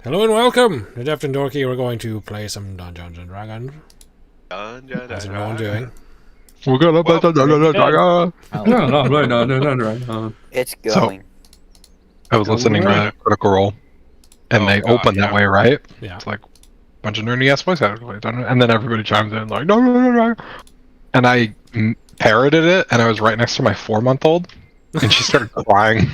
Hello and welcome to Deft and Dorky. We're going to play some Dungeons and Dragons. How's everyone doing? We're gonna play the Dragon. No. It's So- going. I was listening to Critical Role, and they open that way, right? Yeah. It's like a bunch of nerdy ass voice actors, and then everybody chimes in like no, and I parroted it, and I was right next to my 4-month-old, and she started crying.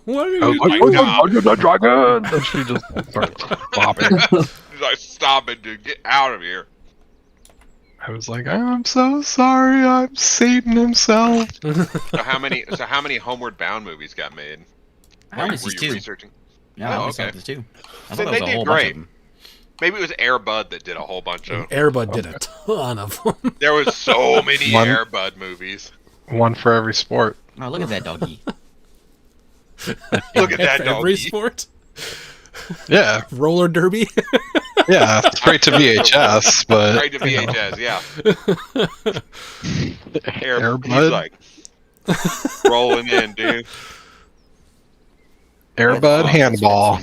What are I you was like, doing? Dungeons and Dragon, and she just started flopping. He's like, stop it, dude. Get out of here. I was like, I'm so sorry, I'm Satan himself. So how many Homeward Bound movies got made? I only Were see you two. researching? Yeah, I Oh, only saw okay. the two. I So thought they that was a did whole bunch great. of them. Maybe it was Air Bud that did a whole bunch of. Airbud did a ton of them. There was so many One- Air Bud movies. One for every sport. Oh, look at that doggy. Look at that Every doggy. sport. Yeah, Roller derby. yeah, straight to VHS, but Right to VHS, yeah. Air He's Bud, like rolling in, dude. Airbud handball.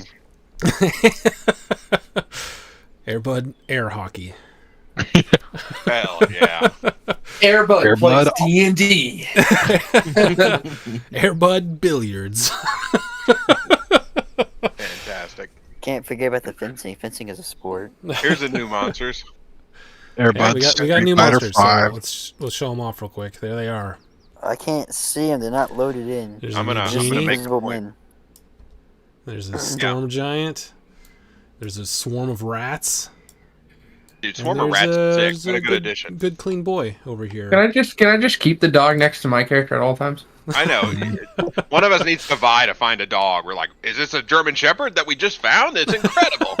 Airbud air hockey. Hell yeah. Airbud Airbud. plays D&D. Airbud billiards. Fantastic. Can't forget about the fencing. Fencing is a sport. Here's the new monsters. Airbud. Yeah, we got new Street Fighter monsters. So 5. let's show them off real quick. There they are. I can't see them. They're not loaded in. There's I'm a gonna genie. make- Invisible point. men. There's a storm giant. There's a swarm of rats. Dude, And Swarm of there's Rats is sick. there's What a good addition. Good clean boy over here. Can I just keep the dog next to my character at all times? I know. One of us needs to vie to find a dog. We're like, is this a German Shepherd that we just found? It's incredible.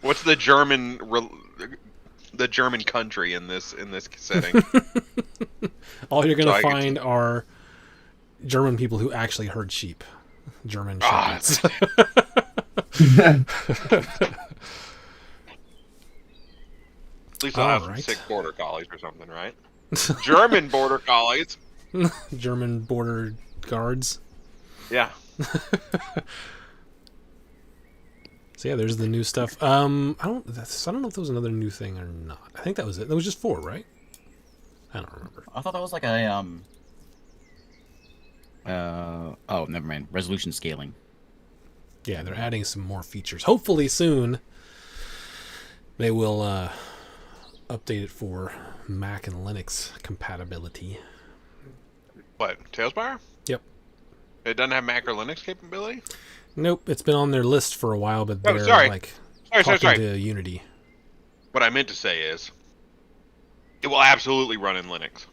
What's the German country in this setting? All you're gonna So I get find are German people who actually herd sheep. German Ah, shepherds. At least I'll have some Alright. sick border collies or something, right? German border collies. German border guards. Yeah. So yeah, there's the new stuff. I don't know if there was another new thing or not. I think that was it. That was just 4, right? I don't remember. I thought that was like a oh, never mind. Resolution scaling. Yeah, they're adding some more features. Hopefully soon they will update it for Mac and Linux compatibility. What? Tailspire? Yep. It doesn't have Mac or Linux capability? Nope, it's been on their list for a while, but Oh, they're sorry. like Sorry. talking to Unity. What I meant to say is, it will absolutely run in Linux.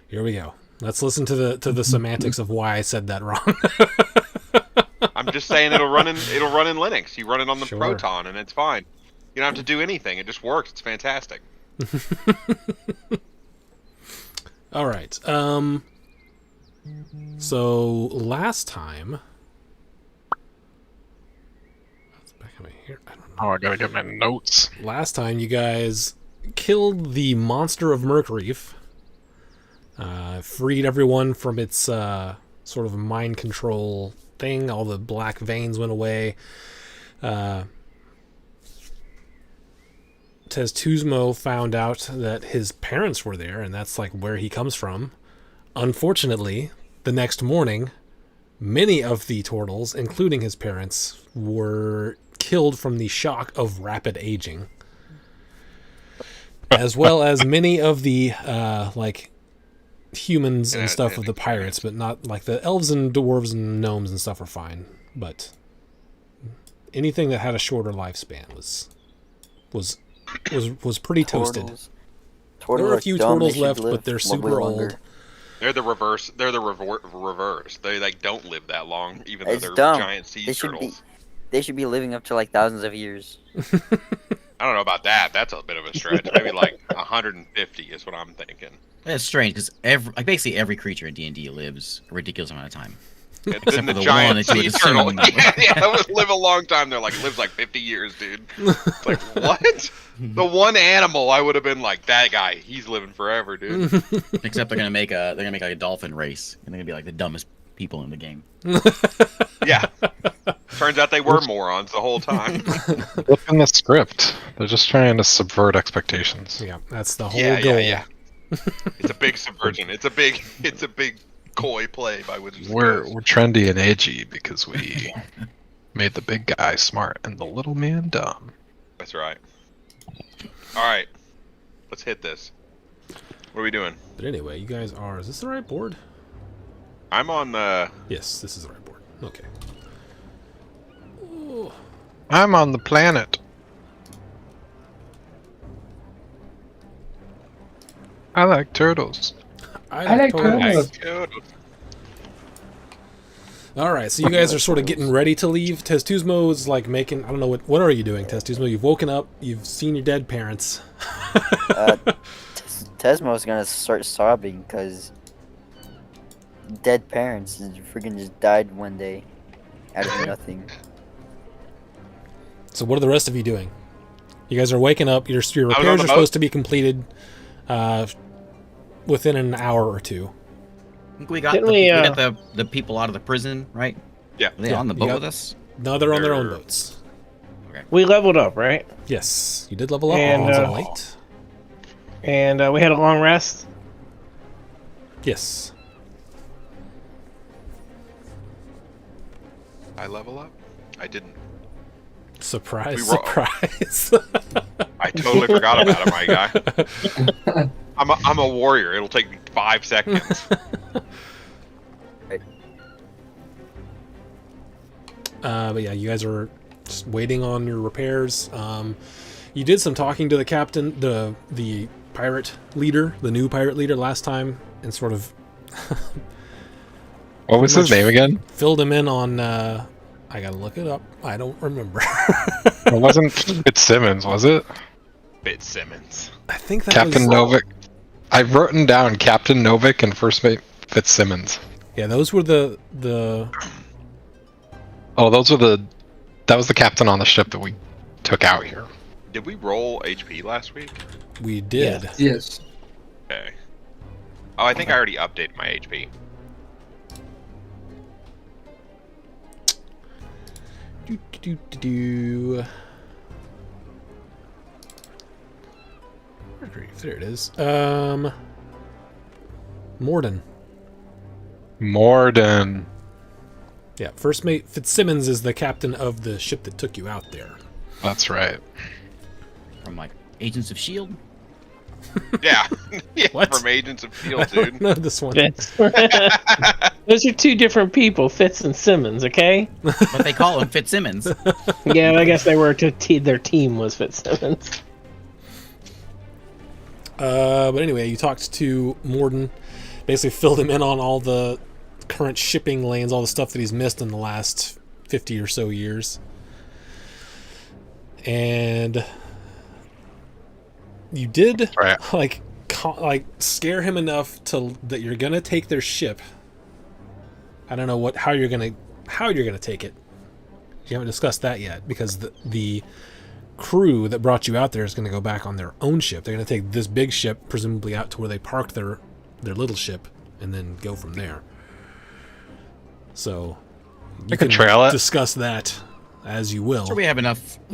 Here we go. Let's listen to the semantics of why I said that wrong. I'm just saying it'll run in Linux. You run it on the Sure. Proton and it's fine. You don't have to do anything. It just works. It's fantastic. All right. So last time, what's back over here? I don't know. Oh, I gotta get my notes. Last time you guys killed the monster of Merkreef, freed everyone from its sort of mind control thing. All the black veins went away. Tez Tuzmo found out that his parents were there, and that's like where he comes from. Unfortunately, the next morning, many of the turtles, including his parents, were killed from the shock of rapid aging, as well as many of the like humans and stuff of the pirates, but not like the elves and dwarves and gnomes and stuff are fine. But anything that had a shorter lifespan was pretty toasted. Turtles. There are a are few dumb, they turtles should left, live but they're way super longer. old. They're the reverse. They're the reverse. They like don't live that long, even though It's they're dumb. giant sea They should turtles. They should be living up to like thousands of years. I don't know about that. That's a bit of a stretch. Maybe like 150 is what I'm thinking. It's strange because basically every creature in D&D lives a ridiculous amount of time. And Except then the for the giant one that you sea would turtle. assume- yeah, that would live a long time. They're like, it lives like 50 years, dude. It's like, what? The one animal I would have been like, that guy, he's living forever, dude. Except they're gonna make like a dolphin race, and they're gonna be like the dumbest people in the game. Yeah. Turns out they were morons the whole time. Look in the script. They're just trying to subvert expectations. Yeah, that's the whole Yeah, goal. yeah, yeah. It's a big subversion. It's a big coy play by Wizards of the We're Coast. trendy and edgy because we made the big guy smart and the little man dumb. That's right. All right, let's hit this. What are we doing? But anyway, you guys are. Is this the right board? I'm on the. Yes, this is the right board. Okay. Oh, I'm on the planet. I like turtles. I like turtles. turtles. All right, so you guys are sort of getting ready to leave. Testuzmo is like making. I don't know what are you doing, Testuzmo? You've woken up. You've seen your dead parents. Tesmo's gonna start sobbing because dead parents freaking just died one day out of nothing. So what are the rest of you doing? You guys are waking up. Your on repairs the are boat. supposed to be completed within an hour or two. I think we got, Didn't the, we, we got the people out of the prison, right? Yeah. Are they Yeah, on the you boat got- with us? No, they're on their own They're- boats. We leveled up, right? Yes, you did level up. And, on light. And we had a long rest. Yes. I level up. I didn't. Surprise! We were- Surprise! I totally forgot about it, my guy. I'm a warrior. It'll take me 5 seconds. But yeah, you guys are just waiting on your repairs. You did some talking to the captain, the pirate leader, the new pirate leader last time, and sort of What was his name again? filled him in on. I gotta look it up. I don't remember. It wasn't Fitzsimmons, was it? Fitzsimmons. I think that Captain was, Novik. I've written down Captain Novik and First Mate Fitzsimmons. Yeah, those were the. Oh, that was the captain on the ship that we took out here. Did we roll HP last week? We did. Yes. Yes. Okay. Oh, I think I already updated my HP. Do. There it is. Morden. Morden. Yeah, First Mate Fitzsimmons is the captain of the ship that took you out there. That's right. From like Agents of Shield? Yeah. Yeah, What? from Agents of I S.H.I.E.L.D., don't dude. know this one. Fitz. Those are two different people, Fitz and Simmons. Okay. But they call him Fitzsimmons. Yeah, I guess they were. Their team was Fitzsimmons. But anyway, you talked to Morden, basically filled him in on all the current shipping lanes, all the stuff that he's missed in the last 50 or so years. And you did Right. like scare him enough to that you're gonna take their ship. I don't know how you're gonna take it. You haven't discussed that yet because the crew that brought you out there is going to go back on their own ship. They're going to take this big ship, presumably out to where they parked their little ship, and then go from there. So you can trail it. Discuss that as you will. Sure, we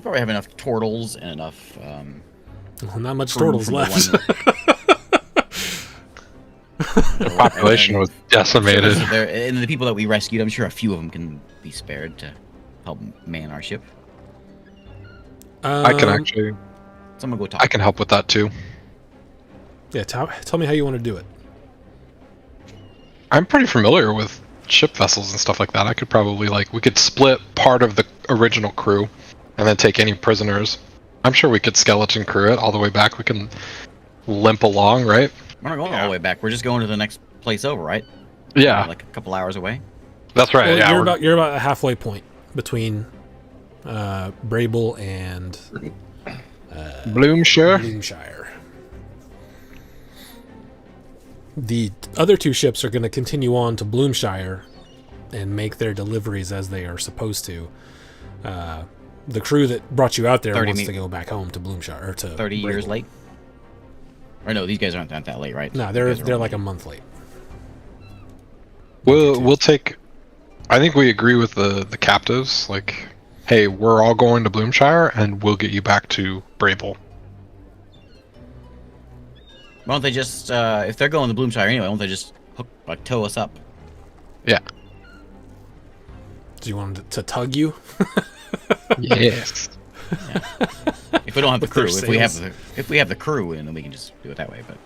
probably have enough turtles and enough. Well, not much crew turtles from the left. one- Population was decimated. And the people that we rescued, I'm sure a few of them can be spared to help man our ship. I can actually. Someone go talk. I can help with that too. Yeah, tell me how you want to do it. I'm pretty familiar with ship vessels and stuff like that. I could probably we could split part of the original crew, and then take any prisoners. I'm sure we could skeleton crew it all the way back. We can limp along, right? We're not going all the way back. We're just going to the next place over, right? Yeah, Like a couple hours away. that's right. Well, yeah, you're about a halfway point between Brable and Bloomshire. Bloomshire. The other two ships are going to continue on to Bloomshire and make their deliveries as they are supposed to. The crew that brought you out there 30 wants me- to go back home to Bloomshire or to 30 years Brable. late. Or no, these guys aren't that late, right? No, These they're guys are they're only- like a month late. We'll take. I think we agree with the captives. Like, hey, we're all going to Bloomshire, and we'll get you back to Brable. Why don't they just, if they're going to Bloomshire anyway, why don't they just tow us up? Yeah. Do you want them to tug you? Yes. If we don't have the With their crew, if we have the crew, then we can just do it that way. But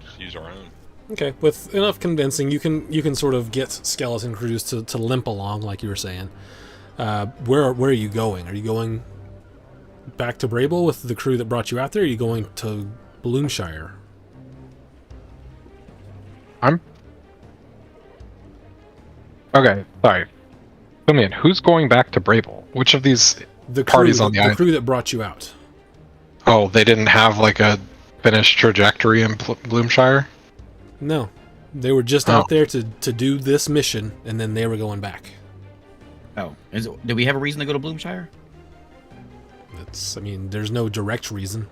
Just use our own. Okay, with enough convincing, you can sort of get skeleton crews to limp along, like you were saying. Where are you going? Are you going back to Brable with the crew that brought you out there? Or are you going to Bloomshire? Okay, sorry. Fill me in. Who's going back to Brable? Which of these The crew, parties on the island? crew that brought you out. Oh, they didn't have like a finished trajectory in Bloomshire? No, they were just out there to do this mission, and then they were going back. do we have a reason to go to Bloomshire? I mean, there's no direct reason,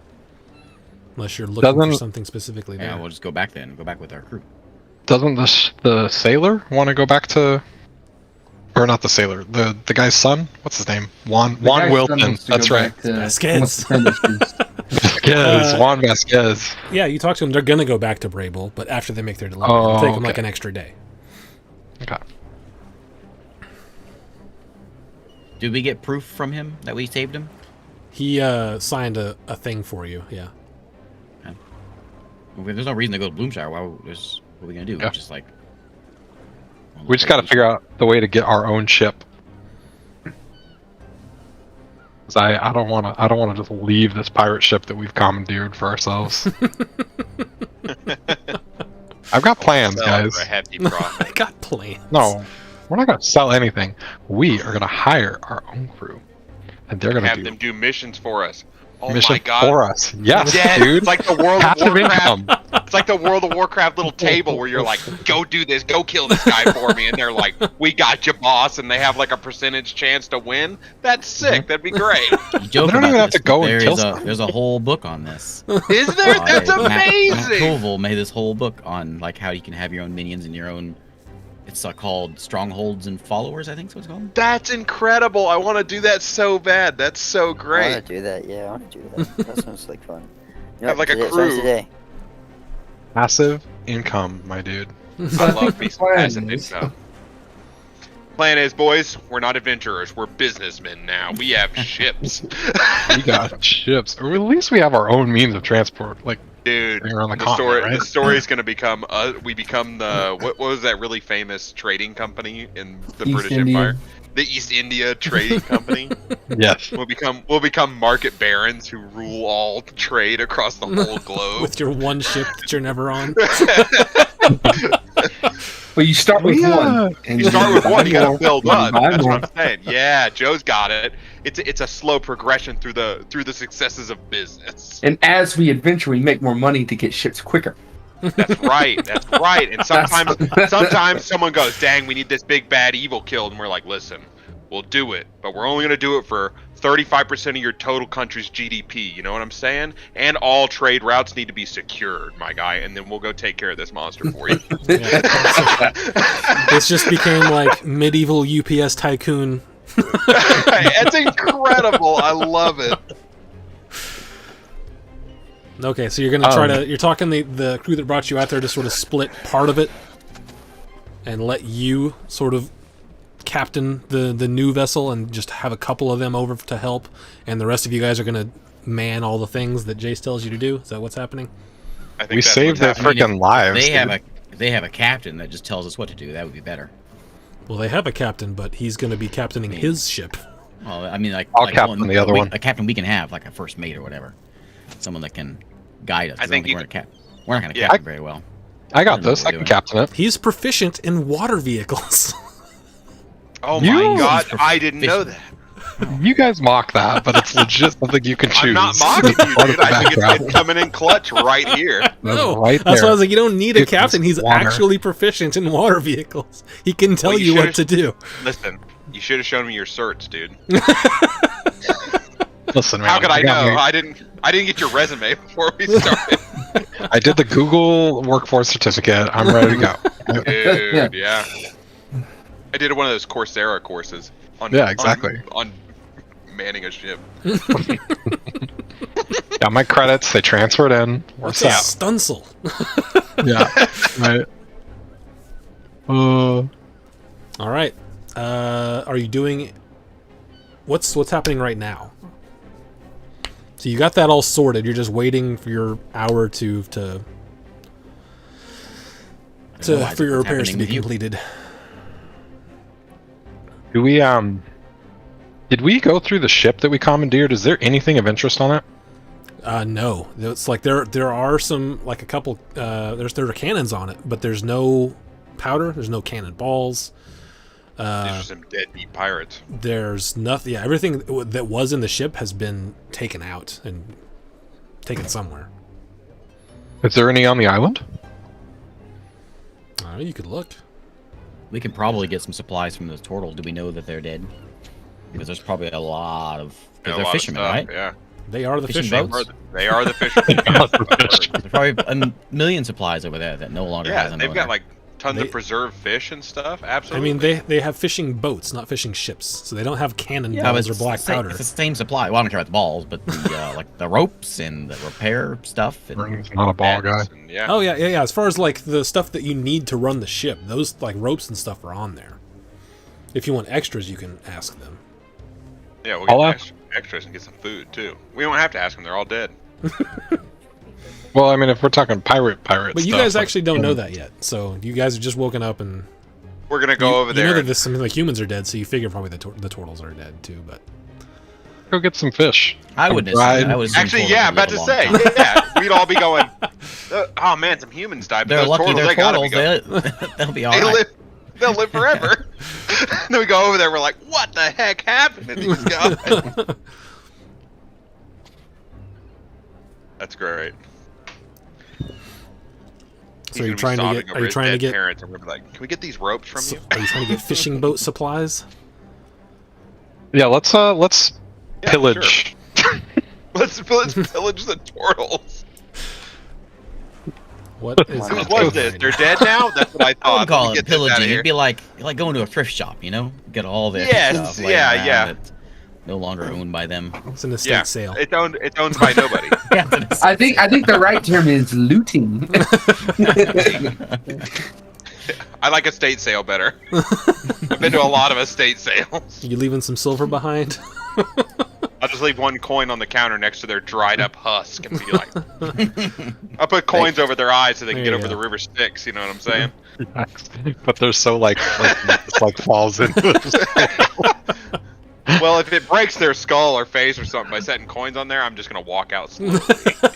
unless you're looking for something specifically there. Yeah, we'll just go back then. Go back with our crew. Doesn't the sailor want to go back to... Or not the sailor, the guy's son? What's his name? Juan Wilton. That's right. Vasquez. Vasquez. Juan Vasquez. Yeah, you talk to them. They're gonna go back to Brable, but after they make their delivery, it'll take them like an extra day. Okay. Did we get proof from him that we saved him? He signed a thing for you. Yeah. There's no reason to go to Bloomshire. What are we gonna do? Yeah. Just like. We just got to figure out the way to get our own ship. 'Cause I don't want to just leave this pirate ship that we've commandeered for ourselves. I've got plans, Sell guys. for a hefty I profit. got plans. No, we're not going to sell anything. We are going to hire our own crew, and they're going to Have do them do missions for us. Oh mission my god. for us. Yes, Dead. dude. It's like the World of Passive Warcraft. income. It's like the World of Warcraft little table where you're like, go do this, go kill this guy for me, and they're like, we got you, boss, and they have like a percentage chance to win. That's sick. That'd be great. You joke They don't about even have this, to go but and there kill is someone. there's a whole book on this. Is there? That's Matt amazing. Colville made this whole book on like how you can have your own minions and your own. It's called Strongholds and Followers, I think is what it's called. That's incredible. I want to do that so bad. That's so I great. want to do that. Yeah, I want to do that. That sounds like fun. You Have like a today- crew. Today. Passive income, my dude. I love me some passive income. Plan is, boys, we're not adventurers. We're businessmen now. We have ships. We got ships, or at least we have our own means of transport. Like, Dude, around the the continent, right? story's gonna become we become the what was that really famous trading company in the East British India. Empire? The East India Trading Company. yes. We'll become market barons who rule all trade across the whole globe. With your one ship that you're never on. Well, you start with one. And You start with one, you buy gotta more, build and up. buy That's more. what I'm saying. Yeah, Joe's got it. It's a slow progression through the successes of business. And as we adventure, we make more money to get ships quicker. That's right. That's right. And sometimes someone goes, "Dang, we need this big bad evil killed," and we're like, "Listen, we'll do it, but we're only gonna do it for 35% of your total country's GDP." You know what I'm saying? And all trade routes need to be secured, my guy. And then we'll go take care of this monster for you. This just became like medieval UPS tycoon. It's incredible. I love it. Okay, so you're gonna try to. You're talking the crew that brought you out there to sort of split part of it, and let you sort of captain the new vessel, and just have a couple of them over to help, and the rest of you guys are gonna man all the things that Jace tells you to do. Is that what's happening? I think We that's saved what's their happening. freaking lives. They have a captain that just tells us what to do. That would be better. Well, they have a captain, but he's gonna be captaining his ship. Well, I mean, like I'll captain the other one. A captain we can have, like a first mate or whatever, someone that can guide us. I think we're not gonna Yeah. captain very well. I got I don't know this. what I we're can doing. captain it. He's proficient in water vehicles. Oh You- my god, I didn't know that. You guys mock that, but it's legit something you can choose. I'm not mocking you, Part of dude. the I think background. it's coming in clutch right here. No, right that's there. why I was like, you don't need a It's captain. He's water. actually proficient in water vehicles. He can tell Well, you you what to should've- do. Listen, you should have shown me your certs, dude. Listen, man. How could I got know? me- I didn't get your resume before we started. I did the Google workforce certificate. I'm ready to go. Dude, yeah. I did one of those Coursera courses. On, Yeah, exactly. On manning a ship. Got my credits. They transferred in. We're What's a set. stunsel? Yeah. Right. All right. Are you doing? What's happening right now? So you got that all sorted. You're just waiting for your hour for your repairs to be completed. Do we did we go through the ship that we commandeered? Is there anything of interest on it? No. It's like there are some, like a couple. There are cannons on it, but there's no powder. There's no cannonballs. These are some deadbeat pirates. There's nothing. Yeah, everything that was in the ship has been taken out and taken somewhere. Is there any on the island? You could look. We could probably get some supplies from those turtles. Do we know that they're dead? Because there's probably a lot of. Because they're fishermen, right? Yeah. They are the Fishing fish boats? boats. They are the fishermen. There's probably a million supplies over there that no longer has Yeah, an they've owner. got like tons of preserved fish and stuff. I Absolutely. mean, they have fishing boats, not fishing ships, so they don't have cannonballs but or it's black the same, powder. It's the same supply. Well, I don't care about the balls, but the like the ropes and the repair stuff. And Vernon's not a ball guy. And, yeah. Oh yeah. As far as like the stuff that you need to run the ship, those like ropes and stuff are on there. If you want extras, you can ask them. Yeah, we'll I'll get ask- extras and get some food too. We don't have to ask them; they're all dead. Well, I mean, if we're talking pirate But you stuff, guys like- actually don't know that yet. So you guys have just woken up and We're gonna go over you there. know that this, some of the humans are dead, so you figure probably the turtles are dead too. But Go get some fish. I would Right. assume. I would assume Actually, turtles yeah, would about live to a say, long time. yeah, we'd all be going. Oh man, some humans died, but They're those lucky. turtles, They're they gotta be turtles. going. They'll be all They right. live. They'll live forever. Then we go over there. We're like, what the heck happened to these guys? That's great. so you're trying to get? Are you trying to get? Parents, and we're like, can we get these ropes from you? Are you trying to get fishing boat supplies? Yeah, let's Yeah, pillage. sure. Let's pillage the turtles. What is Who Who that? was this? They're dead now. That's what I I thought. would call Let me it get this outta pillaging. here. It'd be like going to a thrift shop, you know? Get all the Yes, stuff laying yeah, around yeah. that's no longer owned by them. It's an estate Yeah, sale. it's owned by nobody. Yeah, that's- I think the right term is looting. I like estate sale better. I've been to a lot of estate sales. You leaving some silver behind? I'll just leave one coin on the counter next to their dried up husk and be like, I'll put coins over their eyes so they can There get you over go. the river Styx. You know what I'm saying? But they're so like it's like falls into. Well, if it breaks their skull or face or something by setting coins on there, I'm just gonna walk out slowly.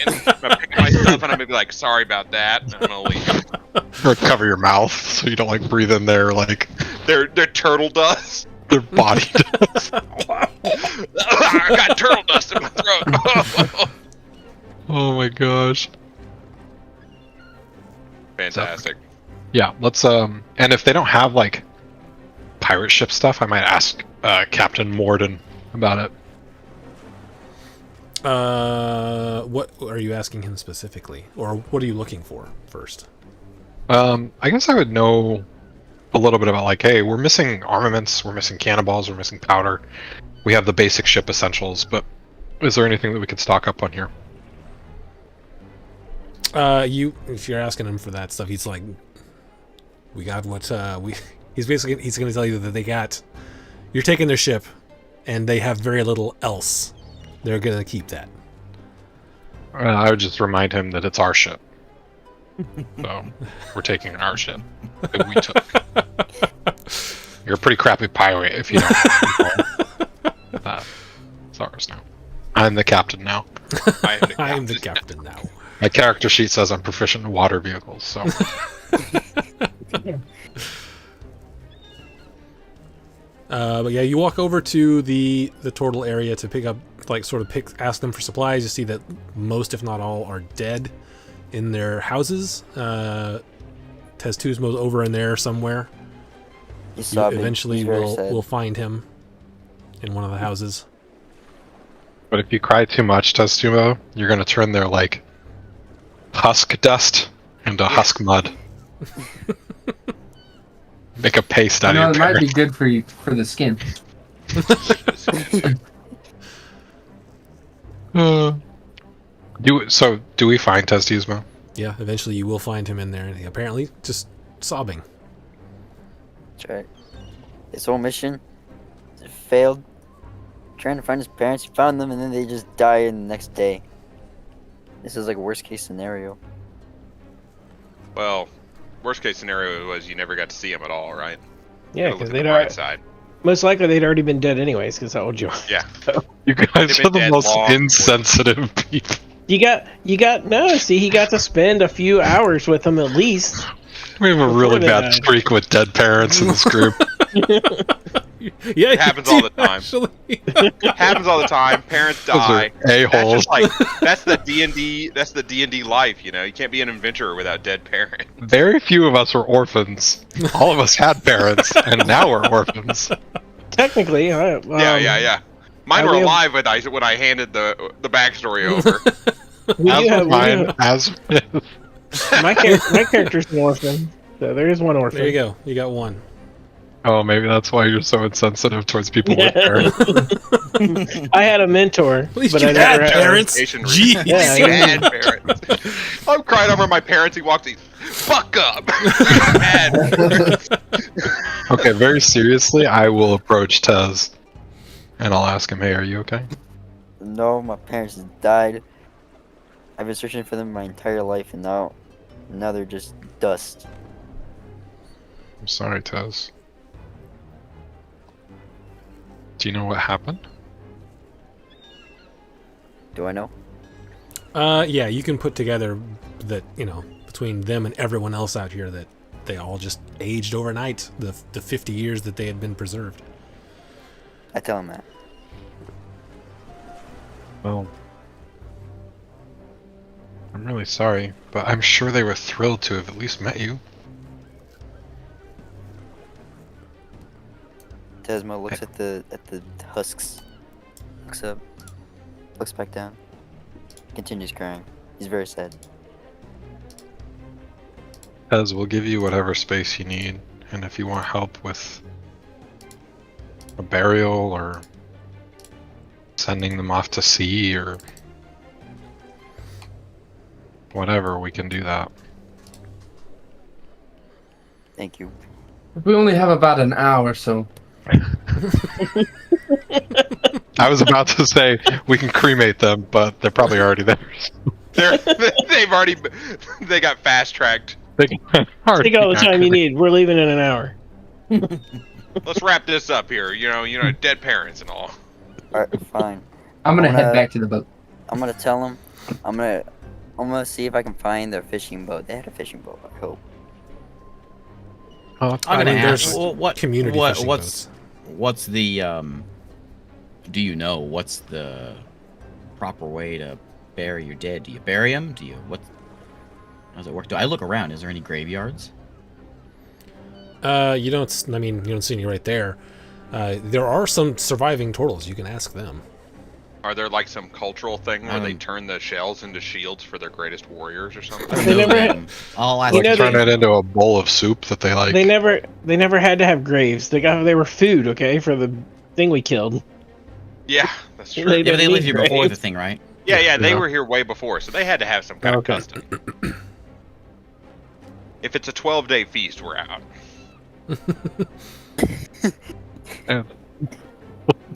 And I'm gonna pick my stuff and I'm gonna be like, sorry about that. And I'm gonna leave. Or cover your mouth so you don't like breathe in their like They're turtle dust. their body does. I got turtle dust in my throat. Oh my gosh. Fantastic. Yeah, let's and if they don't have like pirate ship stuff, I might ask Captain Morden about it. What are you asking him specifically, or what are you looking for first? I guess I would know a little bit about like, hey, we're missing armaments, we're missing cannonballs, we're missing powder. We have the basic ship essentials, but is there anything that we could stock up on here? If you're asking him for that stuff, he's like, we got what he's going to tell you that they got. You're taking their ship, and they have very little else. They're going to keep that. I would just remind him that it's our ship. So we're taking our ship that we took. You're a pretty crappy pirate if you don't. It's ours now. I'm the captain now. I am the captain now. My character sheet says I'm proficient in water vehicles, so But yeah, you walk over to the turtle area to pick up, like, ask them for supplies. You see that most, if not all, are dead in their houses. Teztusmo's over in there somewhere. You saw me. Eventually, He's very sad. we'll find him in one of the houses. but if you cry too much, Testumo, you're gonna turn their like husk dust into husk mud. Make a paste out You know, of it your might be parents. good for you for the skin. Do we find Testismo? Yeah, eventually you will find him in there, and he apparently just sobbing. That's right. His whole mission failed. Trying to find his parents, he found them, and then they just die in the next day. This is like a worst case scenario. Well, worst case scenario was you never got to see him at all, right? Yeah, Gotta because look at they'd the bright already, side. most likely they'd already been dead anyways. Because how old you are? Yeah. You guys They've are been the dead most long. insensitive people. You got no. See, he got to spend a few hours with them at least. We have a really they bad died. streak with dead parents in this group. Yeah, It happens all the time. Actually. Happens all the time. Parents Those are die. That's a-holes. just like that's the D&D. That's the D&D life. You know, you can't be an adventurer without dead parents. Very few of us were orphans. All of us had parents, and now we're orphans. Technically, Yeah. Mine we were have- alive when I handed the backstory over. We As do were have, mine, as my character's an orphan, so there is one orphan. There you go. You got one. Oh, maybe that's why you're so insensitive towards people with parents. I had a mentor, At least but you I had never parents. Education Jeez. Yeah, You had parents. I'm crying over my parents. He walked in. Fuck up. Mad. Okay, very seriously, I will approach Tez, and I'll ask him, hey, are you okay? No, my parents died. I've been searching for them my entire life, and now they're just dust. I'm sorry, Tez. Do you know what happened? Do I know? Yeah, you can put together that, between them and everyone else out here, that they all just aged overnight, the 50 years that they had been preserved. I tell him that. Well, I'm really sorry, but I'm sure they were thrilled to have at least met you. Desmo looks at the husks, looks up, looks back down, continues crying. He's very sad. Tez, we'll give you whatever space you need, and if you want help with a burial or sending them off to sea or whatever, we can do that. Thank you. We only have about an hour, so I was about to say we can cremate them, but they're probably already there. They got fast tracked. They can already Take all the got time you cremated. need. We're leaving in an hour. Let's wrap this up here. You know, dead parents and all. Alright, fine. I'm gonna I head wanna- back to the boat. I'm gonna tell him. I'm gonna see if I can find their fishing boat. They had a fishing boat, I hope. Oh, I'm I gonna mean, ask. there's What community fishing what's the Do you know what's the proper way to bury your dead? Do you bury them? How does it work? Do I look around? Is there any graveyards? You don't see any right there. There are some surviving turtles. You can ask them. Are there like some cultural thing where they Um, turn the shells into shields for their greatest warriors or something? They never had- I'll ask. You Like know, turn they- it into a bowl of soup that they like. They never had to have graves. They were food, okay, for the thing we killed. Yeah, that's true. They Yeah, but they don't lived need here before graves. the thing, right? Yeah, they Yeah. were here way before, so they had to have some kind Okay. of custom. If it's a 12-day feast, we're out.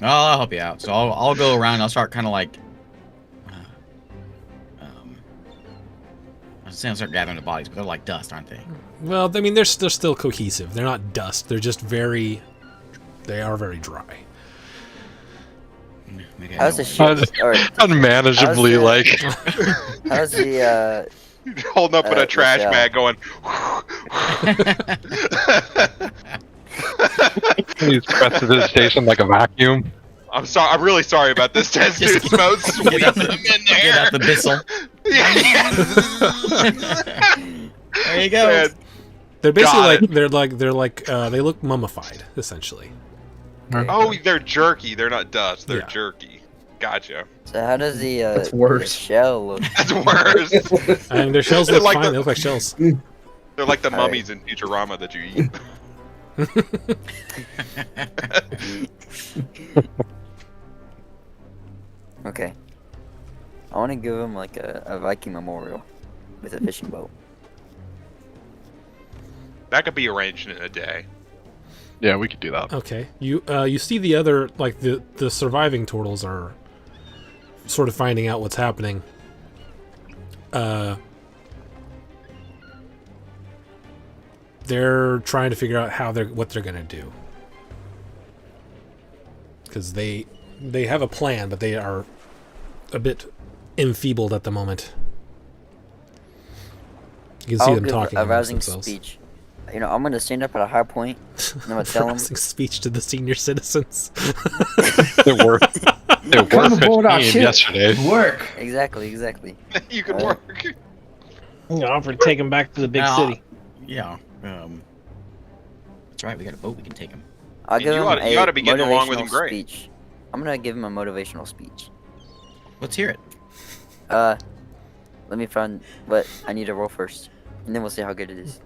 I'll help you out. So I'll go around. I'll start kind of like. I'll start gathering the bodies, but they're like dust, aren't they? Well, I mean, they're still cohesive. They're not dust. They're just they are very dry. Maybe I How's know the one. ship? Or Unmanageably, How's like. how's the Holding up in a trash Michelle. bag going, He's prestidigitation like a vacuum. I'm sorry. I'm really sorry about this test. Dude, Just smoke squeeze out them the- in Get there. out the bissel. There you go. Man, They're basically Got they look mummified, essentially. oh, they're jerky. They're not dust. They're Yeah. jerky. Gotcha. So how does the That's the worse. shell look? That's worse. I mean, their shells They're look like fine. the- They look like shells. They're like the All right. mummies in Futurama that you eat. Okay. I want to give him like a Viking memorial with a fishing boat. That could be arranged in a day. Yeah, we could do that. Okay. You see the other, like, the surviving turtles are sort of finding out what's happening. They're trying to figure out what they're gonna do, because they have a plan, but they are a bit enfeebled at the moment. You can see I'll them give talking a amongst rousing themselves. speech. You know, I'm gonna stand up at a high point and I'm gonna tell him. Rousing speech to the senior citizens. There were Come aboard our 15 ship. yesterday. Work. Exactly. You could Alright. work. You know, offer to take him back to the big Now, city. Yeah. That's right. We got a boat. We can take him. I'll And give you him oughta- you a oughta be getting along with him motivational great. speech. I'm gonna give him a motivational speech. Let's hear it. Let me find what I need to roll first, and then we'll see how good it is.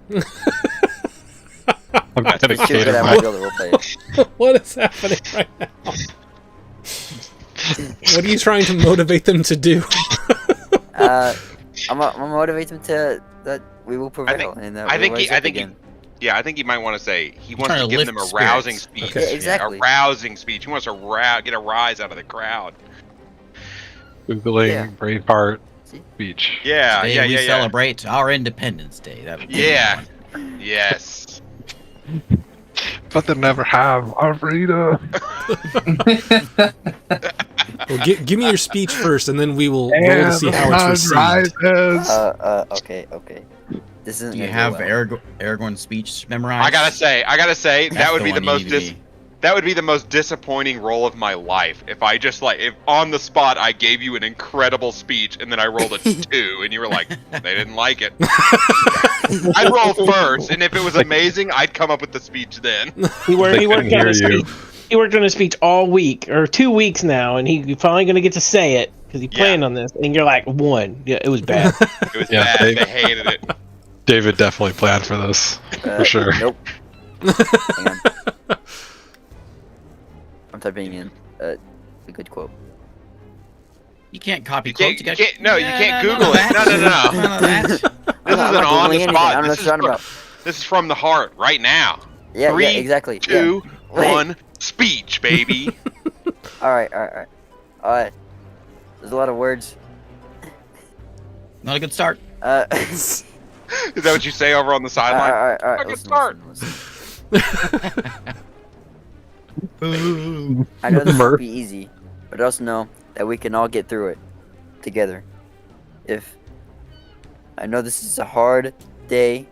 I'm It's too dedicated. good I My, might be able to roleplay it. What is happening right now? What are you trying to motivate them to do? I'm gonna motivate them to that we will prevail. and that I we'll think rise I up think again. Yeah, I think he might want to say he wants trying to to give them a lift rousing spirits. speech. Okay. Yeah, exactly. A rousing speech. He wants to get a rise out of the crowd. Googling Yeah. Braveheart See? Beach. Yeah, Today yeah, we yeah, yeah. celebrate our Independence Day. That would be Yeah. one. Yes. But they never have our freedom. Well, give me your speech first, and then we will roll to see how it's received. Okay. This isn't Do you gonna have go well. Aragorn's speech memorized? I gotta say, That's that would the be the one you most need to be. that would be the most disappointing role of my life if I just if on the spot I gave you an incredible speech and then I rolled a 2 and you were like they didn't like it. I'd roll first, and if it was amazing, I'd come up with the speech then. He worked They couldn't on hear his you. speech. He worked on his speech all week or 2 weeks now, and he's finally gonna get to say it because he planned on this. And you're like, 1. Yeah, it was bad. It was Yeah, bad. they- They hated it. David definitely planned for this. For sure. Nope. Hang on. I'm typing in a good quote. You can't copy You quotes. can't, You you can't, no, you can't none Google of it. No, that. no, no. None of that. This I'm is not an on Googling the anything. spot. I don't know what you're talking about. This is from the heart right now. Yeah, 3, yeah, exactly. 2, Yeah. 1, speech, baby. All right. There's a lot of words. Not a good start. Is that what you say over on the sideline? all right. Fucking Listen. I know this Murph. won't be easy, but I also know that we can all get through it together. I know this is a hard day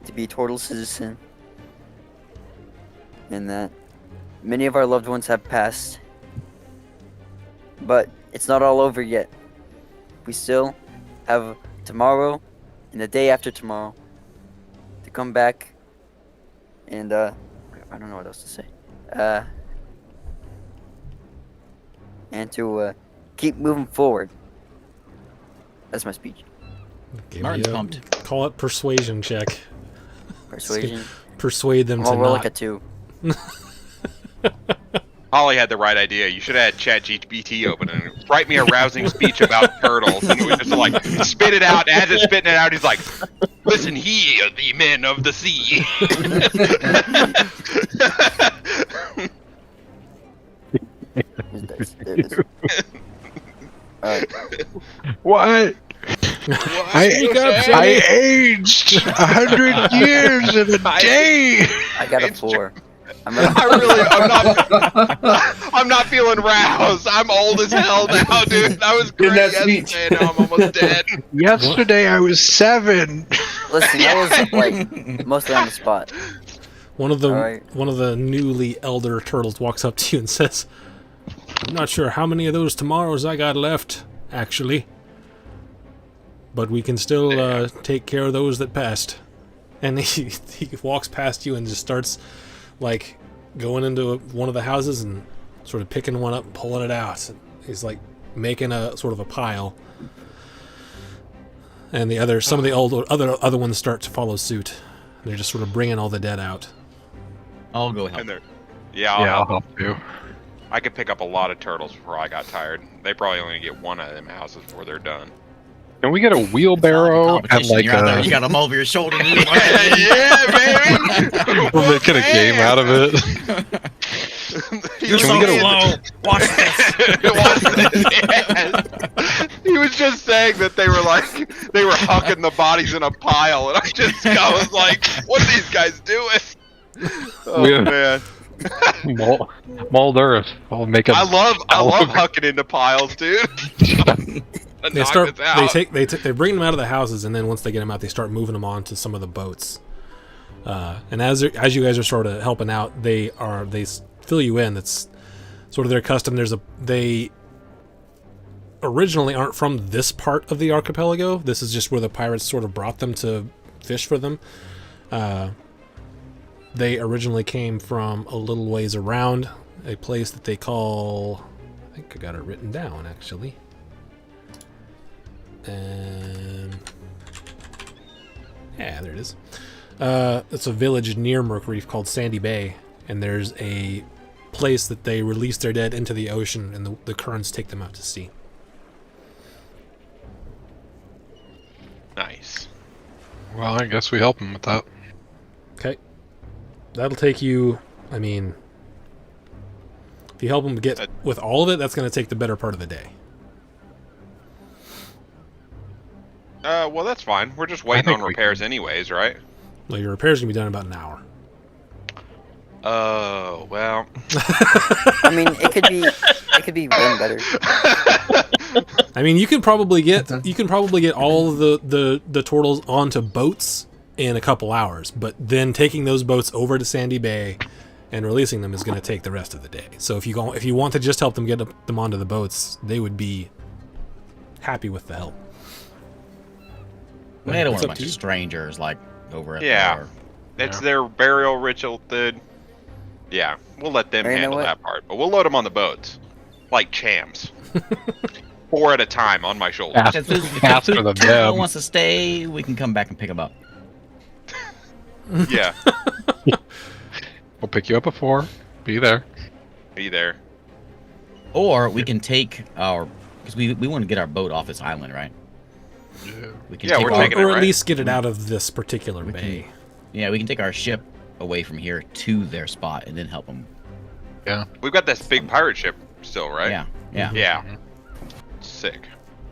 to be a turtle citizen, and that many of our loved ones have passed, but it's not all over yet. We still have tomorrow and the day after tomorrow to come back and I don't know what else to say. And to keep moving forward. That's my speech. Give Martin's me a- pumped. Call it persuasion check. Persuasion. Persuade them I'm to gonna roll not. like a 2. Holly had the right idea. You should have had ChatGPT open and write me a rousing speech about turtles. And it was just like, spit it out. As it's spitting it out, he's like, listen here, the men of the sea. There it is. Alright. What? Speak up, Jimmy. I aged 100 years in a day. I got a 4. I'm I'm not feeling roused. I'm old as hell now, dude. That was great that yesterday. speech. Now I'm almost dead. Yesterday I was 7. Listen, that was like mostly on the spot. One of the Alright. one of the newly elder turtles walks up to you and says, "I'm not sure how many of those tomorrows I got left, actually, but we can still take care of those that passed." And he walks past you and just starts like going into one of the houses and sort of picking one up and pulling it out. He's like making a sort of a pile, and some of the other ones start to follow suit. They're just sort of bringing all the dead out. I'll go help. And they're, I'll help you. I could pick up a lot of turtles before I got tired. They probably only get one out of them houses before they're done. Can we get a wheelbarrow and Competition. like You're out there, you got them over your shoulder. And you're like, Yeah, baby. we're making a game out of it? You're Can so we get a- slow. Watch this. Watch this, yes. He was just saying that they were hucking the bodies in a pile, and I was like, what are these guys doing? Oh Yeah. man, Mold earth. I'll make a. I love hucking into piles, dude. They bring them out of the houses, and then once they get them out, they start moving them on to some of the boats. And as you guys are sort of helping out, they fill you in. That's sort of their custom. They originally aren't from this part of the archipelago. This is just where the pirates sort of brought them to fish for them. They originally came from a little ways around, a place that they call, I think I got it written down actually. And yeah, there it is. It's a village near Mercury called Sandy Bay, and there's a place that they release their dead into the ocean, and the currents take them out to sea. Nice. Well, I guess we help him with that. Okay. That'll take you, I mean, if you help them get with all of it, that's going to take the better part of the day. Well, that's fine. We're just waiting on repairs anyways, right? Well, your repairs can be done in about an hour. Oh, well. I mean, it could be done better. I mean, you can probably get all the turtles onto boats in a couple hours, but then taking those boats over to Sandy Bay and releasing them is going to take the rest of the day. So if you want to just help them get them onto the boats, they would be happy with the help. They don't It's want a up bunch to of you. strangers like over at Yeah. the It's their burial ritual, dude. Yeah, we'll let them Or you know handle what? that part, but we'll load them on the boats, like chams, 4 at a time on my shoulders. Ask, ask for the turtle deb. wants to stay, we can come back and pick him up. Yeah, We'll pick you up at 4. Be there. be there. Or we can take our, because we want to get our boat off this island, right? We can Yeah, take we're our, taking it, Or at right? least get it out of this particular We bay. Yeah, we can take our ship away from here to their spot and then help them. We've got this big pirate ship still, right? Yeah, yeah. Yeah. Sick.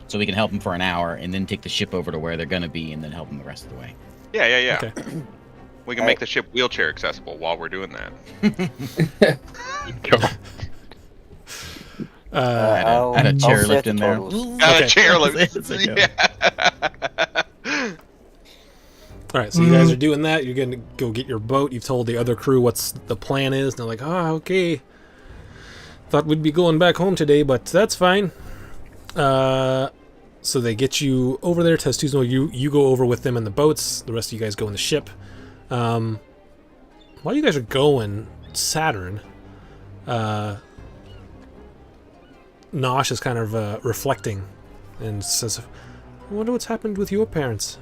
So we can help them for an hour and then take the ship over to where they're gonna be and then help them the rest of the way. Yeah. Okay. We can make the ship wheelchair accessible while we're doing that. Go. I'll Add a I'll chair set lift the in there. totals. Got Okay. a chair It's lift. like a- Yeah. All right, so you guys are doing that. You're going to go get your boat. You've told the other crew what's the plan is. And they're like, okay. Thought we'd be going back home today, but that's fine. So they get you over there. Testuzo, you go over with them in the boats. The rest of you guys go in the ship. While you guys are going, Saturn, Nosh is kind of reflecting and says, I wonder what's happened with your parents.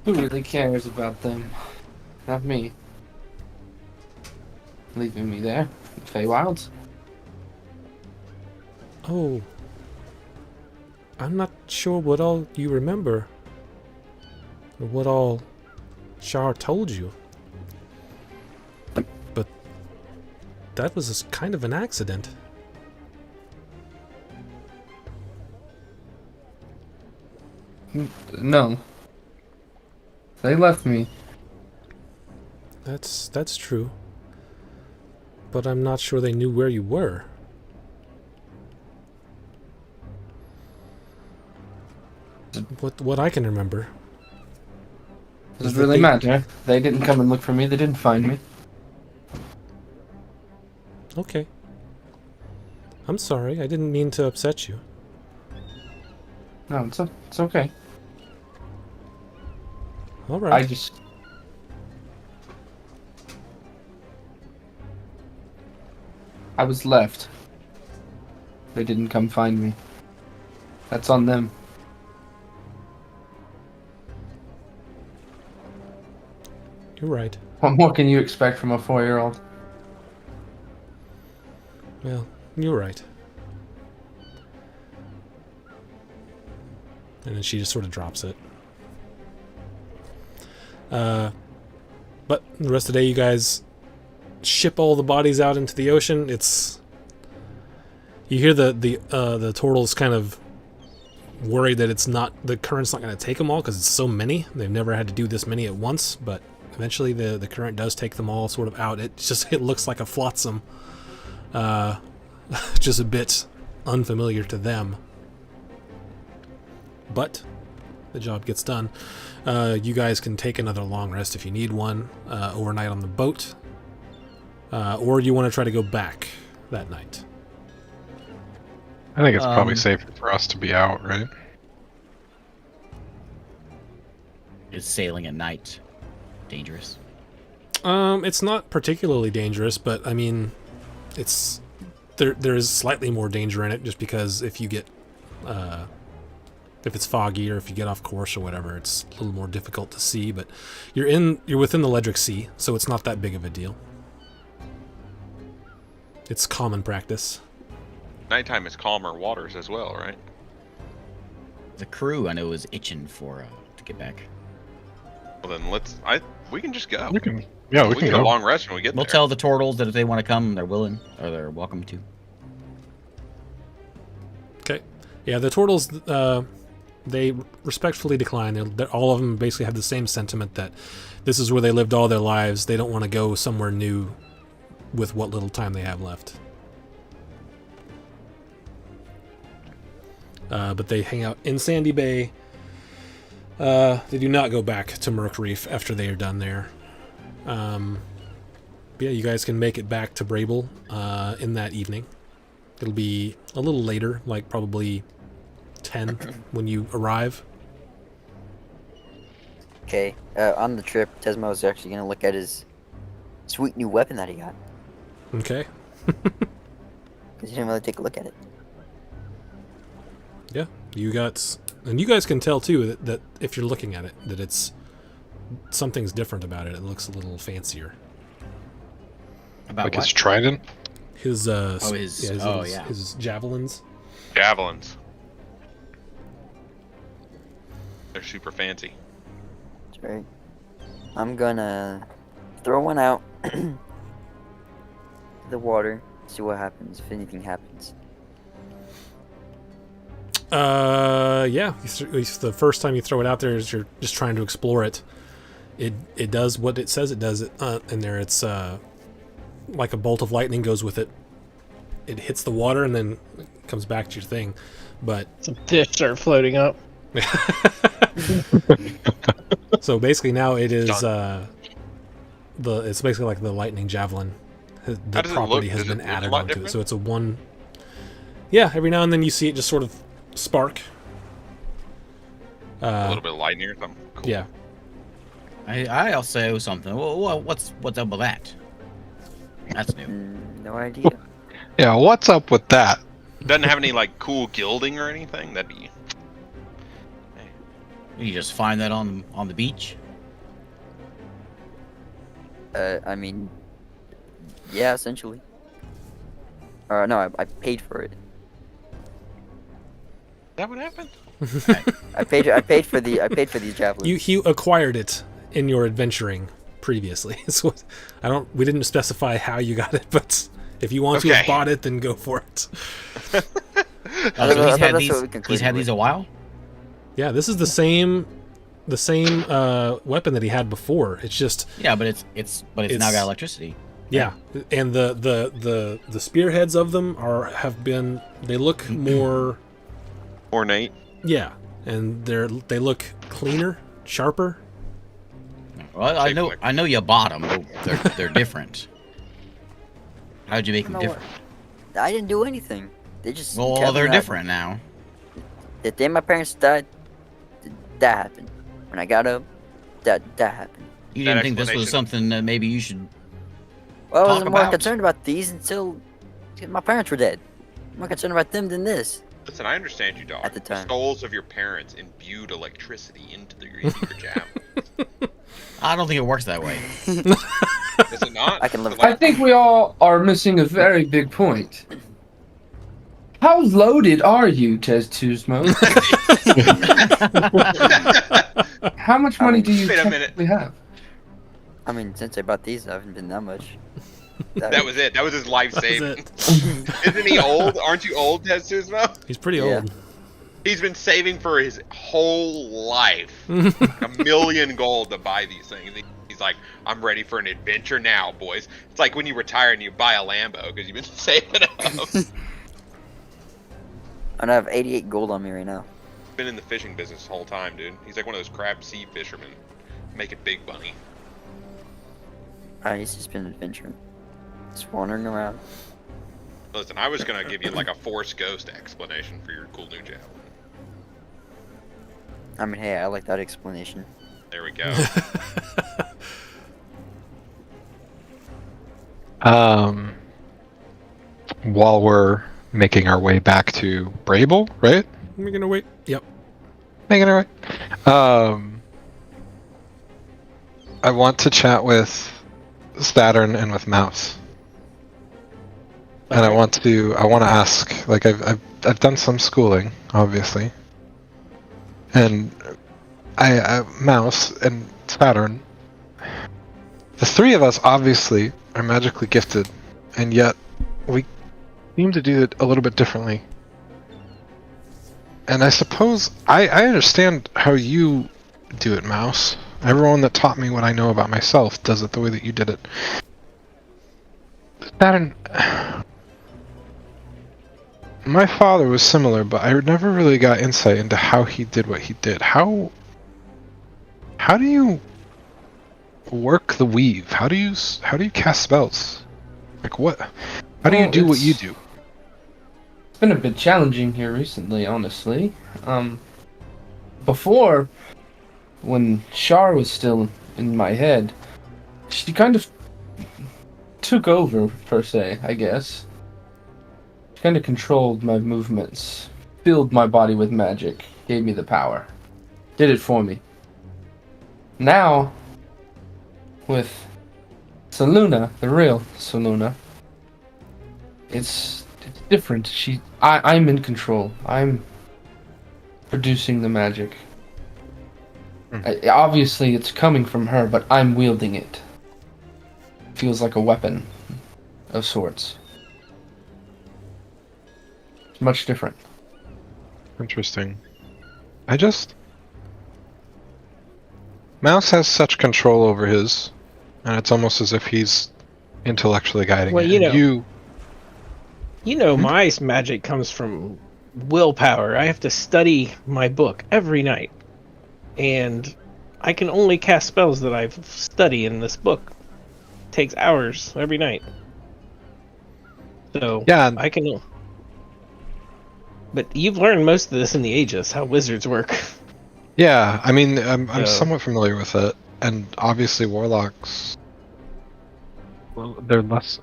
Who really cares about them? Not me. Leaving me there. Feywilds? Oh. I'm not sure what all you remember. Or what all Shar told you. But that was kind of an accident. No. They left me. That's true. But I'm not sure they knew where you were. What I can remember. Does it really matter? They didn't come and look for me. They didn't find me. Okay. I'm sorry. I didn't mean to upset you. No, it's okay. All I right. just... I was left. They didn't come find me. That's on them. You're right. What more can you expect from a 4-year-old? Well, you're right. And then she just sort of drops it. But the rest of the day, you guys ship all the bodies out into the ocean. You hear the turtles kind of worried that the current's not going to take them all because it's so many. They've never had to do this many at once, but eventually the current does take them all sort of out. It looks like a flotsam, just a bit unfamiliar to them. But the job gets done. You guys can take another long rest if you need one, overnight on the boat, or you want to try to go back that night. I think it's probably safer for us to be out, right? Is sailing at night dangerous? It's not particularly dangerous, but I mean, there is slightly more danger in it just because if you get if it's foggy or if you get off course or whatever, it's a little more difficult to see. But you're within the Ledric Sea, so it's not that big of a deal. It's common practice. Nighttime is calmer waters as well, right? The crew I know is itching for to get back. Well then we can just go. We can we can go. get a long rest when we get We'll there. tell the turtles that if they want to come, they're willing or they're welcome to. Okay. Yeah, the turtles, they respectfully decline. All of them basically have the same sentiment that this is where they lived all their lives. They don't want to go somewhere new with what little time they have left. But they hang out in Sandy Bay. They do not go back to Merc Reef after they are done there. But yeah, you guys can make it back to Brable in that evening. It'll be a little later, like probably 10 when you arrive. Okay, on the trip, Tesmo is actually going to look at his sweet new weapon that he got. Okay. Because he didn't really take a look at it. Yeah, and you guys can tell too that if you're looking at it, that something's different about it. It looks a little fancier. About Like what? his trident? His his javelins. Javelins. They're super fancy. That's right. I'm gonna throw one out to the water, see what happens, if anything happens. Yeah. At least the first time you throw it out there is you're just trying to explore it. It does what it says it does. In there, it's like a bolt of lightning goes with it. It hits the water and then comes back to your thing. But Some fish start floating up. so basically now it is it's basically like the lightning javelin. The How does it property look? has Does been it look a added lot onto it. different? So it's a one. Yeah, every now and then you see it just sort of spark. A little bit of lightning or something. Cool. Yeah. I'll say something. Well, what's up with that? That's new. No idea. Yeah, what's up with that? Doesn't have any like cool gilding or anything. That'd be. You just find that on the beach. I mean, yeah, essentially. No, I paid for it. That would happen. I paid for these javelins. You acquired it in your adventuring previously. So we didn't specify how you got it, but if you want to have Okay. bought it, then go for it. So I thought that's what we concluded he's had with. these a while. Yeah, this is the same weapon that he had before. It's just Yeah, but it's now It's- got electricity. yeah, and the spearheads of them they look more Ornate. yeah, and they look cleaner, sharper. Well, Shape I know you bought them. But they're different. How'd you make them No, different? I didn't do anything. They just. Well, kept they're me different now. The day my parents died, that happened. When I got up, that happened. You That didn't think this was explanation. something that maybe you should. Well, I Talk wasn't more about. concerned about these until My parents were dead. I'm more concerned about them than this. Listen, I understand you, dog. At the time. souls of your parents imbued electricity into your javelins. I don't think it works that way. Is it not? I can live with I think we all are missing a very big point. How loaded are you, Tez Tuzmo? How much money do you Wait a minute. technically have? I mean, since I bought these, I haven't been that much. That was it. That was his life That was saving. it. Isn't he old? Aren't you old, Tetsuzmo? He's pretty Yeah. old. He's been saving for his whole life. $1 million gold to buy these things. He's like, I'm ready for an adventure now, boys. It's like when you retire and you buy a Lambo because you've been saving up. And I have 88 gold on me right now. Been in the fishing business the whole time, dude. He's like one of those crab sea fishermen. Make it big money. He's just been adventuring. Just wandering around. Listen, I was gonna give you like a Force Ghost explanation for your cool new javelin. I mean, hey, I like that explanation. There we go. While we're making our way back to Brable, right? We're gonna wait. Yep. Making our way. I want to chat with Saturn and with Mouse. And I want to ask, like I've done some schooling, obviously. And I Mouse and Saturn, the three of us obviously are magically gifted, and yet we seem to do it a little bit differently. And I suppose I understand how you do it, Mouse. Everyone that taught me what I know about myself does it the way that you did it. Saturn, my father was similar, but I never really got insight into how he did what he did. How do you work the weave? How do you cast spells? Like what? How do you do what you do? It's been a bit challenging here recently, honestly. Before, when Shar was still in my head, she kind of took over, per se, I guess. She kind of controlled my movements, filled my body with magic, gave me the power. Did it for me. Now, with Seluna, the real Seluna, it's different. I'm in control. I'm producing the magic. Obviously, it's coming from her, but I'm wielding it. Feels like a weapon of sorts. It's much different. Interesting. Mouse has such control over his, and it's almost as if he's intellectually guiding Well, it. You know, my magic comes from willpower. I have to study my book every night. And I can only cast spells that I've studied in this book. It takes hours every night. So, Yeah. I can... But you've learned most of this in the Aegis, how wizards work. Yeah, I mean, I'm So- somewhat familiar with it, and obviously warlocks. Well, they're less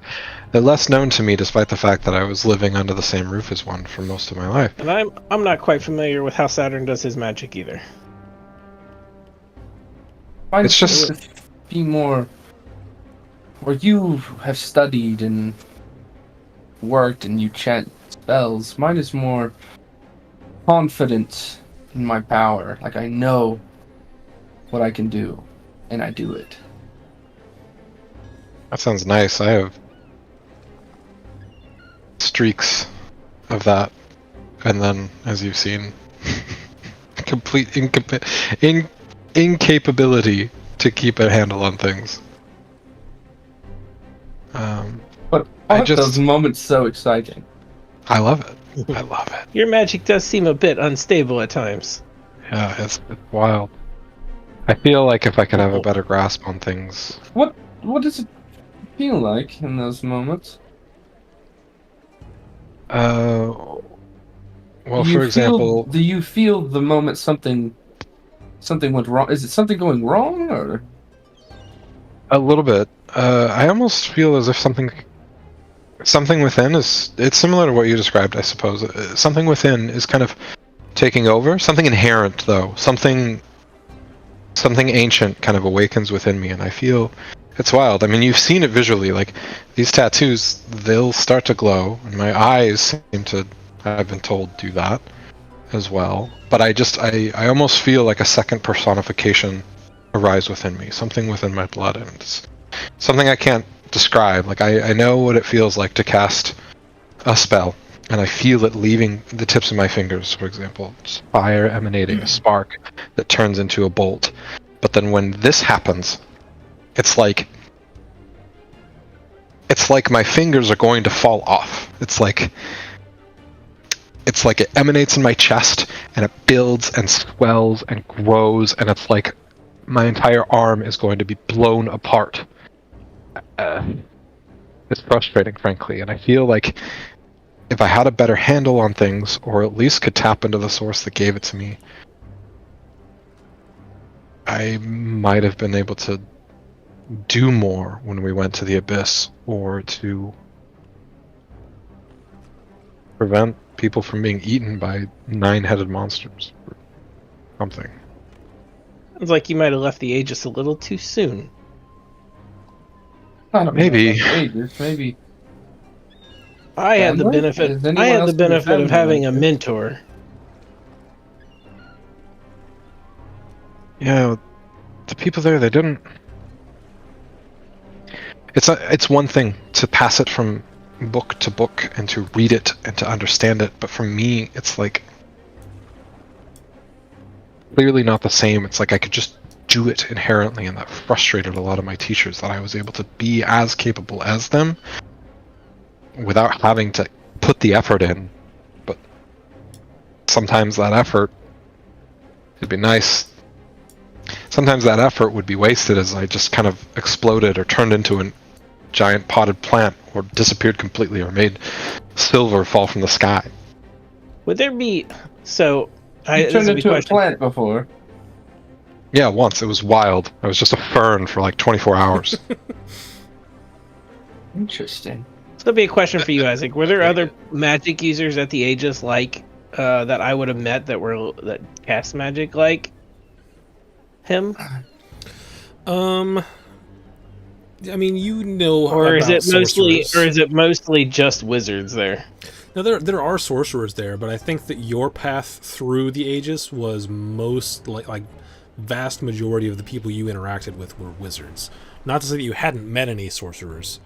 known to me, despite the fact that I was living under the same roof as one for most of my life. And I'm not quite familiar with how Saturn does his magic either. It's just- be more where you have studied and worked and you chant spells. Mine is more confidence in my power. Like I know what I can do, and I do it. That sounds nice. I have streaks of that, and then, as you've seen, complete incapability to keep a handle on things. But I aren't just- those moments so exciting? I love it. I love it. Your magic does seem a bit unstable at times. Yeah, it's wild. I feel like if I could have a better grasp on things. What does it feel like in those moments? Well, Do you for example, do you feel the moment something went wrong? Is it something going wrong, or a little bit. I almost feel as if something something within is, it's similar to what you described, I suppose. Something within is kind of taking over. Something inherent, though. Something ancient kind of awakens within me, and I feel it's wild. I mean, you've seen it visually. Like, these tattoos, they'll start to glow, and my eyes seem to, I've been told, do that as well. But I almost feel like a second personification arise within me. Something within my blood, and it's something I can't describe. Like, I know what it feels like to cast a spell, and I feel it leaving the tips of my fingers, for example. It's fire emanating, a spark that turns into a bolt. But then when this happens, it's like my fingers are going to fall off. It's like it emanates in my chest, and it builds and swells and grows, and it's like my entire arm is going to be blown apart. It's frustrating, frankly, and I feel like if I had a better handle on things, or at least could tap into the source that gave it to me, I might have been able to do more when we went to the Abyss, or to prevent people from being eaten by 9-headed monsters or something. Sounds like you might have left the Aegis a little too soon. I don't know Maybe. about ages, maybe. I had the Family? benefit. Is anyone I had else the in your benefit of family having a like this? mentor. Yeah, the people there, they didn't. It's one thing to pass it from book to book and to read it and to understand it, but for me, it's like clearly not the same. It's like I could just do it inherently, and that frustrated a lot of my teachers, that I was able to be as capable as them without having to put the effort in. But sometimes that effort, it'd be nice. Sometimes that effort would be wasted as I just kind of exploded or turned into a giant potted plant, or disappeared completely, or made silver fall from the sky. Would there be so? You turned into a plant before. Yeah, once. It was wild. I was just a fern for like 24 hours. Interesting. So that'd be a question for you, Isaac. Were there other magic users at the Aegis like that I would have met that cast magic like him? I mean, you know, Or is about it mostly just wizards there? Now, there are sorcerers there, but I think that your path through the Aegis was most like vast majority of the people you interacted with were wizards. Not to say that you hadn't met any sorcerers,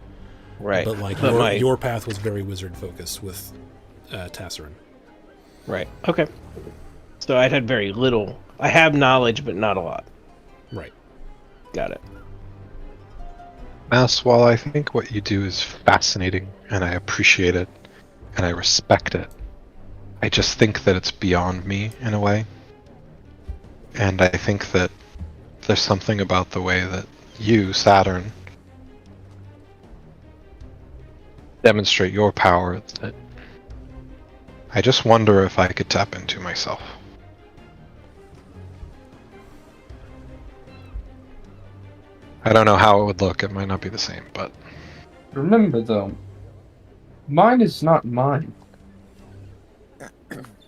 Right. but like But your path was very wizard focused with Tassarin. Right. Okay. So I had very little. I have knowledge, but not a lot. Right. Got it. Mass, while I think what you do is fascinating, and I appreciate it, and I respect it, I just think that it's beyond me in a way. And I think that there's something about the way that you, Saturn, demonstrate your power that I just wonder if I could tap into myself. I don't know how it would look. It might not be the same, but Remember, though, mine is not mine.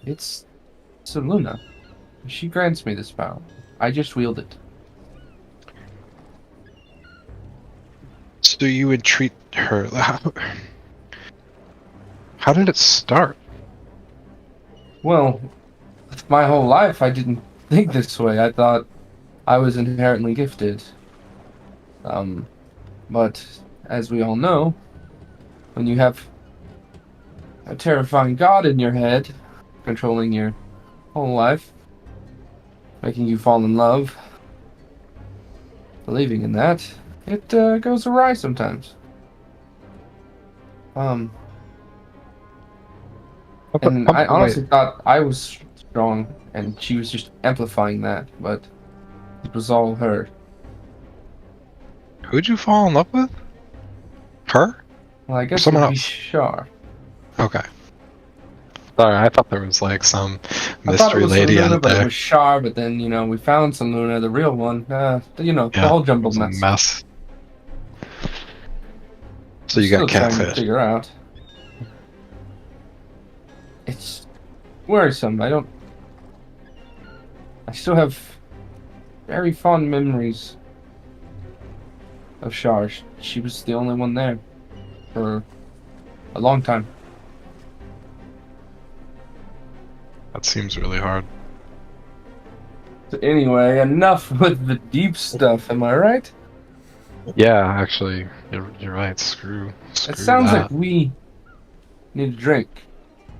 It's Seluna. She grants me this power. I just wield it. so you entreat her. How did it start? Well, my whole life I didn't think this way. I thought I was inherently gifted. But as we all know, when you have a terrifying god in your head, controlling your whole life, making you fall in love, believing in that, it goes awry sometimes. And I honestly thought I was strong, and she was just amplifying that, but it was all her. Who'd you fall in love with? Her? Well, I guess it Someone would be else. Shar. Okay. Sorry, I thought there was like some I thought it mystery was lady Seluna, out but it there. was Shar, but then, we found Seluna, the real one. The whole jumbled It was a mess. mess. So you got Still trying to catfish. figure out. it's worrisome. I still have very fond memories of Shar. She was the only one there for a long time. That seems really hard. So anyway, enough with the deep stuff, am I right? Yeah, actually, you're right. Screw It sounds that. like we need a drink.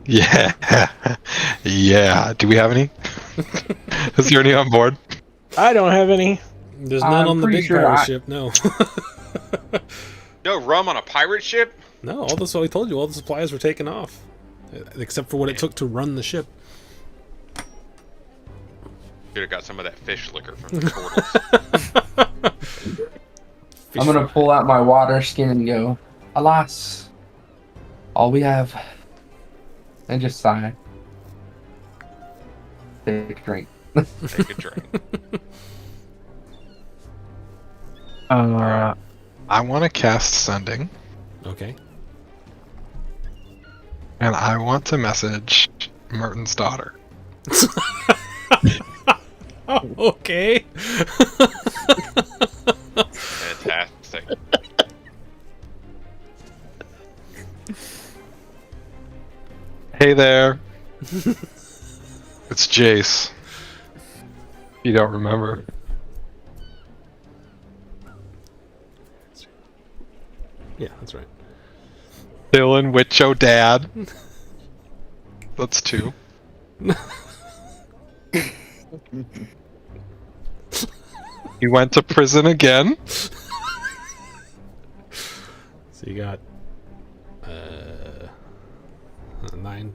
Yeah. Yeah. Do we have any? Is there any on board? I don't have any. There's none I'm on the pretty big sure pirate ship. No. No rum on a pirate ship? No, all this. I told you, all the supplies were taken off, except for what it took to run the ship. Should have got some of that fish liquor from the turtles. I'm gonna pull out my water skin and go, alas, all we have. And just sigh. Take a drink. Take a drink. I want to cast Sending, Okay. and I want to message Merton's daughter. Okay. Fantastic. Hey there. It's Jace. You don't remember. Yeah, that's right. Dylan with your dad. That's 2. He went to prison again. So you got 9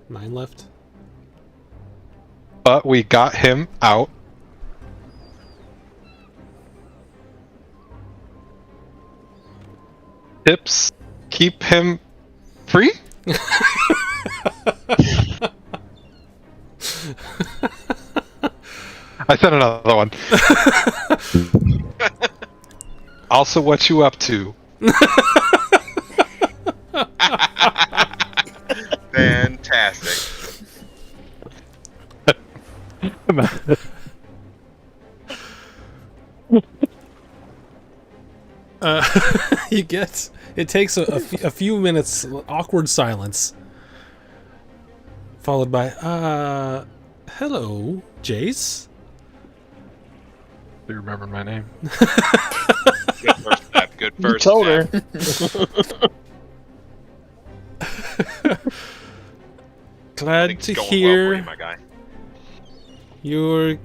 left. But we got him out. Tips keep him free? I sent another one. Also, what you up to? Fantastic. You get. It takes a few minutes, awkward silence, followed by, hello, Jace. Do you remember my name? Good first step. Good first Told step. her. Glad Things to going well hear for you, my guy. you're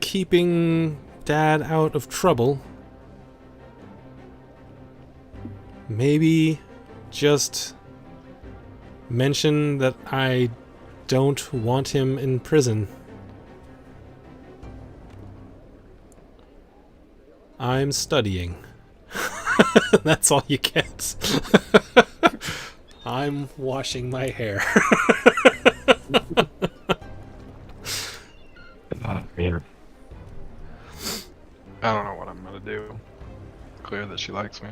keeping Dad out of trouble. Maybe just mention that I don't want him in prison. I'm studying. That's all you get. I'm washing my hair. Man. I don't know what I'm gonna do. Clear that she likes me.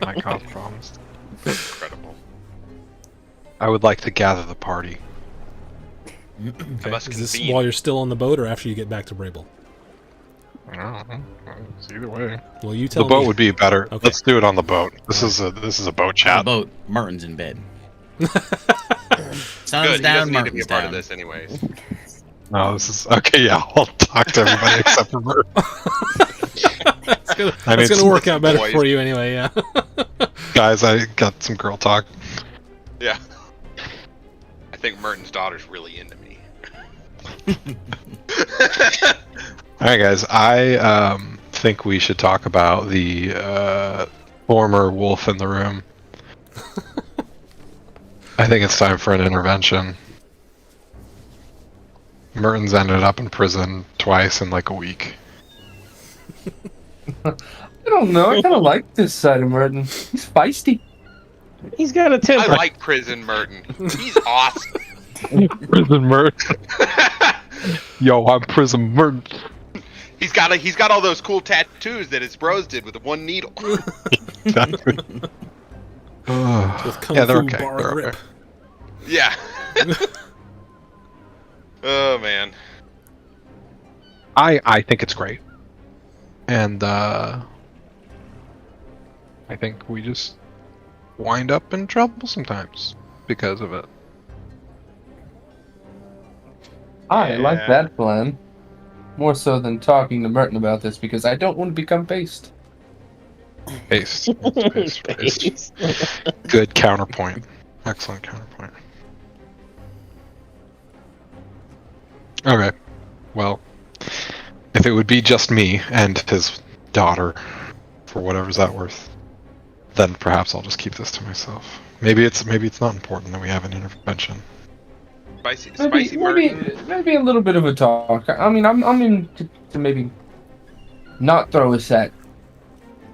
My cause promised. Incredible. I would like to gather the party. Okay. must Is this convene. while you're still on the boat or after you get back to Brable? I don't know. It's either way. Well, you The tell boat me. would be better. Okay. Let's do it on the boat. This is a boat On chat. the boat, Merton's in bed. Good. Sun's He down, doesn't need to be a Merton's part down. of this, anyways. No, this is okay. Yeah, I'll talk to everybody except for Bert. It's gonna work out better boys. for you anyway. Yeah. Guys, I got some girl talk. Yeah. I think Merton's daughter's really into me. All right, guys. I think we should talk about the former wolf in the room. I think it's time for an intervention. Merton's ended up in prison twice in like a week. I don't know. I kind of like this side of Merton. He's feisty. He's got a I temper. like Prison Merton. He's awesome. Prison Merton. Yo, I'm Prison Merton. He's got all those cool tattoos that his bros did with the one needle. Exactly. With Kung yeah, they're Fu okay. bar They're grip. okay. Yeah. Oh man. I think it's great, and I think we just wind up in trouble sometimes because of it. I like Yeah. that plan. More so than talking to Merton about this because I don't want to become based. Paste. Good counterpoint. Excellent counterpoint. Okay. Well, if it would be just me and his daughter, for whatever's that worth, then perhaps I'll just keep this to myself. Maybe it's not important that we have an intervention. Spicy Merton. Maybe a little bit of a talk. I mean, I'm in to maybe not throw us at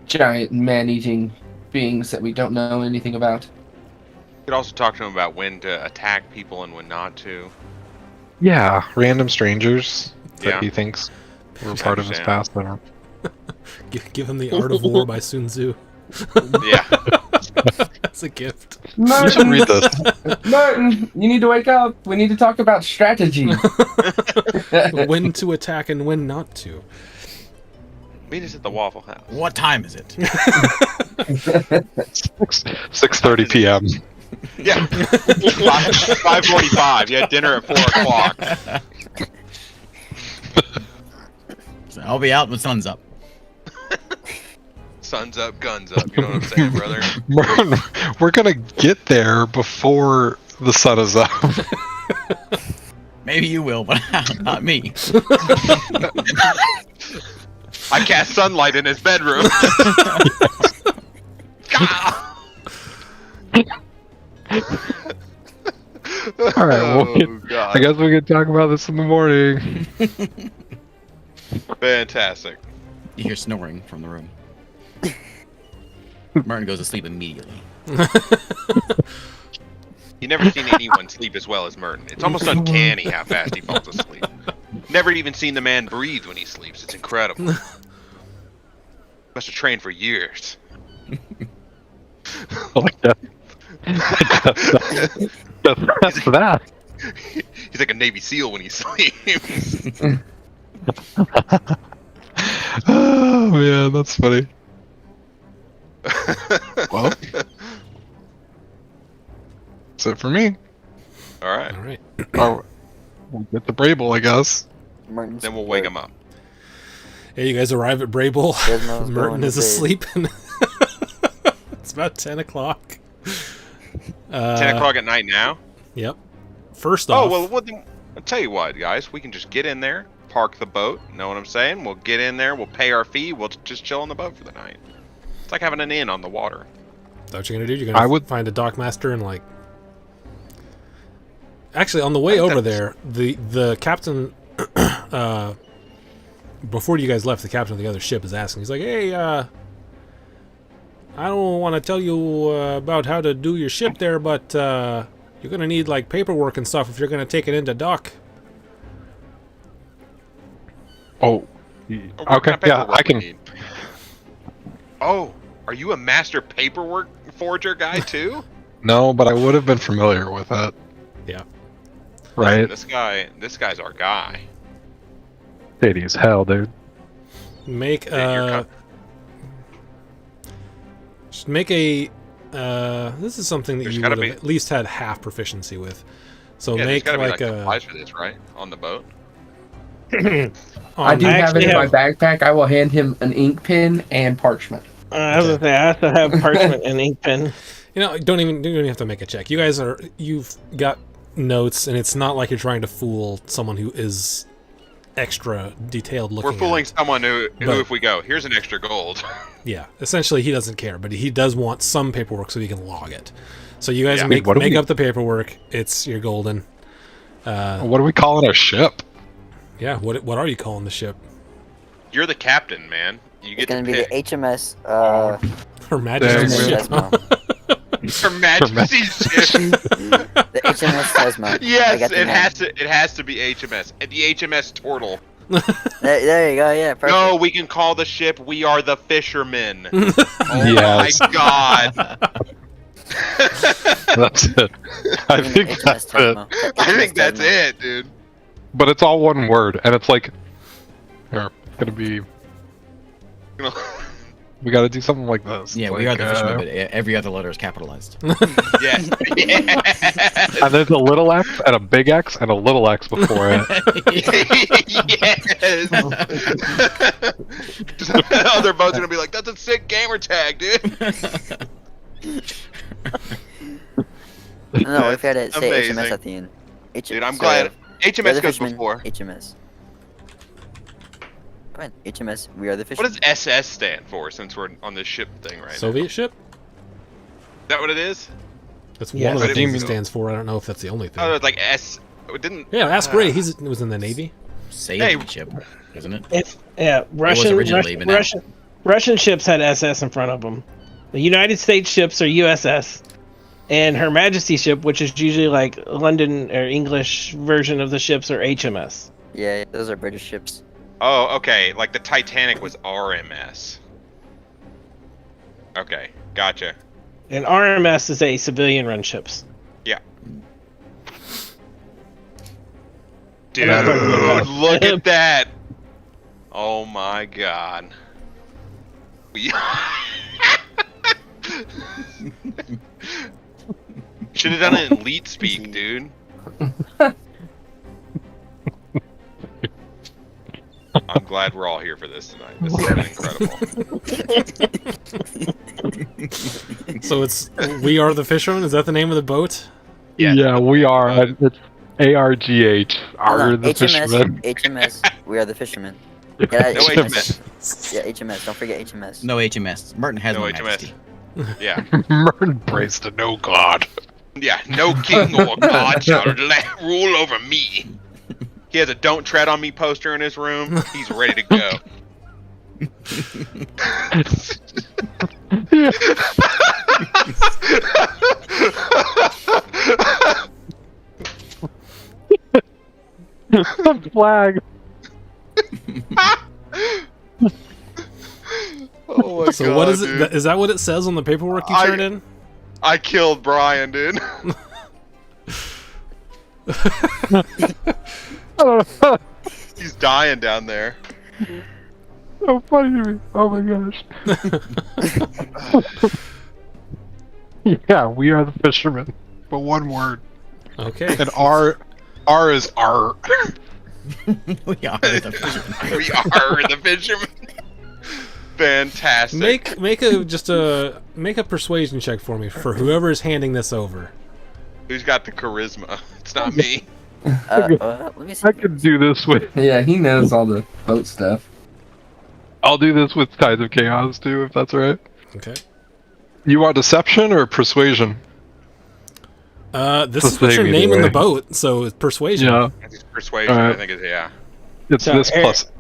giant man-eating beings that we don't know anything about. You could also talk to him about when to attack people and when not to. Yeah, random strangers that Yeah. he thinks were part of his Understand. past that are. Give him The Art of War by Sun Tzu. Yeah. That's a gift. You should read this. Martin, you need to wake up. We need to talk about strategy. When to attack and when not to. Meet us at the Waffle House. What time is it? 6:30 p.m. Yeah. 5:45. You had dinner at 4:00. So I'll be out when sun's up. Sun's up, guns up. You know what I'm saying, brother? Merton, we're gonna get there before the sun is up. Maybe you will, but not me. I cast sunlight in his bedroom. Gah! All right, Oh, God. I guess we can talk about this in the morning. Fantastic. You hear snoring from the room. Martin goes to sleep immediately. You never seen anyone sleep as well as Merton. It's almost uncanny how fast he falls asleep. Never even seen the man breathe when he sleeps. It's incredible. Must have trained for years. Like that. That's that. He's like a Navy SEAL when he sleeps. Oh man, that's funny. Well, that's it for me. All right. All right. Oh, we'll get the Brable, I guess. Merton's Then we'll wake him up. Yeah, you guys arrive at Brable. Desmond's Merton going is to bed. asleep. And it's about 10 o'clock. 10 o'clock at night now? Yep. First Oh, off, well, then, I'll tell you what, guys. We can just get in there, park the boat. Know what I'm saying? We'll get in there. We'll pay our fee. We'll just chill on the boat for the night. It's like having an inn on the water. is that what you're going to do? You're going to find a dockmaster and, like... Actually, on the way over there, the captain... before you guys left, the captain of the other ship is asking. He's like, hey, I don't want to tell you about how to do your ship there, but you're going to need, like, paperwork and stuff if you're going to take it into dock. Oh, What okay, kind of yeah, paperwork I we can. need? Oh, are you a master paperwork forger guy too? No, but I would have been familiar with it. Yeah. Right? This guy's our guy. Shady as hell, dude. Make Yeah, just make a this is something that There's you gotta would have be- at least had half proficiency with. So Yeah, there's make gotta be like like a supplies for this, right? On the boat. I do have it actually in my have- backpack. I will hand him an ink pen and parchment. I was gonna say, I have to have parchment and ink pen. you know, you don't even have to make a check. You've got notes, and it's not like you're trying to fool someone who is extra detailed looking. We're fooling at it. someone who But- if we go, here's an extra gold. Yeah, essentially he doesn't care, but he does want some paperwork so he can log it. So you guys Yeah. make What do we- up the paperwork. It's you're golden. What are we calling our ship? Yeah, what are you calling the ship? You're the captain, man. You It's get gonna to be the pick. HMS. Her Majesty's There you ship. Tesma. Her Majesty's ship. The HMS Tesma. I Yes, got the it name. has to be HMS. And the HMS Turtle. There you go. Yeah, perfect. No, we can call the ship "We Are the Fishermen." Oh Yes. my God! That's it. I Even think HMS that's it. Tesmo. I think HMS that's Tesmo. it, dude. But it's all one word, and it's like, here, gonna be. You know, We gotta do something like this. Yeah, It's we are like, the fishermen, but every other letter is capitalized. yes. Yes. And there's a little X and a big X and a little X before it. Yes. Other boats are gonna be like, "That's a sick gamer tag, dude." No, we've had it say Amazing. HMS at the end. Dude, I'm glad we are HMS the goes fishermen, before. HMS. Fine, HMS. We are the What fishermen. does SS stand for? Since we're on this ship thing right now, Soviet ship? is that what it is? That's Yeah, one of the but it things it was- stands for. I don't know if that's the only thing. Oh, it's like S. It didn't. Yeah, ask Ray. He was in the Navy. Sailing ship, isn't it? It's Russian originally, but now- Russian ships had SS in front of them. The United States ships are USS, and Her Majesty's ship, which is usually like London or English version of the ships, are HMS. Yeah, those are British ships. Oh, okay. Like the Titanic was RMS. Okay, gotcha. And RMS is a civilian-run ships. Dude, Yeah. look at that! Oh my god. We should have done it in leet speak, dude. I'm glad we're all here for this tonight. This has been incredible. So it's We Are the Fishermen? Is that the name of the boat? Yeah, we are. It's ARGH. Hold Are on, the fishermen. HMS. We are the fishermen. Yeah, No HMS. Yeah, HMS. Don't forget HMS. No HMS. Merton has No no, HMS. Majesty. Yeah. Merton prays to no god. Yeah, no king or god shall rule over me. He has a "Don't Tread on Me" poster in his room. He's ready to go. The flag. Oh my So god, what is dude. it? Is that what it says on the paperwork you I- turned in? I killed Brian, dude. He's dying down there. So funny to me. Oh my gosh. Yeah, we are the fishermen. But one word. Okay. And R is R. We are the fishermen. We are the fishermen. Fantastic. Make a persuasion check for me for whoever is handing this over. Who's got the charisma? It's not me. Let me see. I could do this with. Yeah, he knows all the boat stuff. I'll do this with Tides of Chaos too, if that's all right. Okay. You want deception or persuasion? This Let's is what say your either name in the way. boat, so it's persuasion. Yeah, I think persuasion. Alright. I think it's yeah. it's So, this Eric- plus.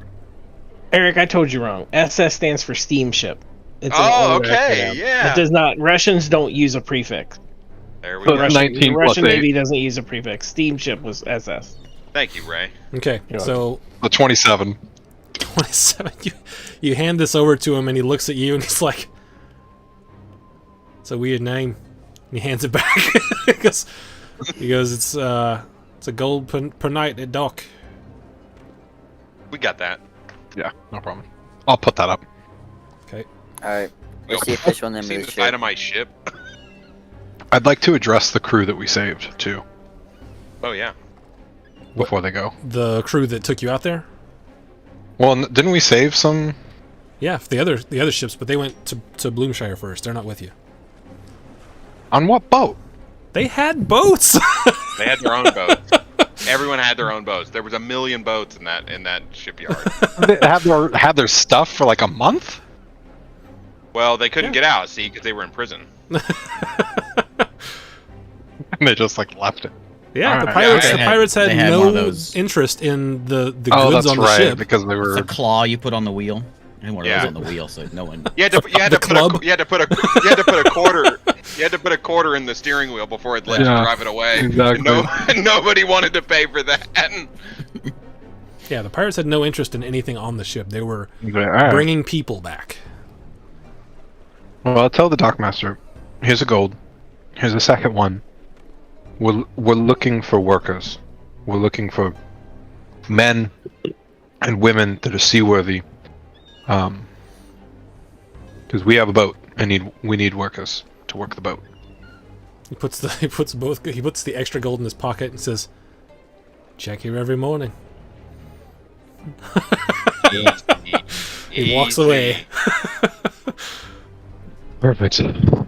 Eric, I told you wrong. SS stands for steamship. It's an Oh, older okay, acronym. yeah. It does not. Russians don't use a prefix. There we So go. Russian- 19 the plus Russian 8. Navy doesn't use a prefix. Steamship was SS. Thank you, Ray. Okay. You're So The 27. 27. You hand this over to him, and he looks at you, and he's like, "It's a weird name." And he hands it back. he goes, "It's a gold per night at dock." We got that. Yeah, no problem. I'll put that up. Okay. Alright. What's the official name of Seen the the side ship? of my ship? I'd like to address the crew that we saved too Oh yeah. before they go. The crew that took you out there. Well, didn't we save some? Yeah, the other ships, but they went to Bloomshire first. They're not with you. On what boat? They had boats. They had their own boats. Everyone had their own boats. There was 1 million boats in that shipyard. They had their stuff for like a month. Well, they couldn't get out, see, because they were in prison. And they just like left it. Yeah, the Alright. pirates. Yeah, The they pirates had- had they had one of no those. interest in the Oh, goods that's on the right, ship. because they were. The claw you put on the wheel. I had one of Yeah. those on the wheel, so no one. You had to put a quarter in the steering wheel before it let you Yeah, drive it away. exactly. Nobody wanted to pay for that. Yeah, the pirates had no interest in anything on the ship. They were Alright. bringing people back. Well, I'll tell the dockmaster. Here's a gold. Here's the second one. We're looking for workers. We're looking for men and women that are seaworthy. Because we have a boat and we need workers to work the boat. He puts the extra gold in his pocket and says, "Check here every morning." He walks away. Perfect. It'll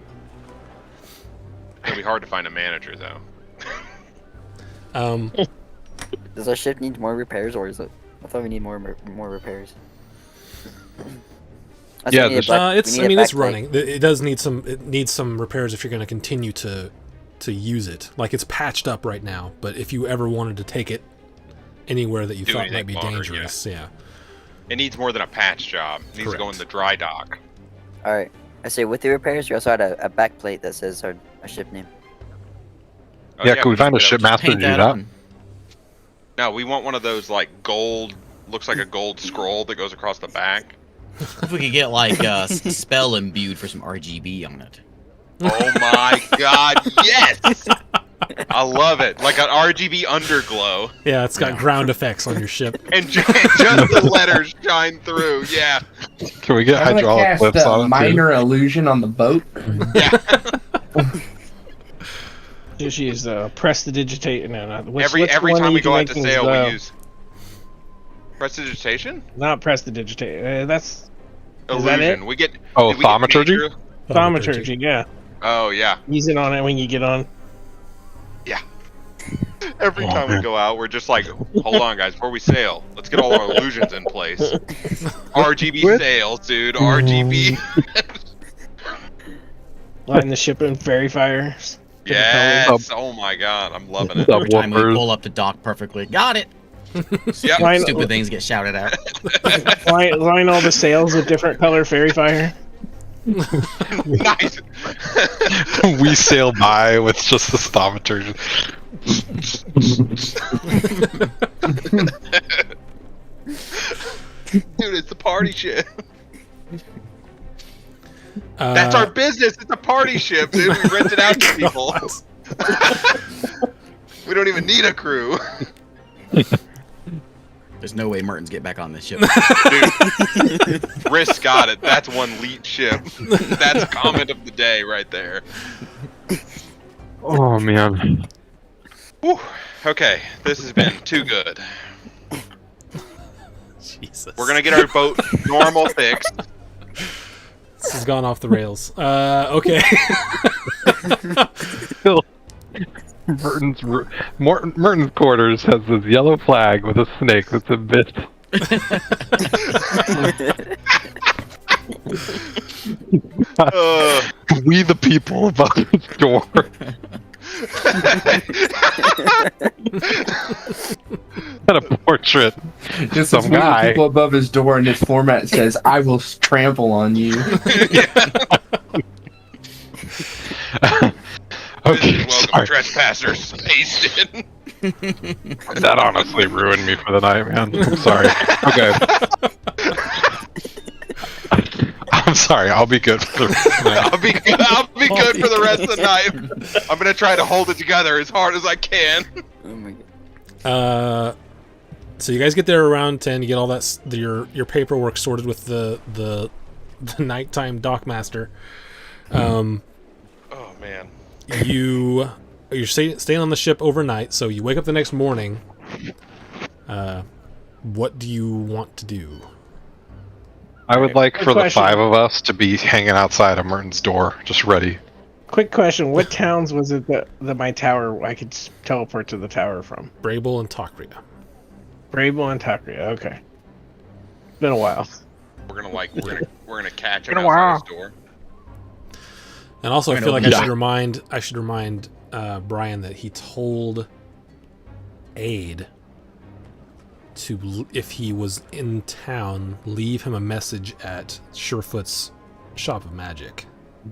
be hard to find a manager, though. Does our ship need more repairs, or is it? I thought we need more repairs. I Yeah, thought we need a black- It's. we I need a mean, it's backplate. running. It does need some. It needs some repairs if you're going to continue to use it. Like, it's patched up right now, but if you ever wanted to take it anywhere that you Do thought might anything be longer, dangerous, yeah. It needs more than a patch job. It needs to go in Correct. the dry dock. All right. I say with the repairs, you also had a backplate that says our ship name. Oh, Yeah, can we find a but shipmaster to Paint do that that? on. No, we want one of those like gold, looks like a gold scroll that goes across the back. If we could get like spell imbued for some RGB on it. Oh my god, yes! I love it. Like an RGB underglow. Yeah, it's got ground effects on your ship. And just the letters shine through. Yeah. Can we get I'm gonna hydraulic cast clips a on it too? minor illusion on the boat. Just use prestidigitate. No, not Every one time we you go can out to make sail, things, we use prestidigitation? not prestidigitate. That's that Illusion. it? We get Oh, did we get thaumaturgy? major- thaumaturgy. Yeah, Oh yeah. use it on it when you get on. Every Oh, time we man. go out, we're just like, hold on, guys, before we sail, let's get all our illusions in place. RGB sails, dude. RGB. Line the ship in fairy fires. Yes. Oh my god, I'm loving it. Every time we Subwoofers. pull up the dock perfectly. Got it! Yep. Line, Stupid things get shouted at. line all the sails with different color fairy fire. Nice. We sail by with just the thaumaturgy. Dude, it's the party ship. Uh, That's our business. It's a party ship, dude. We rent it out to people. We don't even need a crew. There's no way Mertens get back on this ship. Dude. Risk got it. That's one leet ship. That's comment of the day right there. Oh man. Whew. Okay, this has been too good. Jesus. We're gonna get our boat normal fixed. This has gone off the rails. Okay. Merton's quarters has this yellow flag with a snake that's a bit. We the people above this door. Got a portrait. Just Some some guy. guy. People above his door, and his format says, "I will trample on you." Okay, Welcome, sorry. trespassers. Pasted. That honestly ruined me for the night, man. I'm sorry. Okay. I'm sorry. I'll be good for the rest of the night. I'll be good for the rest of the night. I'm gonna try to hold it together as hard as I can. Oh my god. So you guys get there around 10. You get all that your paperwork sorted with the nighttime dockmaster. Oh man. You're staying on the ship overnight. So you wake up the next morning. What do you want to do? I would like Good for the question. 5 of us to be hanging outside of Merton's door, just ready. Quick question: what towns was it that my tower I could teleport to the tower from? Brable and Tokria. Brable and Takria. Okay, been a while. We're gonna catch him Been a outside while. his door. And also, I I feel like know. I should remind Brian that he told Aid to, if he was in town, leave him a message at Surefoot's Shop of Magic.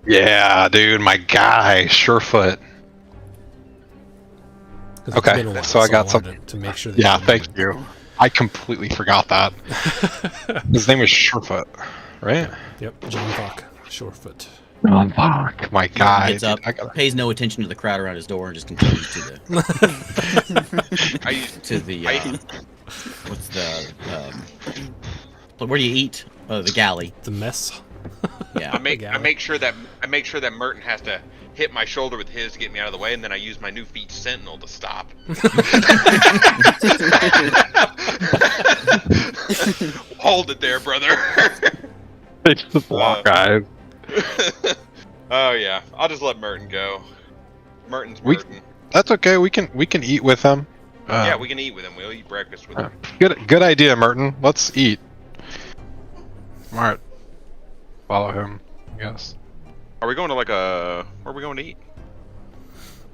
Yeah, dude, my guy, Surefoot. 'Cause Okay, it's been a while, so I got wanted to make sure that Yeah, you thank remembered. you. I completely forgot that. His name is Surefoot, right? Yep, John Falk, Surefoot. Oh, fuck. My He God. gets up, I gotta... pays no attention to the crowd around his door, and just continues to the I, to the I- what's the where do you eat? The galley. The mess. Yeah. I make galley. sure that Merton has to hit my shoulder with his to get me out of the way, and then I use my new feat Sentinel to stop. Hold it there, brother. They just walk, guys. Oh yeah, I'll just let Merton go. Merton's We- Merton. That's okay. We can eat with him. Yeah, we can eat with him. We'll eat breakfast with him. Good idea, Merton. Let's eat. Smart. Follow him, I guess. Are we going to where are we going to eat?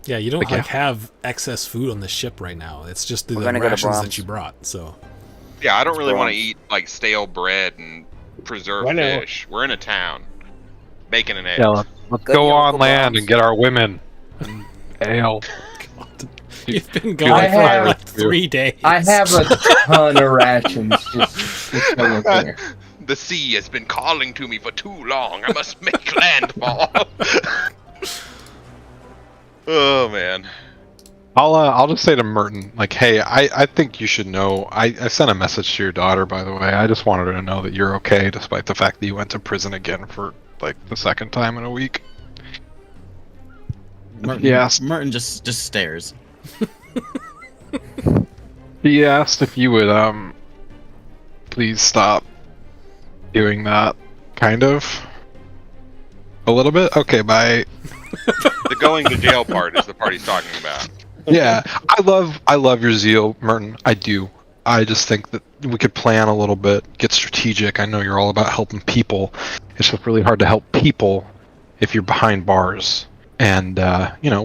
Yeah, you don't Okay. like have excess food on the ship right now. It's just the We're gonna go to rations that Brahms. you brought. So Yeah, I don't really want to Brahms. eat like stale bread and preserved Why not? fish. We're in a town. Bacon and eggs. Yeah, let's Go go to your on Uncle land Brahms. and get our women. And ale. you've been I gone for have- like 3 days. I have a ton of rations just so you're clear. The sea has been calling to me for too long. I must make landfall. Oh man. I'll just say to Merton, like, hey, I think you should know. I sent a message to your daughter, by the way. I just wanted her to know that you're okay, despite the fact that you went to prison again for like the second time in a week. Merton, Yes. Merton just stares. He asked if you would please stop doing that, kind of. A little bit. Okay, bye. The going to jail part is the part he's talking about. Yeah, I love your zeal, Merton. I do. I just think that we could plan a little bit, get strategic. I know you're all about helping people. It's just really hard to help people if you're behind bars. And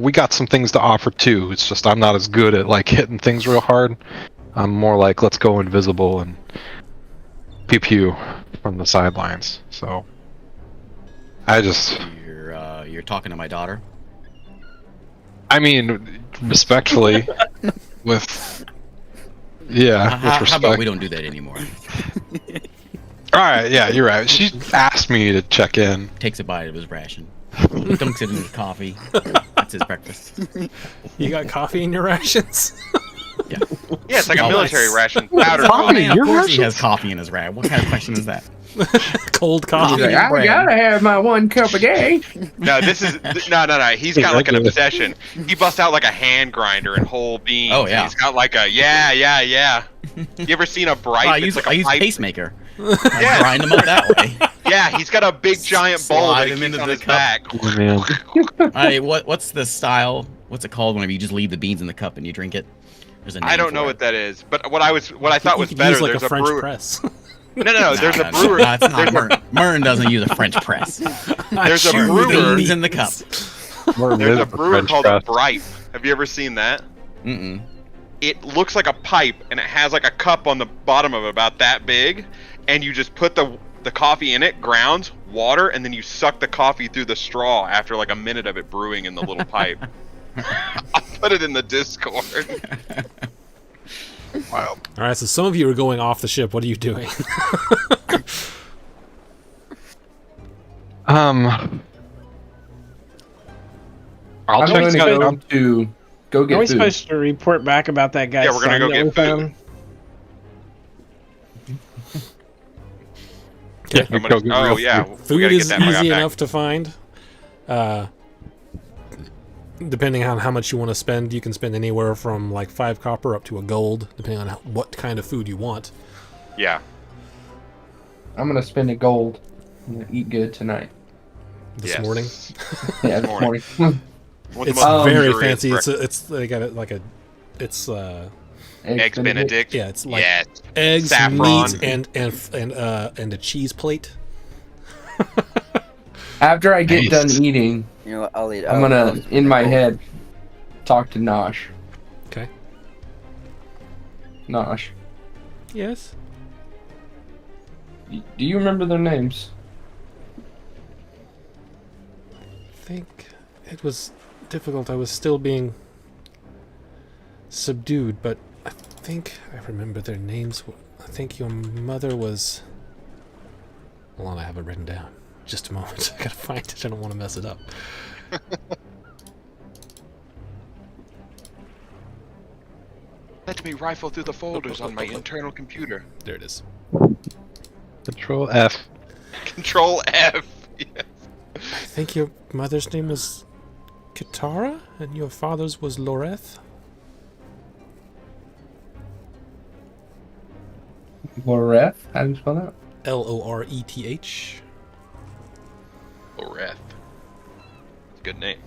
we got some things to offer too. It's just I'm not as good at like hitting things real hard. I'm more like let's go invisible and pew pew from the sidelines. So I just, You're talking to my daughter. I mean, respectfully, with yeah, with How respect. about we don't do that anymore? All right, yeah, you're right. She asked me to check in. Takes a bite of his ration, dunks it in his coffee. That's his breakfast. You got coffee in your rations? Yeah. Yeah, it's like a Oh, military nice. ration. Powder Coffee? coffee. Of Your course he rations? has coffee in his ration. What kind of question is that? Cold He's coffee. like, I bread. gotta have my 1 cup a day. No, this is no. He's got like an Regular. obsession. He busts out like a hand grinder and whole beans. Oh, and yeah. he's got like a yeah. You ever seen a bright? I it's use like I a use pipe. pacemaker. Yeah. I grind them up that way. Yeah, he's got a big giant bowl Slide that he him keeps into on the his cup. back. Oh, man. What's the style? What's it called whenever you just leave the beans in the cup and you drink it? There's a name I don't for know it. what that is, but what I thought You was could better. use like There's a French brewer. press. No. There's a No, brewer. No, it's not there's a- Merton. Merton doesn't use a French press. There's a Chew brewer. beans in the cup. There's a brewer called a Bright. Have you ever seen that? Mm-mm. It looks like a pipe, and it has like a cup on the bottom of it about that big, and you just put the coffee in it, grounds, water, and then you suck the coffee through the straw after like a minute of it brewing in the little pipe. I'll put it in the Discord. Wow. All right, so some of you are going off the ship. What are you doing? I'll I'm check going to out. go Are we get food. supposed to report back about that guy's Yeah, we're gonna son go that we get food. found? Yeah, Somebody- go get oh real yeah, food. we Food gotta is get that easy back. enough to find. Depending on how much you want to spend, you can spend anywhere from like 5 copper up to a gold, depending on what kind of food you want. Yeah. I'm gonna spend a gold. I'm gonna eat good tonight. This Yes. morning, Yeah, this Morning. morning. One of it's the most very luxurious fancy. breakfast- It's they got it like a, it's Eggs Benedict. yeah, it's like Yes. eggs, Saffron. meat, and a cheese plate. After I get Nice. done eating, You know what? I'll eat. I'm gonna, in my head, talk to Nosh. Okay. Nosh, Yes. do you remember their names? I think it was difficult. I was still being subdued, but I think I remember their names. I think your mother was. Hold on, I have it written down. Just a moment. I gotta find it. I don't want to mess it up. Let me rifle through the folders on my internal computer. There it is. Control F. Control F. Yes. I think your mother's name was Katara, and your father's was Loreth. Loreth? How do you spell that? Loreth. Loreth. It's a good name.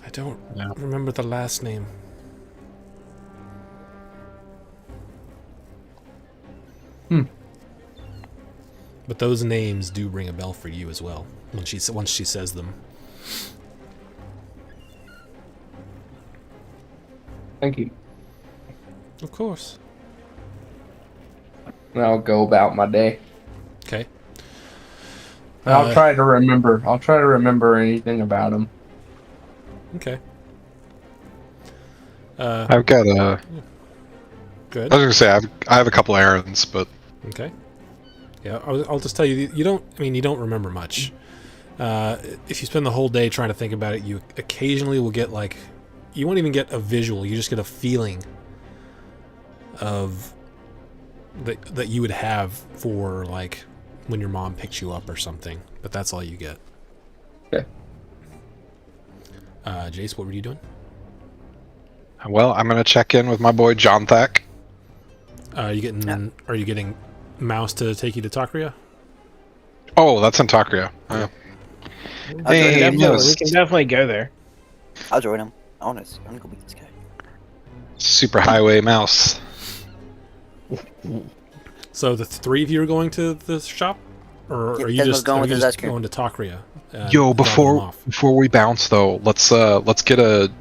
I don't Yeah. remember the last name. But those names do ring a bell for you as well once she says them. Thank you. Of course. And I'll go about my day. Okay. I'll try to remember. I'll try to remember anything about him. Okay. I've got a. Good. I was gonna say I have a couple errands, but Okay. Yeah, I'll just tell you. You don't remember much. If you spend the whole day trying to think about it, you occasionally will get like, you won't even get a visual. You just get a feeling of that you would have for like when your mom picked you up or something. But that's all you get. Okay. Jace, what were you doing? well, I'm gonna check in with my boy John Thack. Are you getting Mouse to take you to Takria? Oh, that's in Takria. I'll Hey, join him. Mouse. We can definitely go there. I'll join him. I want to go meet this guy. Superhighway Mouse. So the three of you are going to the shop, or Yeah, are you Desmond's just, going are with you his just ice cream. going to Takria? Yo, dropping them off? before we bounce though, let's get a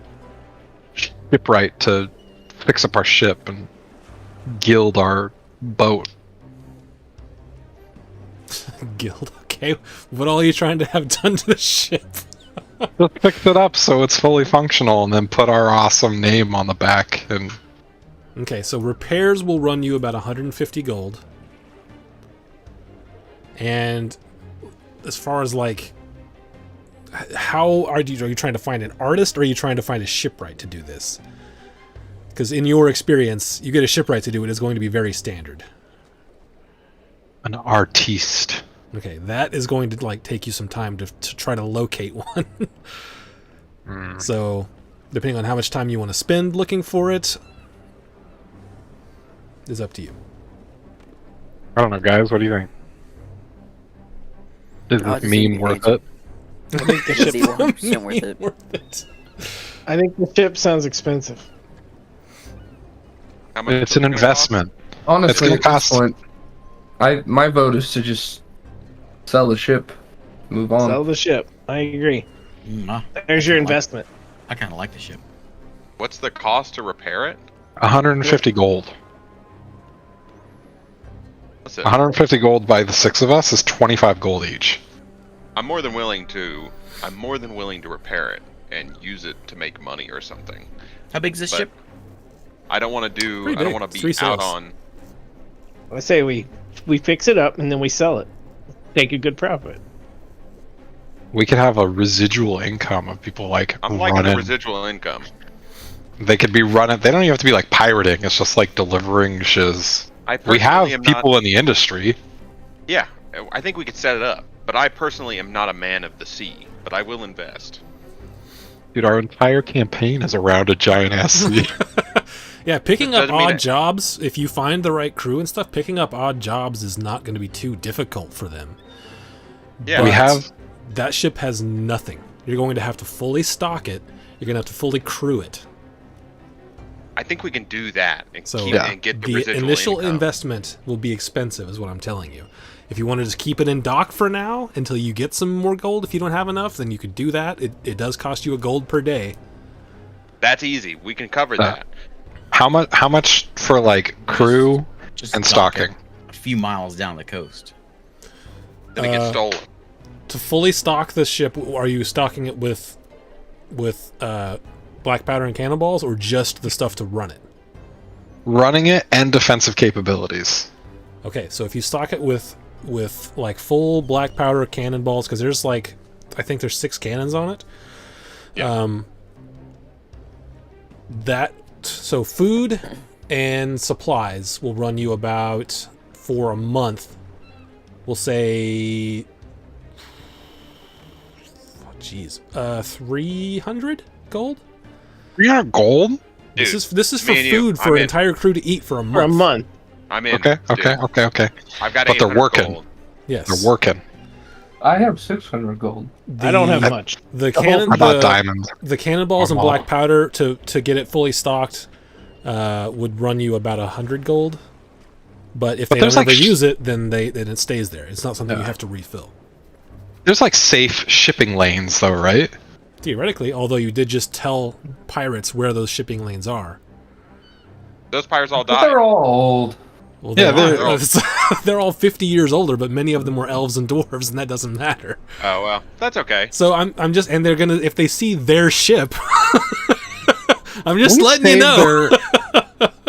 shipwright to fix up our ship and gild our boat. Guild. Okay, what all are you trying to have done to the ship? Just fix it up so it's fully functional, and then put our awesome name on the back. And Okay, so repairs will run you about 150 gold. And as far as like, how are you trying to find an artist, or are you trying to find a shipwright to do this? Because in your experience, you get a shipwright to do it is going to be very standard. an artiste. Okay, that is going to like take you some time to try to locate one. So, depending on how much time you want to spend looking for it, is up to you. I don't know, guys. What do you think? Is Oh, this just meme think worth it's- it? I think the It's ship. 100% worth it. Worth it. I think the ship sounds expensive. How much It's is an it gonna cost? investment. Honestly, gonna at this cost- point, my vote is to just sell the ship, move on. Sell the ship. I agree. There's your investment. I kind of like the ship. What's the cost to repair it? 150 gold. What's it? 150 gold by the 6 of us is 25 gold each. I'm more than willing to repair it and use it to make money or something. How big is this But ship? I don't want to do. Pretty I don't big. want to It's be 3 out sails. on. I say we fix it up and then we sell it. Take a good profit. We could have a residual income of people like I'm liking the running. residual income. They could be running. They don't even have to be like pirating. It's just like delivering shiz. I We have personally am people Not, in the industry. yeah, I think we could set it up. But I personally am not a man of the sea. But I will invest. Dude, our entire campaign is around a giant ass sea. Yeah, picking up Doesn't mean odd it- jobs, if you find the right crew and stuff, picking up odd jobs is not going to be too difficult for them. Yeah, We But have that ship has nothing. You're going to have to fully stock it. You're going to have to fully crew it. I think we can do that and So keep and get the, the residual initial income. investment will be expensive, is what I'm telling you. If you want to just keep it in dock for now until you get some more gold, if you don't have enough, then you could do that. It does cost you a gold per day. That's easy. We can cover that. how much for like crew Just and dock it stocking? a few miles down the coast. Then it gets stolen. To fully stock this ship, are you stocking it with black powder and cannonballs, or just the stuff to run it? Running it and defensive capabilities. Okay, so if you stock it with with like full black powder cannonballs, because there's like, I think there's 6 cannons on it. Yeah. So food and supplies will run you about, for a month, we'll say, 300 gold. 300 gold? Dude, This is for me and you, food for I'm an in. entire crew to eat for a month. For a month. I'm in. Okay. dude. I've got But they're 800 working. gold. Yes. They're working. I have 600 gold. I don't have much. The cannon. I bought diamonds. The cannonballs and black powder to get it fully stocked would run you about 100 gold. But if they don't there's, like, ever use it, then it stays there. It's not something you Yeah. have to refill. There's like safe shipping lanes, though, right? Theoretically, although you did just tell pirates where those shipping lanes are. Those pirates all But died. they're all old. Well, Yeah, they're all 50 years older, but many of them were elves and dwarves, and that doesn't matter. Oh well, that's okay. So I'm just, and they're gonna, if they see their ship, I'm just We letting you saved know.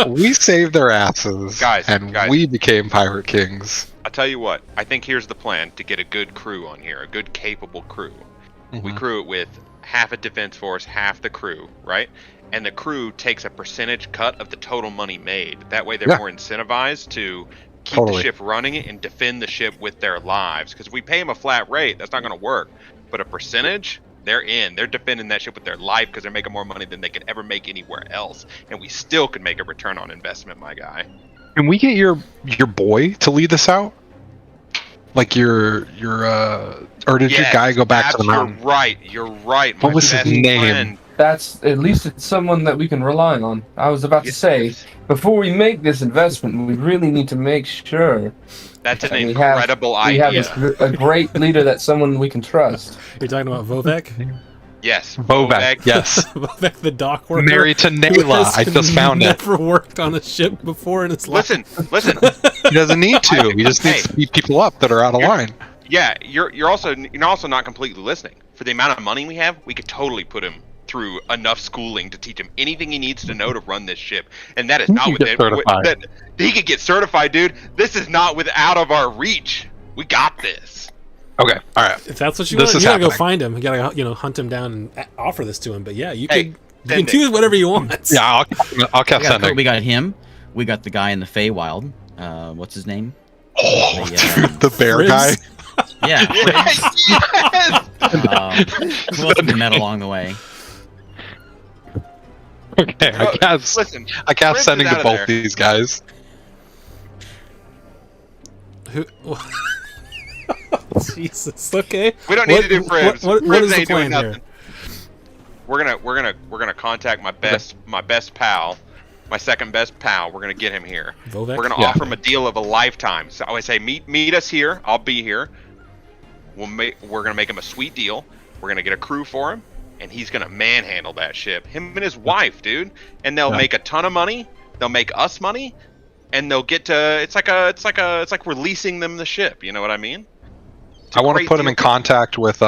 We saved their asses, Guys, and guys. we became pirate kings. I'll tell you what. I think here's the plan to get a good crew on here, a good capable crew. We crew it with half a defense force, half the crew, right? And the crew takes a percentage cut of the total money made. That way they're Yeah. more incentivized to keep Totally. the ship running and defend the ship with their lives. Because if we pay them a flat rate, that's not going to work. But a percentage, they're in. They're defending that ship with their life because they're making more money than they could ever make anywhere else. And we still could make a return on investment, my guy. Can we get your boy to lead this out? Like or did your Yes, guy go back to the Babs, mountain? You're right. What my was his best name? friend. That's at least it's someone that we can rely on. I was about to say, before we make this investment, we really need to make sure That's an that we have- incredible we have idea. a great leader, that's someone we can trust. You're talking about Vovek? Yes, Bovek, yes. Vovek, the dock worker. Married to who Nayla. has I just found it. Never worked on a ship before in his life. Listen. He doesn't need to. He just needs to beat people up that are out of line. Yeah, you're also not completely listening. For the amount of money we have, we could totally put him through enough schooling to teach him anything he needs to know to run this ship, and that is He not could with get certified. that. He could get certified, dude. This is not out of our reach. We got this. Okay, all right. If that's what you This want, is you gotta go happening. find him. You gotta hunt him down and offer this to him. But yeah, you Hey, can send it. do whatever you want. Yeah, I'll keep sending. We got him. We got the guy in the Feywild. What's his name? Oh, The, dude, the bear Frizz? guy. Yeah. Yes! Who else we met along the way? Okay, I guess. Listen, I guess Frizz sending is to out of both there. these guys. Who- Jesus. Okay. We don't need What- to do Frizz. what Frizz is the ain't doing plan here? nothing. We're gonna contact my best pal, my second best pal. We're gonna get him here. Vovek? We're gonna Yeah. offer him a deal of a lifetime. So I always say, meet us here. I'll be here. We're gonna make him a sweet deal. We're gonna get a crew for him, and he's gonna manhandle that ship. Him and his wife, dude. And they'll Yeah. make a ton of money. They'll make us money, and they'll get to. It's like we're leasing them the ship. You know what I mean? It's a I want to great put him deal. in contact with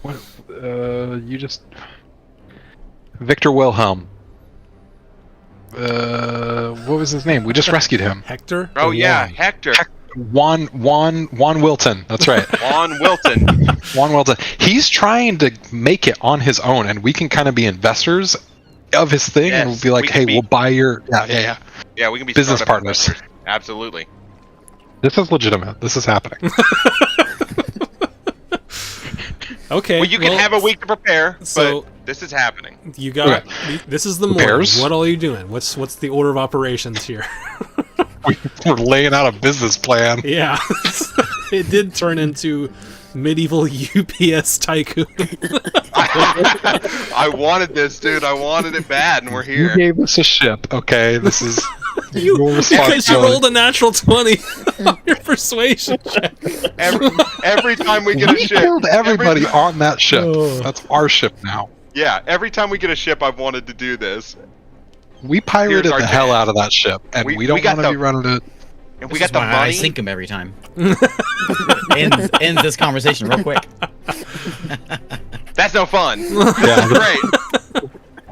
What? You just Victor Wilhelm. What was his name? We just rescued him. Hector? Oh Or yeah, Juan? Hector. Juan Wilton. That's right. Juan Wilton. Juan Wilton. He's trying to make it on his own, and we can kind of be investors of his thing, and we'll Yes, be like, we can "Hey, be- we'll buy your yeah." Yeah, we can be Business startup partners. investors. Absolutely. This is legitimate. This is happening. Okay. Well, you can have a week to prepare, so- but this is happening. You got. This is the morning. Repairs? What all are you doing? What's the order of operations here? We're laying out a business plan. Yeah. It did turn into medieval UPS tycoon. I wanted this, dude. I wanted it bad, and we're You here. gave us a ship, okay? This is your Because you responsibility. rolled a natural 20 on your persuasion check. Every time we get a We ship, killed everybody on that ship. Oh. That's our ship now. yeah, every time we get a ship, I've wanted to do this. We pirated Here's our the hell chance. out of that ship, and We- we don't we got want to the- be running it. And This we got is the why I money. sink him every time. ends this conversation real quick. That's no fun. Yeah. Great.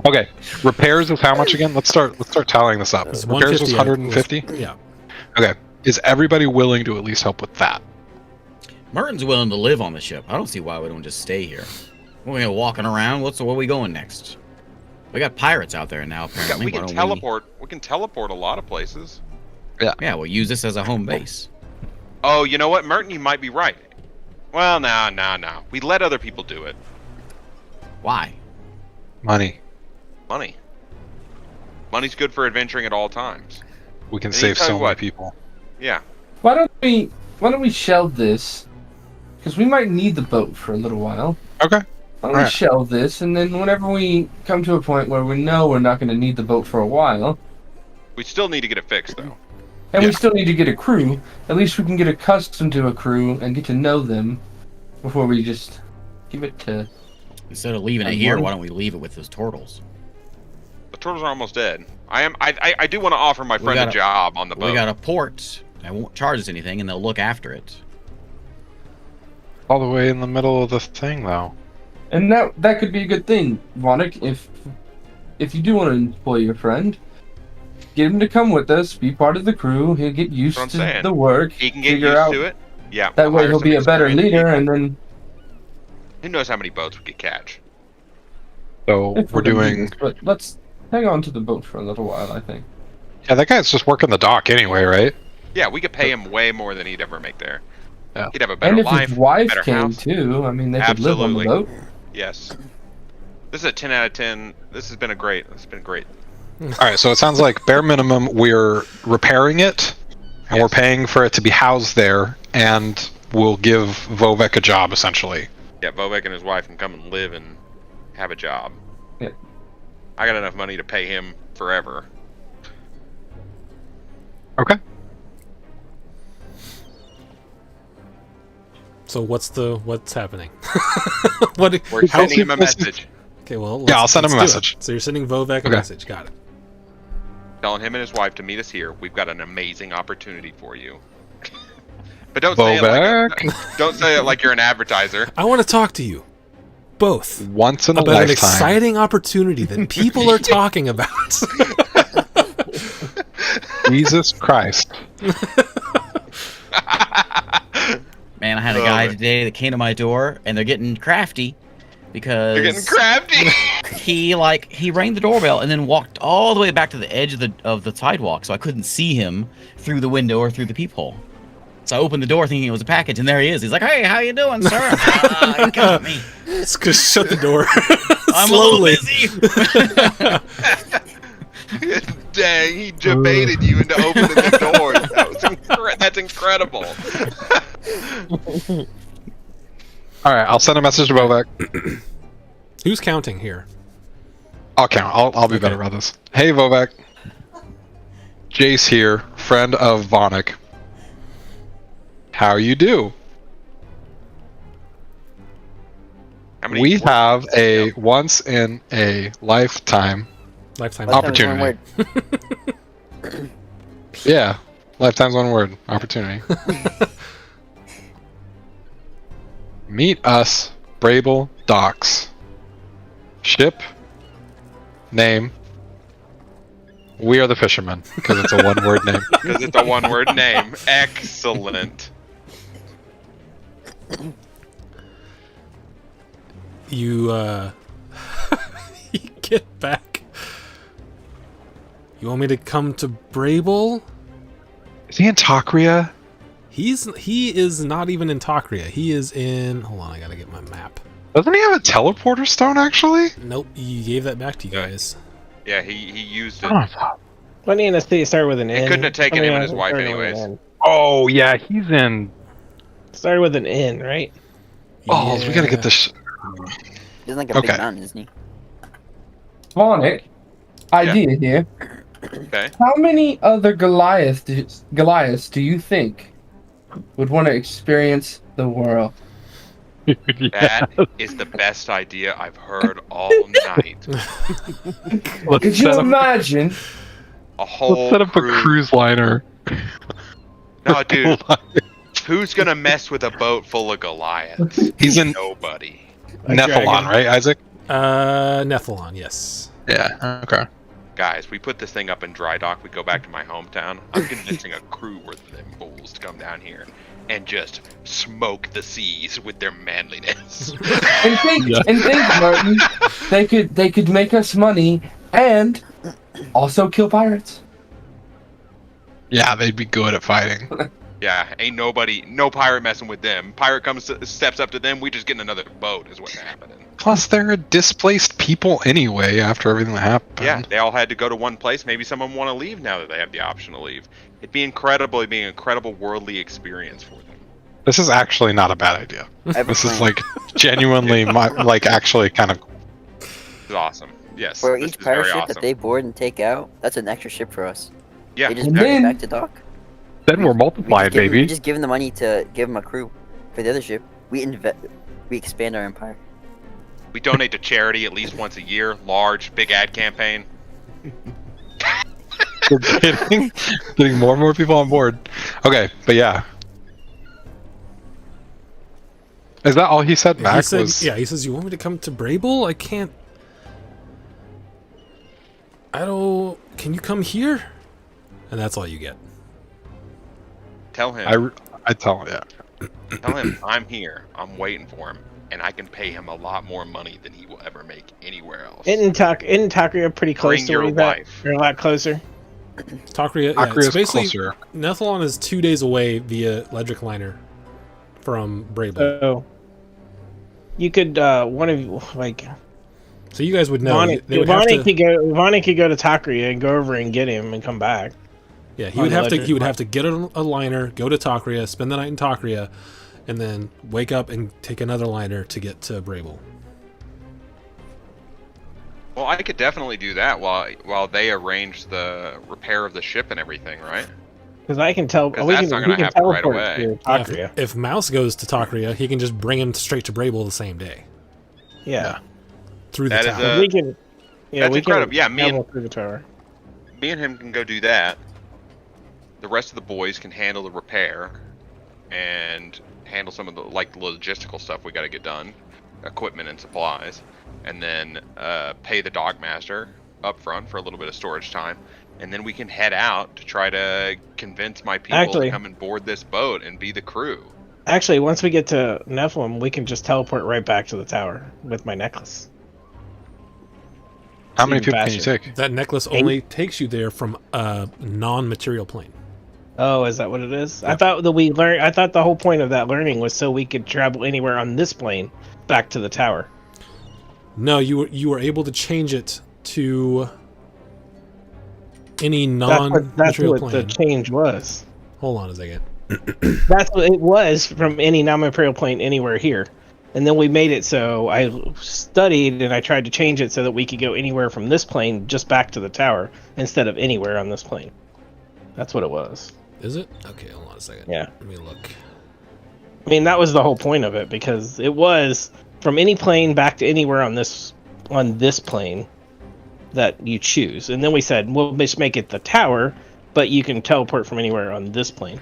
Okay, repairs is how much again? Let's start tallying this up. It's Repairs was 150. 150. Yeah. Okay. Is everybody willing to at least help with that? Merton's willing to live on the ship. I don't see why we don't just stay here. We're gonna walking around. Where are we going next? We got pirates out there now. Apparently, We can teleport. We can teleport a lot of places. Yeah, we'll use this as a home base. Oh, you know what, Merton? You might be right. Well, no. We let other people do it. Why? Money. Money. Money's good for adventuring at all times. We can And save tell you so many what. people. Yeah. Why don't we shelve this? Because we might need the boat for a little while. Okay. Why don't we Alright. shelve this, and then whenever we come to a point where we know we're not going to need the boat for a while, We still need to get it fixed, though. and Yeah. we still need to get a crew, at least we can get accustomed to a crew and get to know them before we just give it to... Instead of leaving it here, why don't we leave it with those turtles? The turtles are almost dead. I do want to offer my friend a gotta- job on the boat. We got a port that won't charge us anything, and they'll look after it. All the way in the middle of the thing, though. And that could be a good thing, Vonic, if you do want to employ your friend, get him to come with us, be part of the crew, he'll get used That's to what I'm saying. the work, He can get figure used out- to it. Yeah. that we'll way hire he'll some be a better experienced leader, people. and then... Who knows how many boats we could catch? So if we're gonna do doing. this, but let's hang on to the boat for a little while, I think. Yeah, that guy's just working the dock anyway, right? Yeah, we could pay him way more than he'd ever make there. Yeah. He'd have a better And if life, his wife better came house. too, I mean, they could live on the Absolutely. boat. Yes. This is a 10 out of 10. This has been great. All right, so it sounds like bare minimum we're repairing it, and we're Yes. paying for it to be housed there, and we'll give Vovek a job essentially. Yeah, Vovek and his wife can come and live and have a job. Yeah. I got enough money to pay him forever. Okay. So what's happening? What? We're How- sending him a message. Okay, well, Yeah, I'll send him a let's do it. message. So you're sending Vovek a Okay. message. Got it. Telling him and his wife to meet us here. We've got an amazing opportunity for you. But don't say it like you're an advertiser. I want to talk to you, both, Once in a about an lifetime. exciting opportunity that people are talking about. Jesus Christ. Man, I had a Oh, guy man. today that came to my door, and they're getting crafty because You're getting crafty. he rang the doorbell and then walked all the way back to the edge of the sidewalk, so I couldn't see him through the window or through the peephole. So I opened the door thinking it was a package, and there he is. He's like, "Hey, how you doing, sir?" You got me. Just shut the door I'm slowly. a little busy. Dang, he debated you into opening the door. That's incredible. All right, I'll send a message to Vovek. Who's counting here? I'll count. I'll be better about this. Hey, Vovek. Jace here, friend of Vonic. How you do? How many We words have does he a know? once in a lifetime. Lifetime Opportunity. Yeah, lifetime's one word. Opportunity. Meet us, Brable Docks. Ship. Name. We are the fishermen, because it's a one-word name. Because it's a one-word name. Excellent. You you get back. You want me to come to Brable? Is he in Takria? He is not even in Takria. He is in. Hold on, I gotta get my map. Doesn't he have a teleporter stone, actually? Nope, you gave that back to you guys. Yeah, he used it. What in a city started with an N? couldn't have taken How many him and his others wife started with anyways. an N? Oh, yeah, he's in... Started with an N, right? Oh, we gotta get this... He's like a Okay. big mountain, isn't he? Vonic, idea here. Okay. How many other Goliaths do you think would want to experience the world? That is the best idea I've heard all night. Let's Could you set up, imagine? A whole let's set up a cruise liner. No, dude. Who's gonna mess with a boat full of Goliaths? He's in Nobody. A Nephalon, dragon. right, Isaac? Nephalon, yes. Yeah, okay. guys, we put this thing up in dry dock. We go back to my hometown. I'm convincing a crew worth of them fools to come down here and just smoke the seas with their manliness. And think, Martin, they could make us money and also kill pirates. Yeah, they'd be good at fighting. Yeah, ain't no pirate messing with them. Pirate steps up to them, we just get in another boat is what's happening. Plus, they're displaced people anyway after everything that happened. Yeah, they all had to go to one place. Maybe some of them want to leave now that they have the option to leave. It'd be incredible. It'd be an incredible worldly experience for them. This is actually not a bad idea. This is like genuinely, actually kind of. This is awesome. Yes. For this each is pirate very ship awesome. that they board and take out, that's an extra ship for us. Yeah. They just And bring it then- back to dock. Then we're multiplied, We baby. just give them the money to give them a crew for the other ship. We expand our empire. We donate to charity at least once a year. Large, big ad campaign. We're getting more and more people on board. Okay, but yeah. Is that all he said back? He said, was... yeah, he says, you want me to come to Brable? I can't. Can you come here? And that's all you get. Tell him. I tell him, yeah. Tell him I'm here. I'm waiting for him, and I can pay him a lot more money than he will ever make anywhere else. Isn't Takuya pretty close Bring to your where he's at? wife. Or a lot closer? Takria, yeah, Akria's it's basically closer. Nethalon is 2 days away via Ledric liner from Brable. So you could one of you So you guys would know. Vonnie They would have to, could go to Takuya and go over and get him and come back. yeah, he on would the have to. Ledric He would have to get a liner, go to Takria, spend the night in Takria, and then wake up and take another liner to get to Brable. Well, I could definitely do that while they arrange the repair of the ship and everything, right? Because I can tell. 'Cause We that's can, not we gonna can happen right teleport away. to Yeah, Takuya. if Mouse goes to Takria, he can just bring him straight to Brable the same day Yeah. through the That is tower. We can. Yeah, That's we incredible. Can Yeah, me and- travel through the tower. Me and him can go do that. The rest of the boys can handle the repair and handle some of the logistical stuff we got to get done, equipment and supplies, and then pay the dockmaster up front for a little bit of storage time, and then we can head out to try to convince my people Actually- to come and board this boat and be the crew. Actually, once we get to Nephilim, we can just teleport right back to the tower with my necklace. How many Even people can you faster. take? That necklace only takes you there from a non-material plane. Oh, is that what it is? I thought that we learned. I thought the whole point of that learning was so we could travel anywhere on this plane back to the tower. No, you were able to change it to any That's non-material what the plane. change was. Hold on a second. That's what it was from any non-material plane anywhere here. And then we made it so I studied and I tried to change it so that we could go anywhere from this plane just back to the tower instead of anywhere on this plane. That's what it was. Is it? Okay, hold on a second. Yeah. Let me look. I mean, that was the whole point of it because it was from any plane back to anywhere on this plane that you choose. And then we said, we'll just make it the tower, but you can teleport from anywhere on this plane.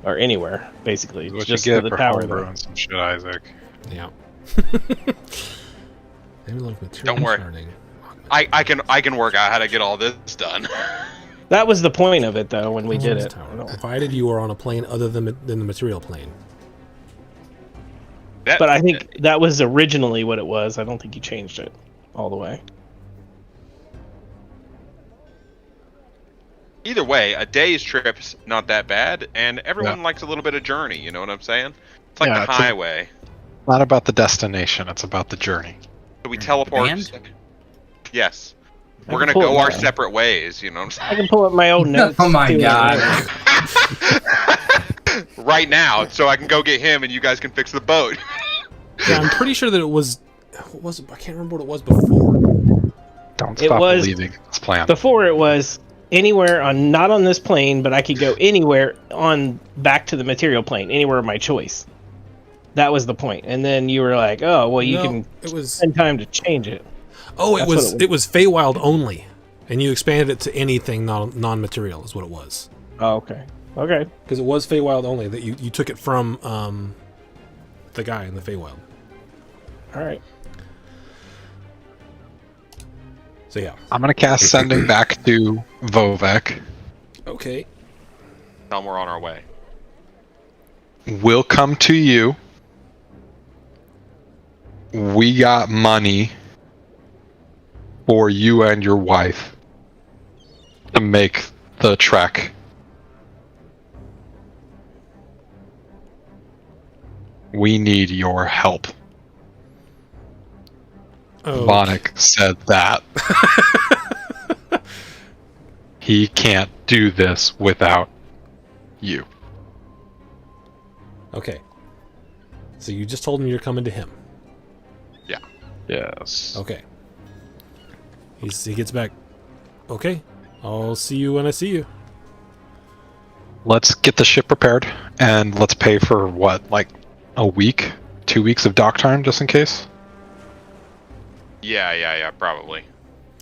Or anywhere, basically. What Just you to get the for tower. homebrew Though. and some shit, Isaac. Yeah. Maybe like material Don't worry. sharding. I can work out how to get all this done. That was the point of it, though, when we did This it. tower, provided you are on a plane other than the material plane. But I think that was originally what it was. I don't think you changed it all the way. Either way, a day's trip's not that bad, and everyone likes a little bit of journey. You know what I'm saying? It's like Yeah, the it's a- highway. Not about the destination, it's about the journey. So we teleport. band? Yes. I We're can gonna pull go it our down. separate ways. You know what I'm I can pull up my own notes. Oh my too. God. saying? Right now, so I can go get him, and you guys can fix the boat. Yeah, I'm pretty sure that it was. What was it? I can't remember what it was before. Don't It stop was- believing this plan. Before it was anywhere on not on this plane, but I could go anywhere on back to the material plane, anywhere of my choice. That was the point. And then you were like, "Oh, well, you No, can It was. spend time to change it." Oh, it That's was. what It was Feywild only, and you expanded it to anything non-material. Is what it was. Oh, okay. Okay. Because it was Feywild only that you took it from the guy in the Feywild. All right. So yeah. I'm gonna cast sending back to Vovek. Okay. Tell 'em we're on our way. We'll come to you. We got money for you and your wife to make the trek. We need your help. Oh. Vonik said that. He can't do this without you. Okay. So you just told him you're coming to him. Yes. Okay. He gets back. Okay. I'll see you when I see you. Let's get the ship repaired, and let's pay for what, like a week, 2 weeks of dock time, just in case. Yeah, probably.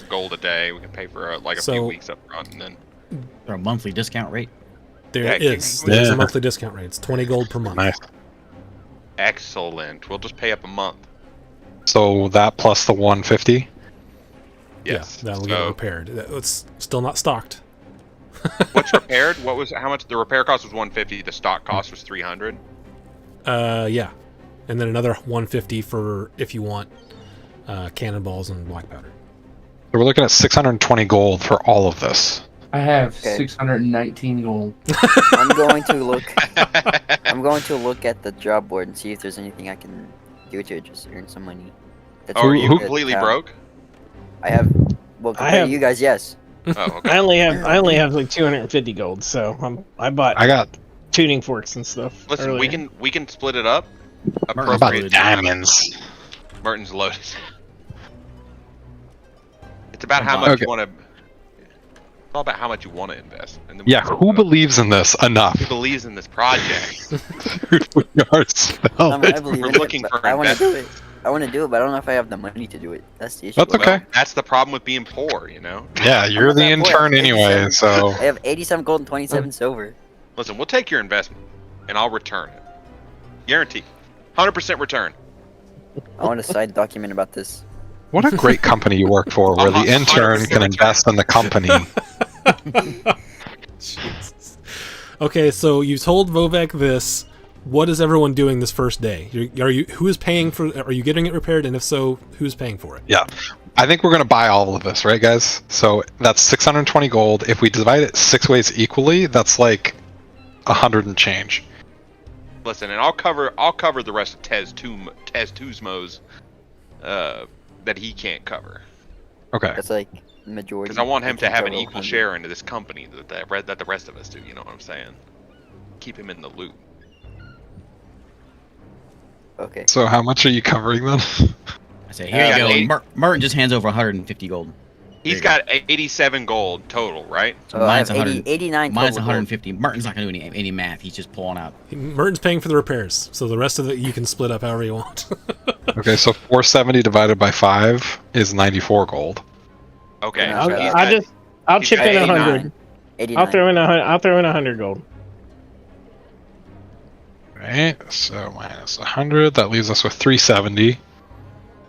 Gold a day. We can pay for a few So- weeks up front, and then Or a monthly discount rate. There Yeah, is. There's yeah. a monthly discount rate. It's 20 gold per month. Nice. excellent. We'll just pay up a month. So that plus the 150. Yes. Yeah, that'll get it So, repaired. It's still not stocked. what's repaired? What was how much? The repair cost was 150. The stock cost was 300. Yeah. And then another 150 for if you want cannonballs and black powder. So we're looking at 620 gold for all of this. I have Okay. 619 gold. I'm going to look. I'm going to look at the job board and see if there's anything I can do to just earn some money. That's Oh, are really you good. completely Yeah. broke? I have. Well, compared have- to you guys, yes. Oh, okay. I only have like 250 gold, so I bought I got tuning forks and stuff. Listen, earlier. we can split it up. Martin's about Appropriate. diamonds. Merton's loaded. It's about how Okay. much Okay. you want to. It's all about how much you want to invest. And then Yeah, who believes in this enough? who believes in this project? Dude, we are I spelled. believe We're in looking it, for but I want to do it. investment. I want to do it, but I don't know if I have the money to do it. That's the issue. That's okay. That's the problem with being poor, you know. Yeah, you're I'm the not that poor. intern anyway, so I have 87 gold and 27 silver. Listen, we'll take your investment, and I'll return it. Guarantee. 100% return. I want a side document about this. what a great company you work for, where the 100% intern can invest in the company. Jesus. Okay, so you told Vovek this. What is everyone doing this first day? Who is paying for? Are you getting it repaired? And if so, who's paying for it? Yeah, I think we're gonna buy all of this, right, guys? So that's 620 gold. If we divide it 6 ways equally, that's like 100 and change. Listen, and I'll cover the rest of Tez Tuzmo's that he can't cover, Okay. That's like majority. because I want him to have an Total equal 100. share into this company that the rest of us do. You know what I'm saying? Keep him in the loop. Okay. So how much are you covering then? I say, here you Yeah, go. eight- Martin just hands over 150 gold. He's There got 87 gold total, right? So I mine's have 100. 89 Mine's total gold. 150. Martin's not gonna do any math. He's just pulling out. Merton's paying for the repairs, so the rest of it you can split up however you want. Okay, so 470 divided by 5 is 94 gold. Okay. Yeah, so okay. he's I'll he's chip got in 89. 100. 89. I'll throw in 100 gold. Right, so minus 100, that leaves us with 370.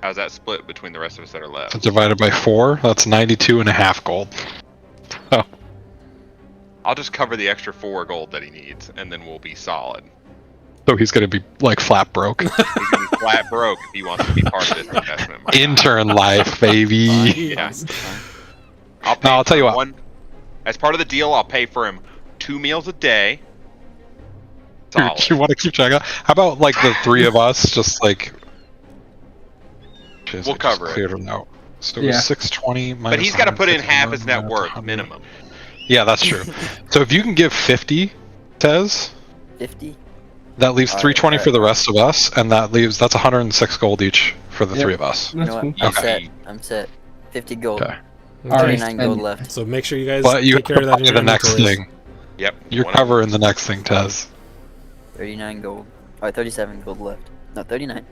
How's that split between the rest of us that are left? Divided by 4, that's 92 and a half gold. I'll just cover the extra 4 gold that he needs, and then we'll be solid. So he's gonna be like flat broke. He's gonna be flat broke if he wants to be part of this investment. my guy. Intern life, baby. Yeah. I'll pay No, I'll tell you for what. One, as part of the deal, I'll pay for him 2 meals a day. Dude, Solid. you want to keep track of? How about like the 3 of us just like? Jeez, We'll I just cover it. cleared a note. So Yeah. 620 minus. But he's got to put in 150 half his net minus worth 100. minimum. Yeah, that's true. So if you can give 50, Tez, 50. that leaves Alright, 320 for the rest of us, and that's 106 gold each for the Yep. 3 of us. You That's know cool. what? I'm Okay. set. I'm set. 50 gold. Okay. Alright. 39 gold and- left. So make sure you guys But you take have care to of that in buy your the next inventories. thing. Yep. You're Whatever. covering the next thing, Tez. 39 gold. Oh, 37 gold left. No, 39.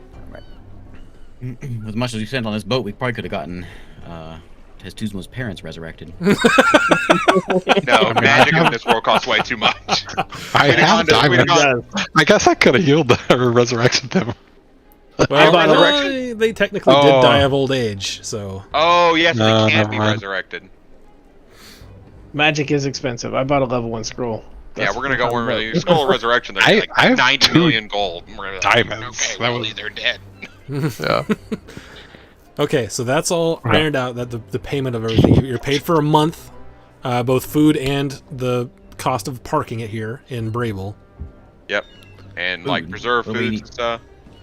As much as we spent on this boat, we probably could have gotten Tez Tuzmo's parents resurrected. No, magic in this world costs way too much. I We'd have gone to- we'd diamonds. gone- I guess I could have healed or resurrected them. Well, By the they technically did Oh. die of old age, so Oh, yes, No, they can't never be mind. resurrected. Magic is expensive. I bought a level 1 scroll. Yeah, we're gonna go what I'm over about. the Skull of Resurrection. They're I like have 90 2 million gold. And we're gonna be like, diamonds. Okay, That well, was- they're dead. Yeah. okay. So that's all Right. ironed out. That the payment of everything. You're paid for a month, both food and the cost of parking it here in Brable. Yep. And like Food. preserved What do we foods need? and stuff.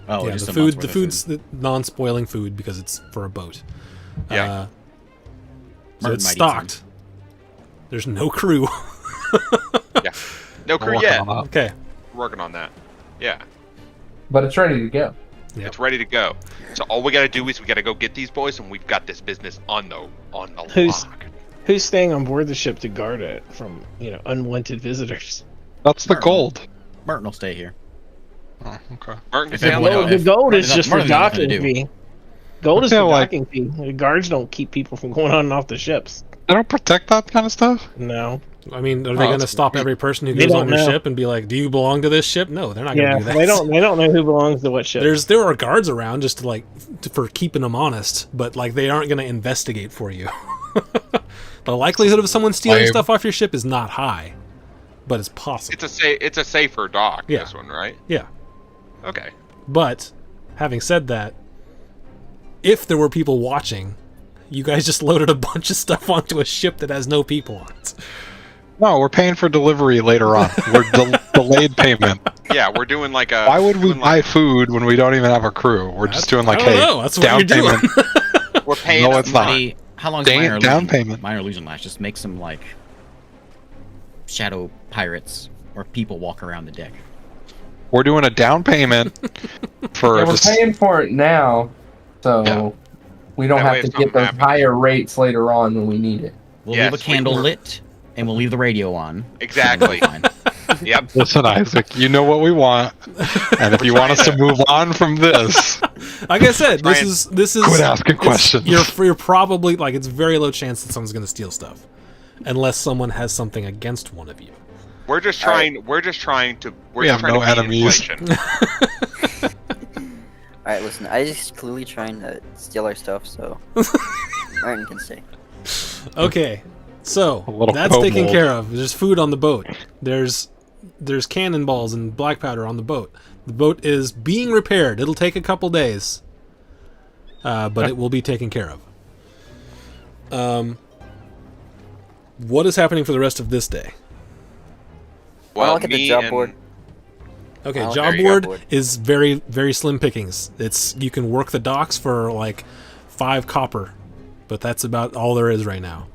Oh, Yeah, just the a food. month's The worth of food's the non-spoiling food because it's for a boat. Yeah. So Martin it's might eat stocked. There's no crew. No crew Working yet. on that. Okay. We're working on that. Yeah. But it's ready to go. Yep. It's ready to go. So all we gotta do is we gotta go get these boys, and we've got this business on the Who's- lock. Who's staying on board the ship to guard it from, unwanted visitors? That's the Martin. gold. Martin will stay here. Oh, okay. Martin can If stay on the everyone boat. The if gold Martin is doesn't- just for Martin doesn't have nothing docking to do. fee. Gold is Yeah, for like- docking fee. The guards don't keep people from going on and off the ships. They don't protect that kind of stuff. No. I mean, are they Oh, going to that's stop every person who They goes on don't your know. ship and be like, "Do you belong to this ship?" No, they're not going to Yeah, do that. they don't. They don't know who belongs to what ship. There are guards around just to for keeping them honest, but like they aren't going to investigate for you. The likelihood of someone stealing Lame. stuff off your ship is not high, but it's possible. It's a safer dock. Yeah. This one, right? Yeah, Okay. but having said that, if there were people watching, you guys just loaded a bunch of stuff onto a ship that has no people on it. No, we're paying for delivery later on. We're delayed payment. Yeah, we're doing like a. Why would we doing buy like- food when we don't even have a crew? We're just doing like, I don't hey, know, that's what down you're doing. payment. We're paying. No, it's not. Hey, how long is Dang it, minor down illusion? payment. Minor illusion lash. Just make some like shadow pirates or people walk around the deck. We're doing a down payment for Yeah, we're just, paying for it now, so Yeah. we don't That way have to if get something those happens- higher rates later on when we need it. We'll Yes, leave a candle we- lit, and we'll leave the radio on. Exactly. Fine. Yep. listen, Isaac, you know what we want. And if you want us to move on from this, Like I said, Ryan, this is quit asking it's- questions. You're probably like it's very low chance that someone's going to steal stuff, unless someone has something against one of you. We're just trying. We're just trying to. We're We just have trying no to beat enemies. inflation. All right, listen. I just clearly trying to steal our stuff, so Martin can stay. Okay, so A little that's taken kobold. care of. There's food on the boat. There's cannonballs and black powder on the boat. The boat is being repaired. It'll take a couple days, but it will be taken care of. What is happening for the rest of this day? Well, look at the me job and board. Okay, Well, job there you go, board board. is very, very slim pickings. You can work the docks for like 5 copper, but that's about all there is right now.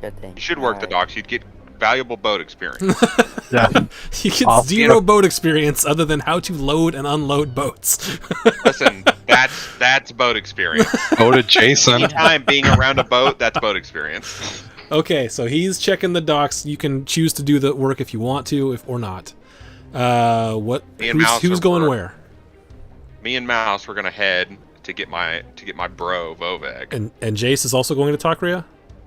God dang. you should work the Alright. docks. You'd get valuable boat experience. yeah. You get I'll- zero boat experience other than how to load and unload boats. Listen, that's boat experience. Go to Jason. Anytime being around a boat, that's boat experience. Okay, so he's checking the docks. You can choose to do the work if you want to, or not. What? Me and Mouse Who's are going for- where? Me and Mouse, we're gonna head to get my bro Vovek. And Jace is also going to Takria.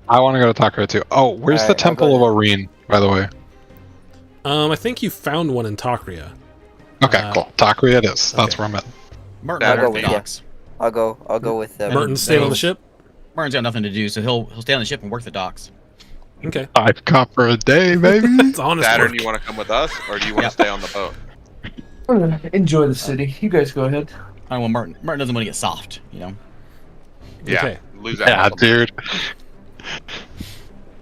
I want to go to Takara too. Oh, where's the Alright, I'll Temple go of Arene, by the way? I think you found one in Takria. Okay, cool. Takara it is. That's okay. where I'm at. Martin, I'll will go work with the you. docks. I'll go with Martin's staying on the ship. Martin's got nothing to do, so he'll stay on the ship and work the docks. Okay, 5 copper a day, baby. it's honest Saturn, work. you want to come with us, or do you want to Yep. stay on the boat? Enjoy the city. You guys go ahead. I don't want Martin doesn't want to get soft, you know. Yeah, Okay. lose that. Yeah, muscle. dude.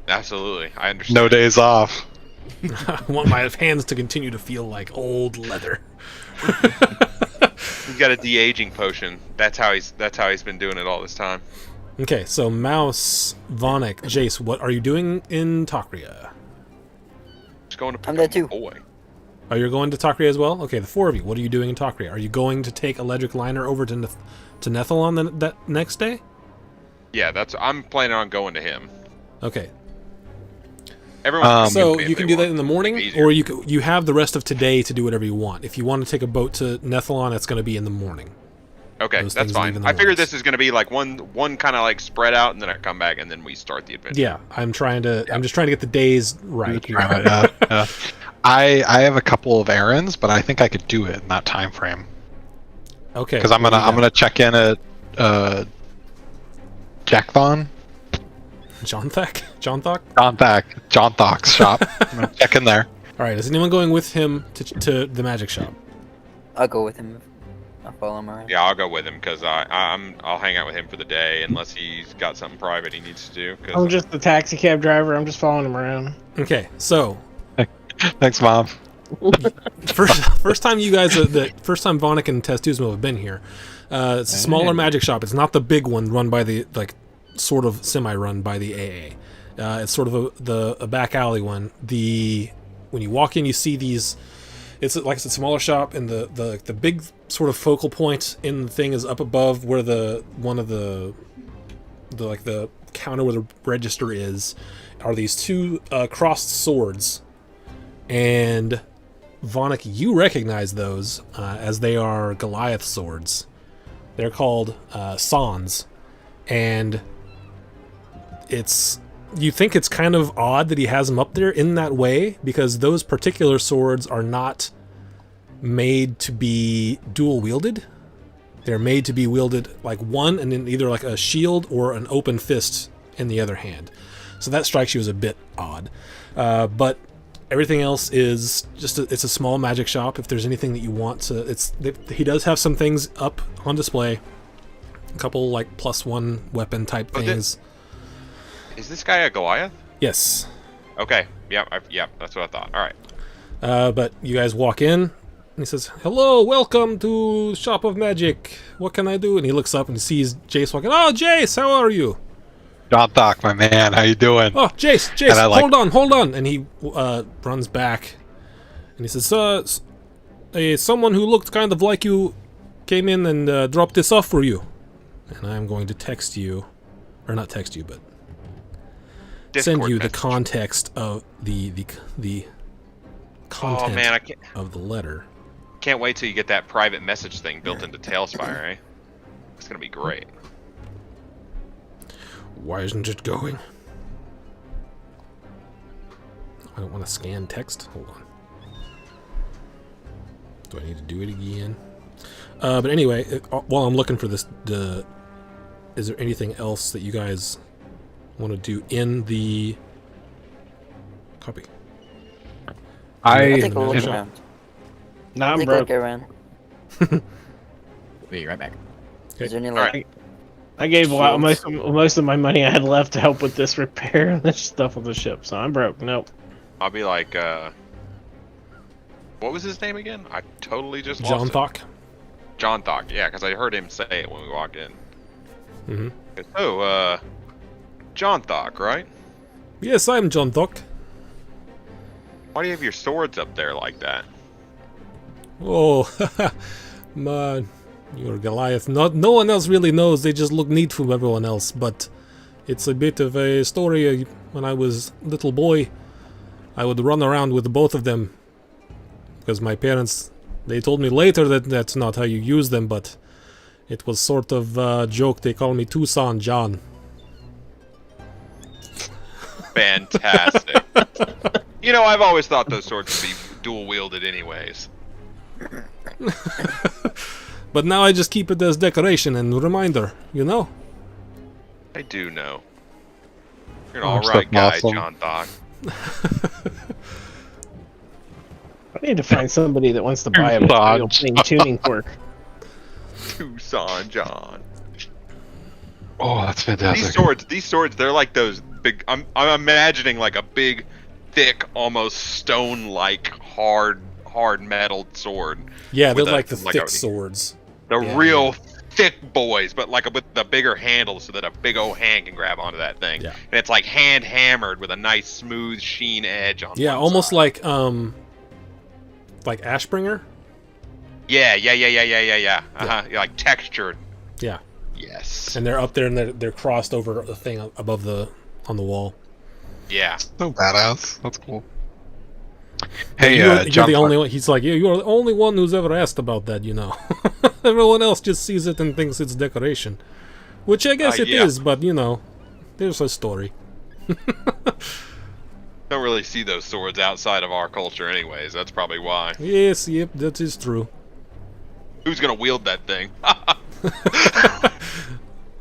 Absolutely, I understand. No days off. I want my hands to continue to feel like old leather. He's got a de-aging potion. That's how he's been doing it all this time. Okay, so Mouse, Vonik, Jace, what are you doing in Takria? Just going to pick I'm there up too. my boy. Are you going to Takria as well? Okay, the 4 of you. What are you doing in Takria? Are you going to take Eledric Liner over to Nethalon that next day? Yeah, I'm planning on going to him. Okay, Everyone. can so come if you can they do that want. in the morning, Make it easier. or you have the rest of today to do whatever you want. If you want to take a boat to Nethalon, it's going to be in the morning. Okay, those that's things leave in fine. the I figured mornings. this is going to be like one kind of like spread out, and then I come back, and then we start the adventure. Yeah, I'm just trying to get the days right. Yeah. I have a couple of errands, but I think I could do it in that time frame. Okay. Because I'm gonna check in at Jackthon. John Thak? John Thok? John Thok's shop. I'm gonna check in there. All right. Is anyone going with him to the magic shop? I'll go with him. I'll follow him around. Yeah, I'll go with him because I'll hang out with him for the day unless he's got something private he needs to do. Cause I'm just the taxi cab driver. I'm just following him around. Okay. So Thanks, Mom. first time you guys, the first time Vonik and Testuzmo have been here. It's a smaller magic shop. It's not the big one run by the sort of semi-run by the AA. It's sort of a back alley one. When you walk in, you see these. It's like I said, smaller shop, and the big sort of focal point in the thing is up above where the counter where the register is. Are these two crossed swords, and Vonik, you recognize those as they are Goliath swords. They're called Sans, and you think it's kind of odd that he has them up there in that way, because those particular swords are not made to be dual wielded. They're made to be wielded like one and in either like a shield or an open fist in the other hand. So that strikes you as a bit odd. But everything else is just it's a small magic shop. If there's anything that you want to, he does have some things up on display. A couple like +1 weapon type things. Is this guy a Goliath? Yes. Okay. Yep. That's what I thought. All right. But you guys walk in, and he says, "Hello, welcome to Shop of Magic. What can I do?" And he looks up and he sees Jace walking. "Oh, Jace, how are you?" John Thok, my man, how you doing? "Oh, Jace, hold on." And he runs back, and he says, someone who looked kind of like you came in and dropped this off for you. And I'm going to text you, or not text you, but Discord send you message. the context of the content Oh man, of the letter. can't wait till you get that private message thing built into Tailspire, eh? It's gonna be great. Why isn't it going? I don't want to scan text. Hold on. Do I need to do it again? But anyway, while I'm looking for this, is there anything else that you guys want to do in the copy? I think we'll look Sure. around. Nah, I I'm think we'll broke. look around. We'll be right back. Is there any All like right. I gave Shields. most of my money I had left to help with this repair and this stuff on the ship, so I'm broke. Nope. I'll be like, what was his name again? I totally just John lost Thok. it. John Thok. Yeah, because I heard him say it when we walked in. Mm-hmm. Oh, John Thok, right? Yes, I'm John Thok. Why do you have your swords up there like that? Oh, man, you're Goliath. No one else really knows. They just look neat from everyone else. But it's a bit of a story. When I was a little boy, I would run around with both of them because my parents. They told me later that that's not how you use them, but it was sort of a joke. They call me Tucson John. Fantastic. You know, I've always thought those swords would be dual wielded anyways. But now I just keep it as decoration and reminder, you know? I do know. You're an Oh, alright guy, awesome. John Thok. I need to find somebody that wants to buy a Dodge. real plain tuning fork. Tucson John. Oh, that's fantastic. These swords, they're like those big. I'm imagining like a big, thick, almost stone-like hard metal sword. Yeah, they're With like the like thick a- swords. The Yeah. real thick boys, but like with the bigger handle, so that a big old hand can grab onto that thing. Yeah. And it's like hand hammered with a nice smooth sheen edge on. Yeah, one almost side. like Ashbringer. Yeah. Uh-huh. Like textured. Yeah, Yes. and they're up there and they're crossed over the thing above on the wall. Yeah. So badass. That's cool. Hey, you're John the Thok. only one. He's like, yeah, you're the only one who's ever asked about that. You know, everyone else just sees it and thinks it's decoration, which I guess it yeah. is. But you know, there's a story. Don't really see those swords outside of our culture, anyways. That's probably why. Yes, yep, that is true. Who's gonna wield that thing?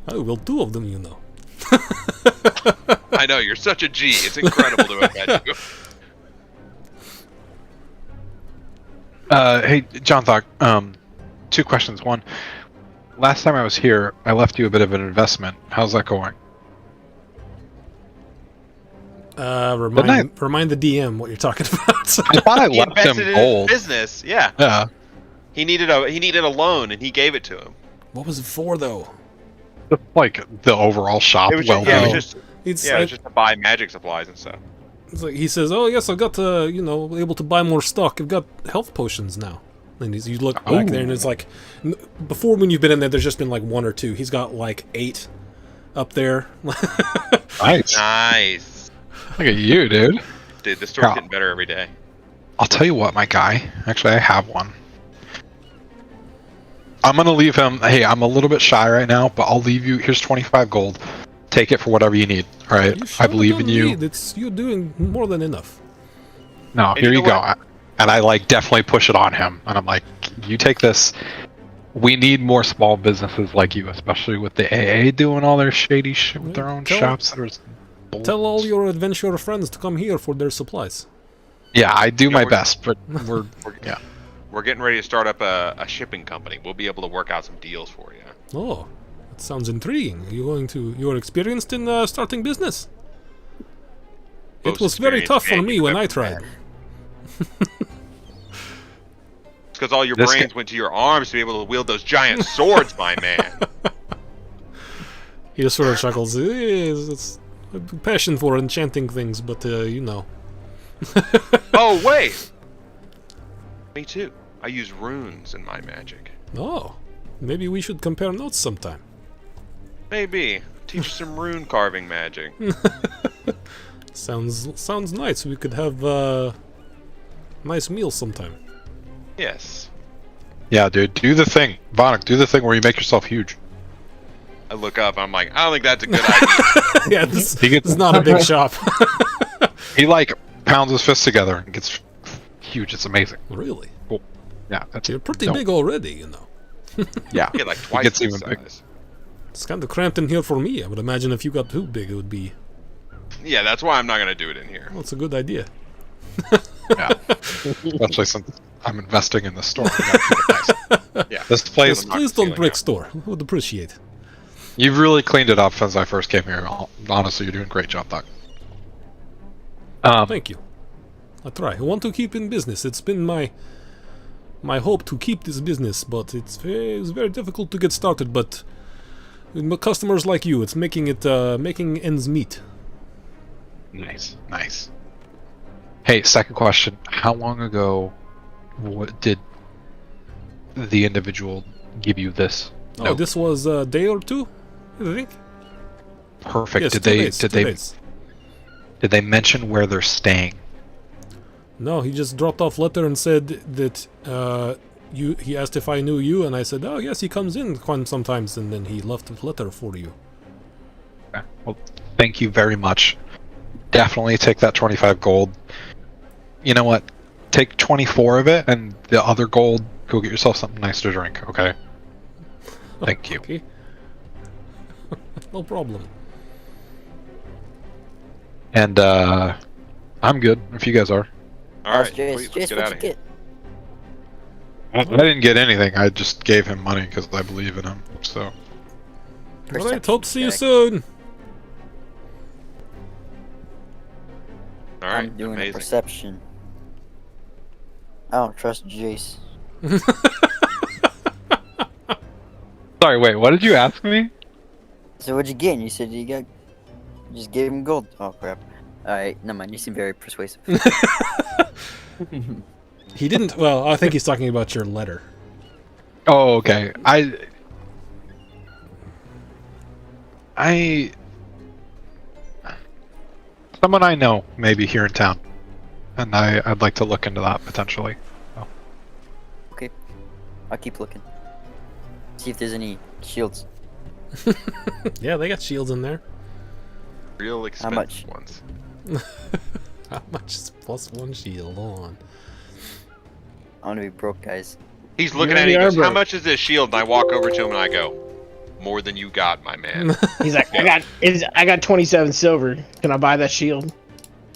I will 2 of them, you know. I know you're such a G. It's incredible to have met you. Hey, John Thok, 2 questions. One, last time I was here, I left you a bit of an investment. How's that going? Remind the DM what you're talking about. I thought I He left him invested in his gold. business. Yeah. Yeah. He needed a loan, and he gave it to him. What was it for, though? Like the overall shop. It was just, yeah, it was just It's yeah, it was just to buy magic supplies and stuff. It's like he says, "Oh yes, I've got able to buy more stock. I've got health potions now." And you look back there, and it's like, before when you've been in there, there's just been like 1 or 2. He's got like 8 up there. Nice. Nice, Look at you, dude. dude. This store's Yeah. getting better every day. I'll tell you what, my guy. Actually, I have one. I'm gonna leave him. Hey, I'm a little bit shy right now, but I'll leave you. Here's 25 gold. Take it for whatever you need. All right. You I believe don't in you. need. You're doing more than enough. No, And here you you know go. what? And I like definitely push it on him. And I'm like, you take this. We need more small businesses like you, especially with the AA doing all their shady shit with their own shops. Tell all your adventurer friends to come here for their supplies. Yeah, I do my we're- best, but we're yeah. We're getting ready to start up a shipping company. We'll be able to work out some deals for you. Oh, that sounds intriguing. You're experienced in starting business. It Most was very experienced tough for man me you've when I ever tried. met. It's because all your This brains went to your arms to be able to wield those giant swords, my man. He just sort of chuckles. It's a passion for enchanting things, but Oh wait, me too. I use runes in my magic. Oh, maybe we should compare notes sometime. Maybe teach you some rune carving magic. Sounds nice. We could have nice meals sometime. Yes. Yeah, dude, do the thing. Vonik, do the thing where you make yourself huge. I look up. I'm like, I don't think that's a good idea. Yeah, this He gets is not a big shop. he like pounds his fists together and gets huge. It's amazing. Really? Yeah, that's You're pretty no, big already. Yeah, Get like twice gets the even big. size. It's kind of cramped in here for me. I would imagine if you got too big, it would be. Yeah, that's why I'm not gonna do it in here. Well, it's a good idea. yeah. Especially since I'm investing in the store. We gotta keep it nice. Yeah. This place, Knock Please the don't ceiling break out. store. I would appreciate it. you've really cleaned it up since I first came here. Honestly, you're doing a great job, Doc. Thank you. I try. I want to keep in business. It's been my hope to keep this business, but it's very difficult to get started. But with customers like you, it's making ends meet. Nice. Hey, second question. How long ago did the individual give you this? Oh, note? this was a day or 2, I think. Perfect. Yes, did 2 they days, did 2 they days. did they mention where they're staying? No, he just dropped off letter and said that he asked if I knew you, and I said, oh yes, he comes in sometimes, and then he left a letter for you. Okay. Well, thank you very much. Definitely take that 25 gold. You know what? Take 24 of it, and the other gold, go get yourself something nice to drink, okay? Thank you. Okay. No problem. And, I'm good, if you guys are. All right, Jace, sweet, let's Jace, get out what'd of you here. get? I didn't get anything, I just gave him money because I believe in him, so. Alright, hope to see you check. soon. All right, I'm doing a amazing. perception. I don't trust Jace. Sorry, wait, what did you ask me? So what'd you get? And you said you just gave him gold. Oh crap. Alright, never mind. You seem very persuasive. He didn't. Well, I think he's talking about your letter. Oh, okay. Someone I know, maybe here in town. And I'd like to look into that, potentially. I'll keep looking. See if there's any shields. Yeah, they got shields in there. Real much? expensive ones. How much is +1 shield? Hold on. I want to be broke, guys. He's looking You at it. He already goes, are "How broke." much is this shield?" And I walk over to him and I go, "More than you got, my man." He's like, I got 27 silver. Can I buy that shield?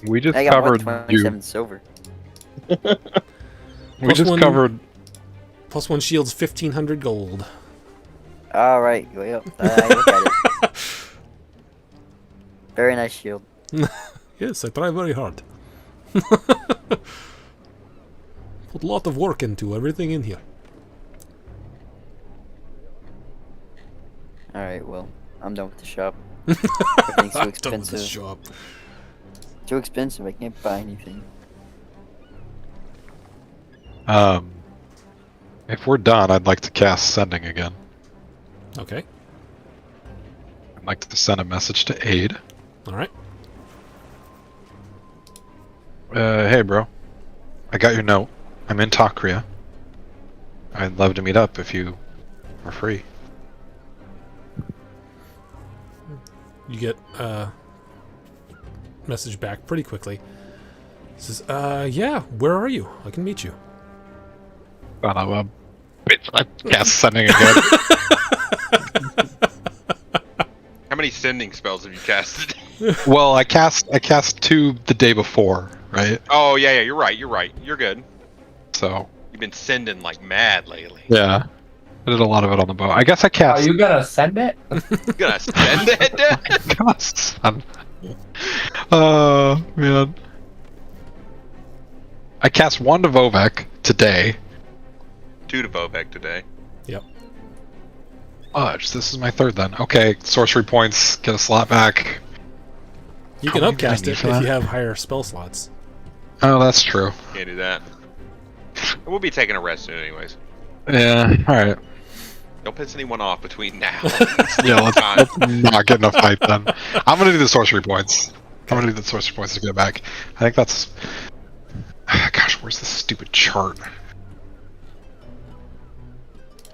We just I got covered 27 silver. We Plus just one- covered. +1 shield's 1,500 gold. All right, well, I look at it. Very nice shield. Yes, I try very hard. Put a lot of work into everything in here. All right, well, I'm done with the shop. Everything's too Done with this expensive. shop. Too expensive. I can't buy anything. If we're done, I'd like to cast sending again. Okay. I'd like to send a message to Aid. All right. Hey, bro. I got your note. I'm in Takria. I'd love to meet up if you are free. You get message back pretty quickly. It says, yeah, where are you? I can meet you. Oh, no, bitch, I cast sending again. How many sending spells have you casted? Well, I cast 2 the day before, right? Oh yeah, you're right. You're good. So, You've been sending like mad lately. yeah. I did a lot of it on the boat. I guess I Oh, cast... you gonna send it? You gonna send it? God, son. Oh, man. I cast 1 to Vovek today. 2 to Vovek today. Yep. Fudge, this is my 3rd then. Okay, sorcery points, get a slot back. You can How many do I upcast need it for if that? you have higher spell slots. Oh, that's true. Can't do that. We'll be taking a rest soon, anyways. Yeah, alright. Don't piss anyone off between now. Yeah, let's not get in a fight then. I'm gonna do the sorcery points. I'm gonna do the sorcery points to get it back. I think that's... Gosh, where's this stupid chart?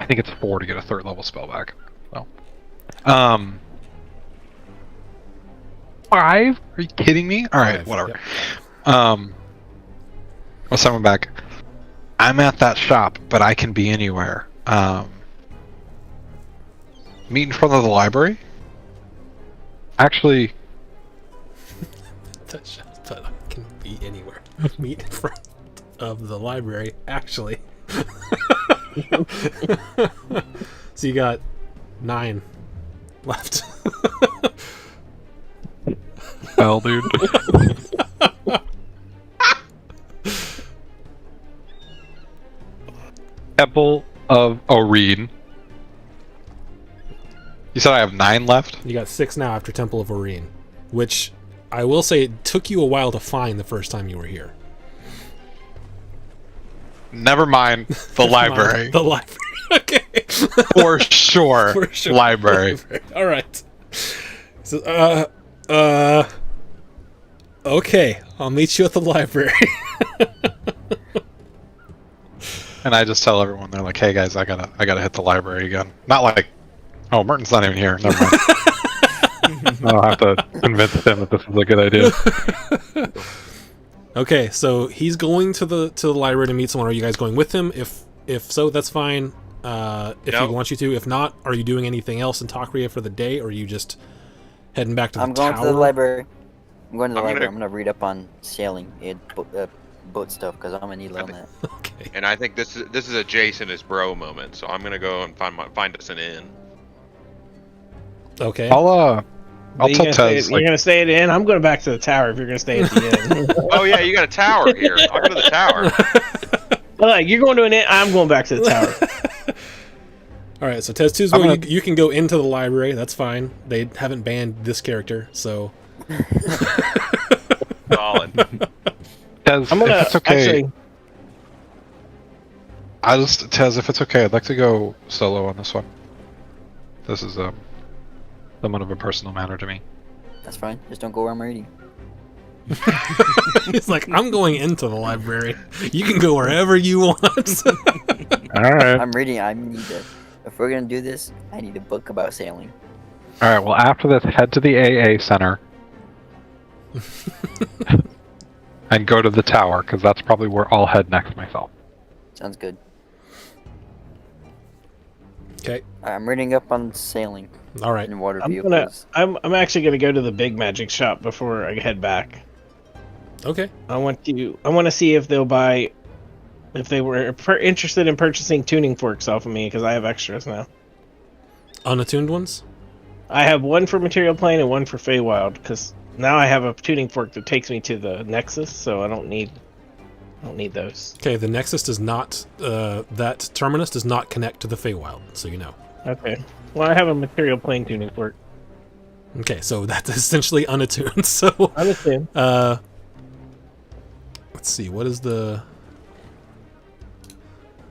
I think it's 4 to get a 3rd level spell back. Well, 5? Are you kidding me? All right, 5, whatever. yep. I'll send one back. I'm at that shop, but I can be anywhere. Meet in front of the library. Actually, Touch, but I can be anywhere. Meet in front of the library, actually. So you got 9 left. well, dude. Temple of Oreen. You said I have 9 left? You got 6 now after Temple of Oreen, which I will say it took you a while to find the first time you were here. Never mind the library. The library. Okay. For sure. For sure. Library. All right. So, okay, I'll meet you at the library. And I just tell everyone, they're like, "Hey guys, I gotta hit the library again." Not like, "Oh, Merton's not even here." Never mind. I'll have to convince him that this is a good idea. Okay, so he's going to the library to meet someone. Are you guys going with him? If so, that's fine. If No. he wants you to. If not, are you doing anything else in Takria for the day, or are you just heading back to the I'm going tower? to the library. I'm going to the I'm library. gonna- I'm gonna read up on sailing and boat stuff because I'm gonna need on that. Okay. And I think this is a Jason is bro moment. So I'm gonna go and find us an inn. Okay. I'll You're tell gonna stay- Tez, you're like, gonna stay at the inn. I'm going back to the tower if you're gonna stay at the inn. Oh yeah, you got a tower here. I'll go to the tower. Like, you're going to an inn. I'm going back to the tower. All right. So Tez Tuzbo, I'm gonna- you can go into the library. That's fine. They haven't banned this character, so Solid. Tez, I'm gonna if it's okay, actually. Tez, if it's okay, I'd like to go solo on this one. This is somewhat of a personal matter to me. That's fine. Just don't go where I'm reading. he's like, I'm going into the library. You can go wherever you want. All right. I'm reading. I need to. If we're gonna do this, I need a book about sailing. All right. Well, after this, head to the AA center. and go to the tower, because that's probably where I'll head next myself. Sounds good. Okay. I'm reading up on sailing All right. and water I'm vehicles. actually gonna go to the big magic shop before I head back. Okay. I want to see if they'll buy, if they were interested in purchasing tuning forks off of me, because I have extras now. Unattuned ones? I have one for Material Plane and one for Feywild, because now I have a tuning fork that takes me to the Nexus, so I don't need those. Okay, the Nexus does not, that Terminus does not connect to the Feywild, so you know. Okay. Well, I have a Material Plane tuning fork. Okay, so that's essentially unattuned, so... Understand. Let's see, what is the...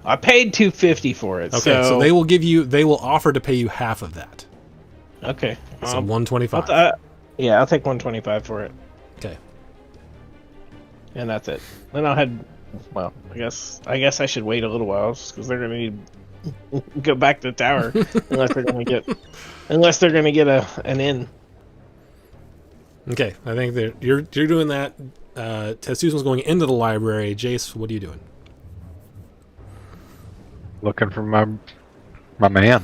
I paid $250 for it. Okay, so they will offer to pay you half of that. Okay. So 125. I'll take 125 for it, Okay. and that's it. Then I'll head. Well, I guess I should wait a little while because they're gonna need go back to the tower unless they're gonna get an inn. Okay, I think you're doing that. Susan's going into the library. Jace, what are you doing? Looking for my man.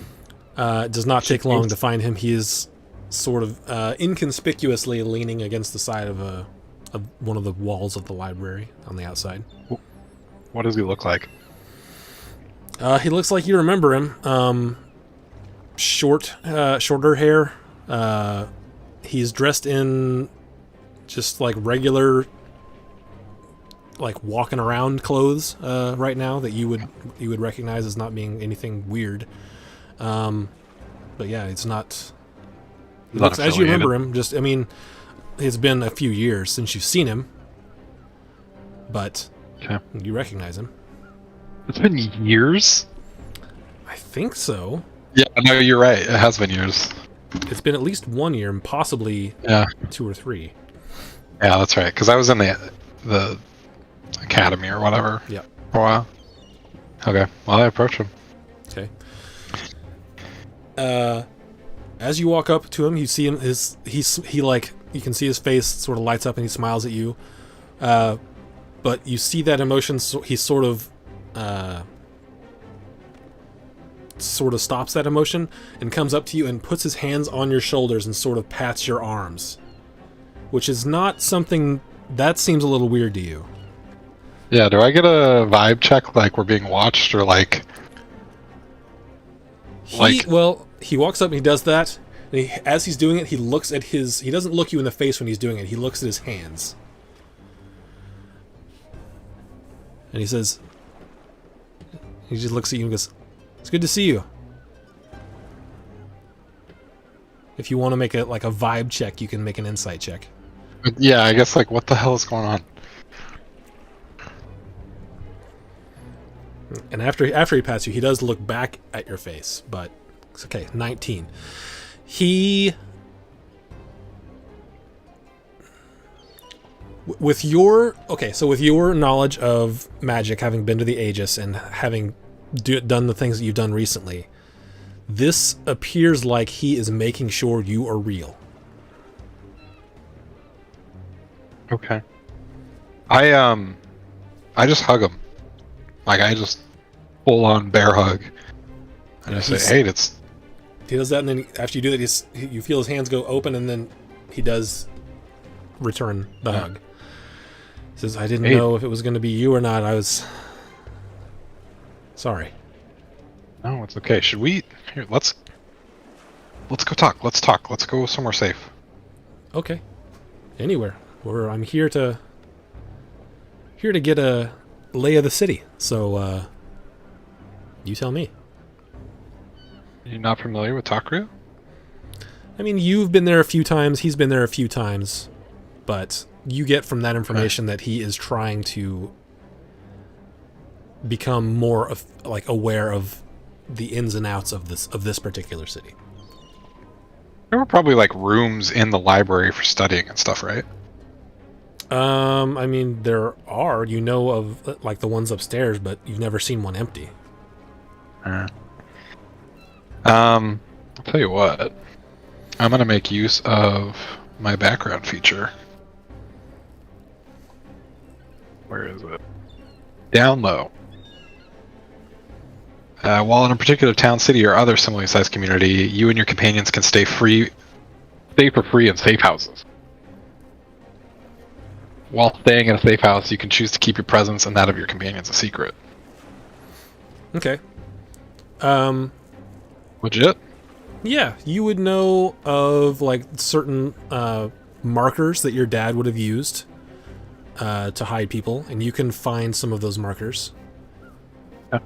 It does not take long to find him. He is sort of inconspicuously leaning against the side of one of the walls of the library on the outside. What does he look like? He looks like you remember him. Shorter hair. He's dressed in just like regular, like walking around clothes right now that you would recognize as not being anything weird. But yeah, it's not. It looks as you remember him. Just, I mean, it's been a few years since you've seen him, but you recognize him. It's been years. I think so. Yeah, no, you're right. It has been years. It's been at least 1 year, and possibly 2 or 3. Yeah, that's right. Because I was in the academy or whatever. Yep. For a while. Okay. Well, I approach him. Okay. As you walk up to him, you see him. He like, you can see his face sort of lights up and he smiles at you. But you see that emotion. So he sort of stops that emotion and comes up to you and puts his hands on your shoulders and sort of pats your arms, which is not something that seems a little weird to you. Yeah. Do I get a vibe check, like we're being watched, or like? He walks up and he does that. And as he's doing it, he looks at his... He doesn't look you in the face when he's doing it. He looks at his hands. And he says... He just looks at you and goes, "It's good to see you." If you want to make a vibe check, you can make an insight check. Yeah, I guess, like, what the hell is going on? And after he pats you, he does look back at your face, but it's okay. 19. With your knowledge of magic, having been to the Aegis and having done the things that you've done recently, this appears like he is making sure you are real. Okay. I just hug him. Like, I just full on bear hug. And I say, hey, it's... He does that, and then after you do that, you feel his hands go open, and then he does return the hug. He says, "I didn't know if it was going to be you or not. I was... sorry." No, it's okay. Should we... Here, let's go talk. Let's talk. Let's go somewhere safe. Okay. Anywhere. I'm here to get a lay of the city. So, you tell me. You're not familiar with Takru? I mean, you've been there a few times, he's been there a few times, but you get from that information that he is trying to become more aware of the ins and outs of this particular city. There were probably like rooms in the library for studying and stuff, right? I mean, there are, of like the ones upstairs, but you've never seen one empty. I'll tell you what. I'm gonna make use of my background feature. Where is it? Down low. While in a particular town, city, or other similarly sized community, you and your companions can stay for free in safe houses. While staying in a safe house, you can choose to keep your presence and that of your companions a secret. Okay. Legit? Yeah, you would know of like certain markers that your dad would have used to hide people, and you can find some of those markers. Yeah.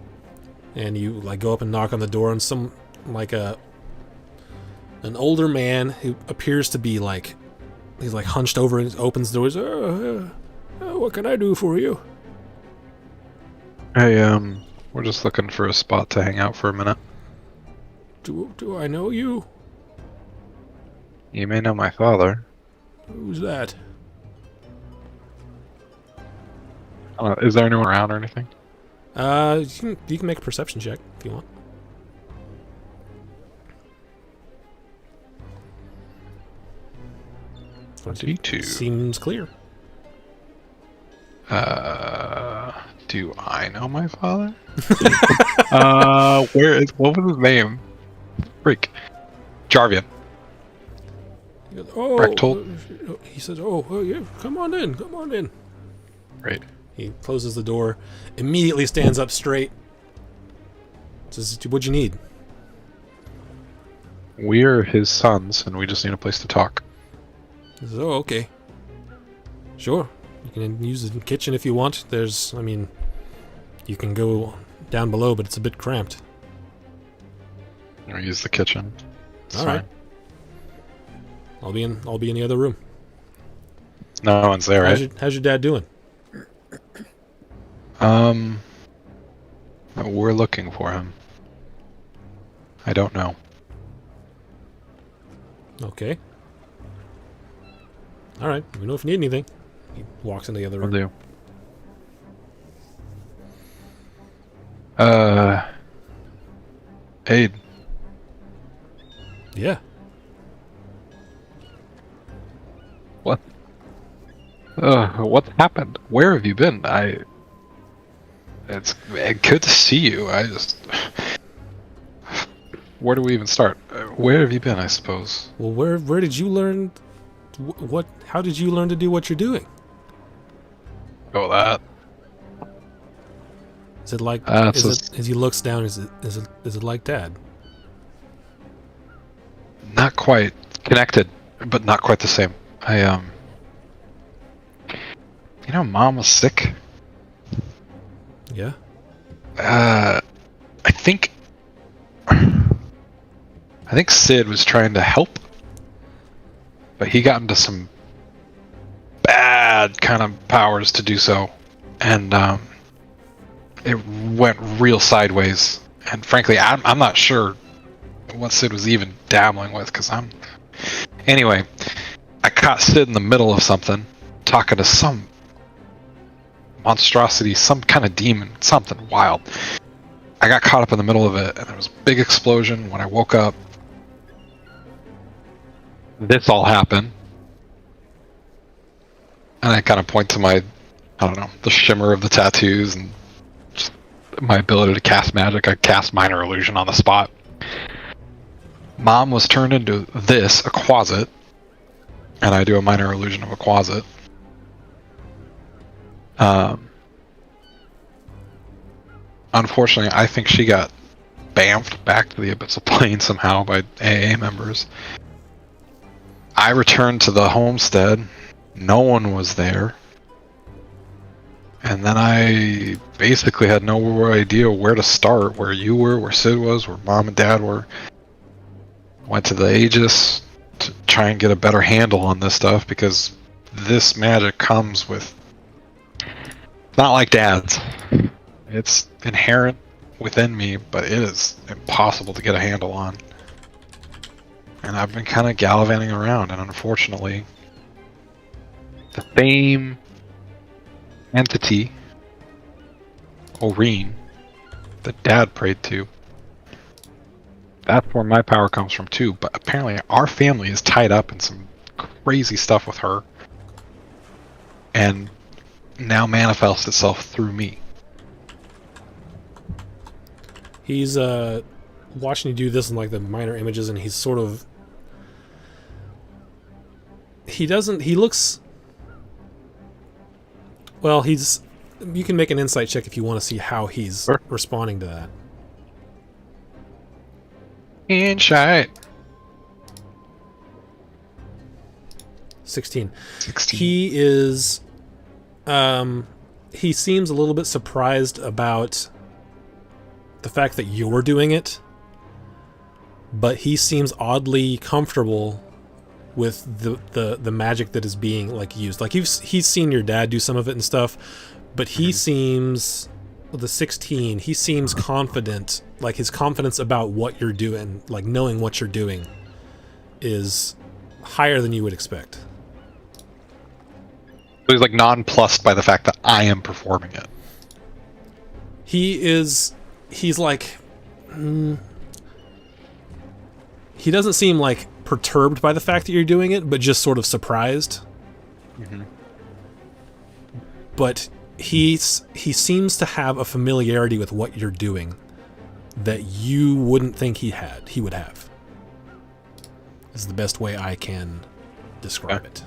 And you like go up and knock on the door, and some like an older man who appears to be like he's like hunched over and opens the doors. What can I do for you? Hey, we're just looking for a spot to hang out for a minute. Do I know you? You may know my father. Who's that? Is there anyone around or anything? You can make a perception check if you want. D2. Seems clear. Do I know my father? What was his name? Freak. Jarvian. He goes, oh, Brechtold? he says, oh, yeah, come on in. Great. He closes the door, immediately stands up straight. Says, what'd you need? We're his sons, and we just need a place to talk. He says, oh, okay. Sure. You can use the kitchen if you want. You can go down below, but it's a bit cramped. Or use the kitchen. It's All right. I'll be in the other room. No one's there, right? How's your dad doing? We're looking for him. I don't know. Okay. All right. Let me know if you need anything. He walks into the other room. Will do. Aid. Yeah. What? What's happened? Where have you been? It's good to see you. Where do we even start? Where have you been, I suppose? Well, where did you learn? How did you learn to do what you're doing? Oh, that. Is it like? As he looks down, is it like Dad? Not quite connected, but not quite the same. Mom was sick. Yeah. I think Sid was trying to help, but he got into some bad kind of powers to do so, and it went real sideways. And frankly, I'm not sure what Sid was even dabbling with, Anyway, I caught Sid in the middle of something, talking to some monstrosity, some kind of demon, something wild. I got caught up in the middle of it, and there was a big explosion. When I woke up, this all happened. And I kind of point to the shimmer of the tattoos and just my ability to cast magic. I cast Minor Illusion on the spot. Mom was turned into this, a Quasit, and I do a Minor Illusion of a Quasit. Unfortunately, I think she got bamfed back to the Abyssal Plane somehow by AA members. I returned to the homestead. No one was there. And then I basically had no idea where to start, where you were, where Sid was, where Mom and Dad were. Went to the Aegis to try and get a better handle on this stuff, because this magic comes with... not like Dad's. It's inherent within me, but it is impossible to get a handle on. And I've been kind of gallivanting around, and unfortunately, the same entity, Oreen, that Dad prayed to, that's where my power comes from too. But apparently our family is tied up in some crazy stuff with her. And now manifest itself through me. He's watching you do this in like the minor images, and he's sort of. He looks. Well, he's. You can make an insight check if you want to see how he's Sure. responding to that. Insight. 16. 16. He is. He seems a little bit surprised about the fact that you're doing it, but he seems oddly comfortable with the magic that is being like used. Like he's seen your dad do some of it and stuff, but he seems with the 16. He seems confident. Like his confidence about what you're doing, like knowing what you're doing, is higher than you would expect. So he's like nonplussed by the fact that I am performing it. He's like, he doesn't seem like perturbed by the fact that you're doing it, but just sort of surprised. But he seems to have a familiarity with what you're doing that you wouldn't think he would have. This is the best way I can describe it.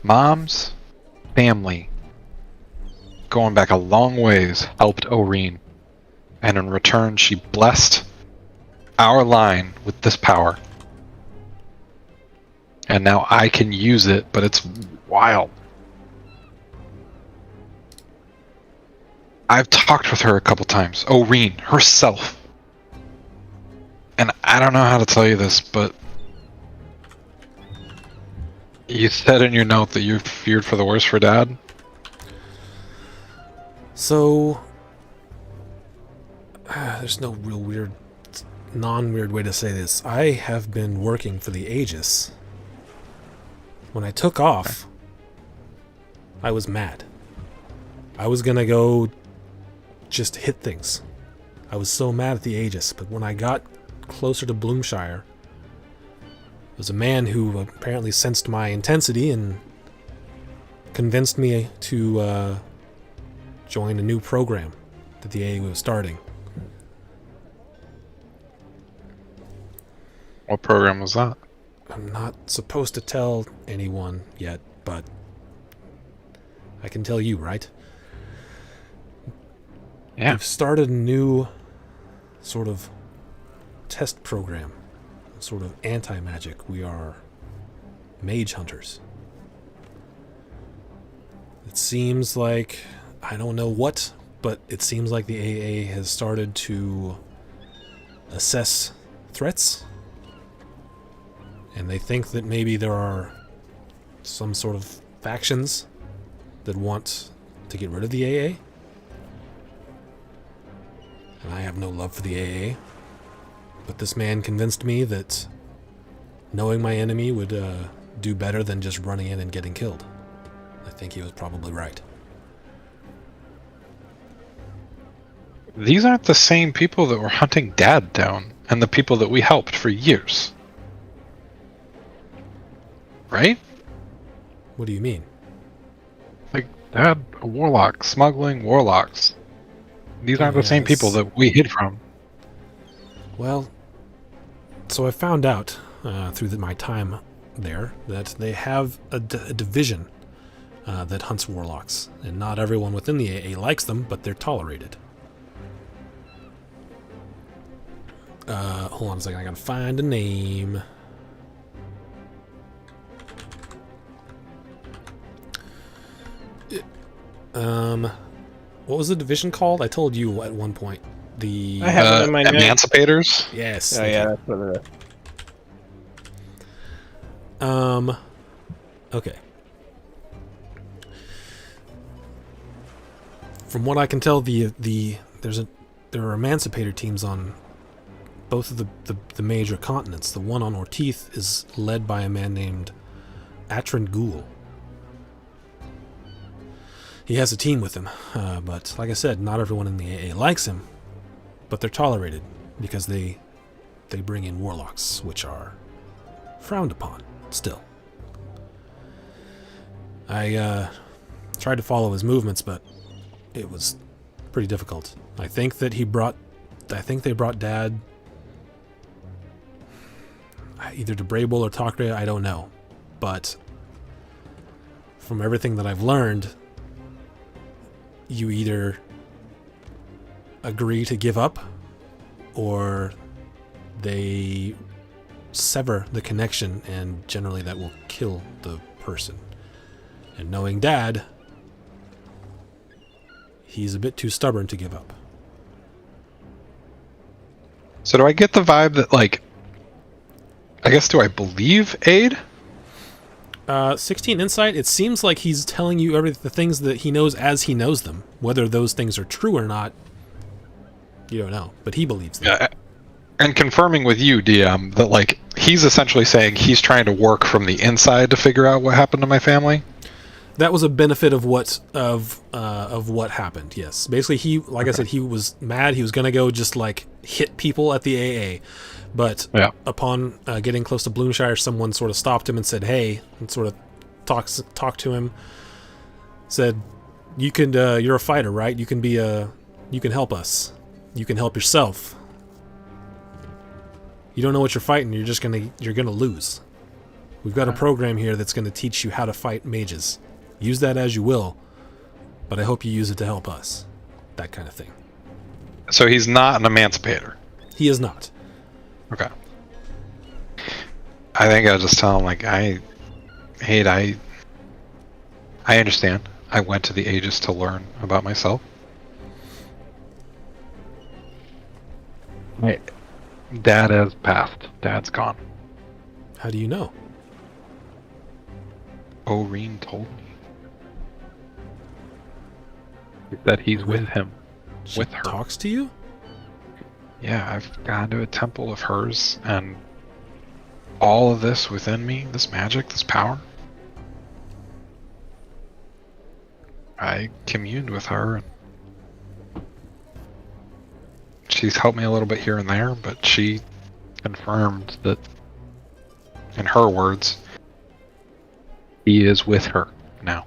Mom's family, going back a long ways, helped Oreen, and in return she blessed our line with this power. And now I can use it, but it's wild. I've talked with her a couple times, Oreen herself. And I don't know how to tell you this, but you said in your note that you feared for the worst for Dad. So, there's no real weird, non-weird way to say this. I have been working for the Aegis. When I took off, I was mad. I was gonna go just hit things. I was so mad at the Aegis, but when I got closer to Bloomshire, there was a man who apparently sensed my intensity and convinced me to join a new program that the AA was starting. What program was that? I'm not supposed to tell anyone yet, but I can tell you, right? Yeah. We've started a new sort of test program, sort of anti-magic. We are mage hunters. It seems like, I don't know what, but it seems like the AA has started to assess threats. And they think that maybe there are some sort of factions that want to get rid of the AA. And I have no love for the AA. But this man convinced me that knowing my enemy would do better than just running in and getting killed. I think he was probably right. These aren't the same people that were hunting Dad down, and the people that we helped for years. Right? What do you mean? Like, Dad, a warlock, smuggling warlocks. These aren't the same people that we hid from. Well, so I found out through my time there that they have a division that hunts warlocks. And not everyone within the AA likes them, but they're tolerated. Hold on a second, I gotta find a name. What was the division called? I told you at one point. The I have it in my notes. Emancipators? yes. Oh thank yeah, you. that's what it is. Okay. From what I can tell, there are emancipator teams on both of the major continents. The one on Ortith is led by a man named Atron Ghoul. He has a team with him, but like I said, not everyone in the AA likes him, but they're tolerated because they they bring in warlocks, which are frowned upon still. I tried to follow his movements, but it was pretty difficult. I think they brought Dad either to Brable or Tok'ra, I don't know. But from everything that I've learned, you either agree to give up or they sever the connection, and generally that will kill the person. And knowing Dad, he's a bit too stubborn to give up. So do I get the vibe that, like, I guess, do I believe Aid? 16 insight, it seems like he's telling you the things that he knows as he knows them. Whether those things are true or not, you don't know. But he believes them. Yeah. And confirming with you, DM, that, like, he's essentially saying he's trying to work from the inside to figure out what happened to my family? That was a benefit of what happened. Yes, basically I said, he was mad. He was gonna go just like hit people at the AA, but upon getting close to Bloomshire, someone sort of stopped him and said, "Hey," and sort of talked to him. Said, "You can you're a fighter, right? You can help us. You can help yourself. You don't know what you're fighting. You're gonna lose. We've got a program here that's gonna teach you how to fight mages. Use that as you will, but I hope you use it to help us." That kind of thing. So he's not an emancipator? He is not. Okay. I think I'll just tell him, like, I understand. I went to the Aegis to learn about myself. Dad has passed. Dad's gone. How do you know? Oreen told me. He said he's with him. She with her. Talks to you? Yeah, I've gone to a temple of hers, and all of this within me, this magic, this power, I communed with her, and she's helped me a little bit here and there, but she confirmed that, in her words, he is with her now.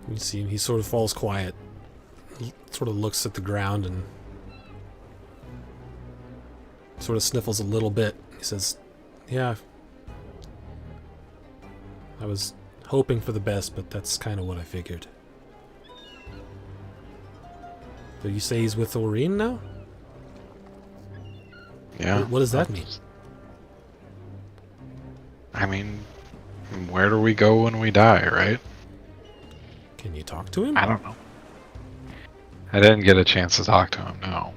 You see him, he sort of falls quiet. He sort of looks at the ground and sort of sniffles a little bit. He says, "Yeah, I was hoping for the best, but that's kind of what I figured." So you say he's with Oreen now? Yeah. What does that mean? I mean, where do we go when we die, right? Can you talk to him? I don't know. I didn't get a chance to talk to him, no.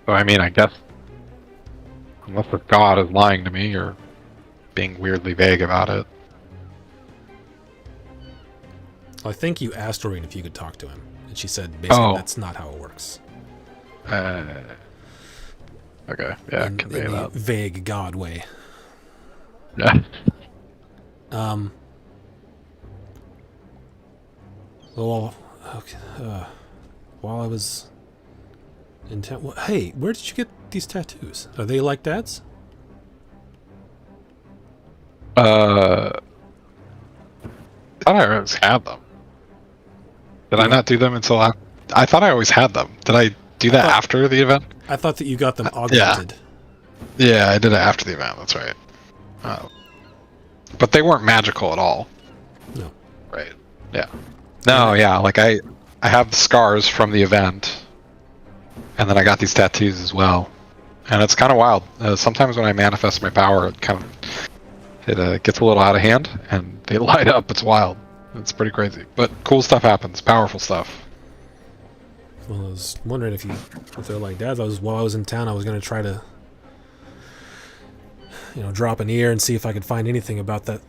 So, I mean, I guess, unless the god is lying to me or being weirdly vague about it. I think you asked Oreen if you could talk to him, and she said basically that's not how it works. Okay, yeah, in convey a that. vague god way. Yeah. Well, okay, while I was in town, hey, where did you get these tattoos? Are they like Dad's? I thought I always had them. Did I not do them until I thought I always had them. Did I do that after the event? I thought that you got them augmented. Yeah, I did it after the event, that's right. But they weren't magical at all. No. Right. Yeah. No, yeah, like I have the scars from the event, and then I got these tattoos as well. And it's kind of wild. Sometimes when I manifest my power, it gets a little out of hand, and they light up. It's wild. It's pretty crazy. But cool stuff happens. Powerful stuff. Well, I was wondering if they're like Dad's. While I was in town, I was going to try to, drop an ear and see if I could find anything about that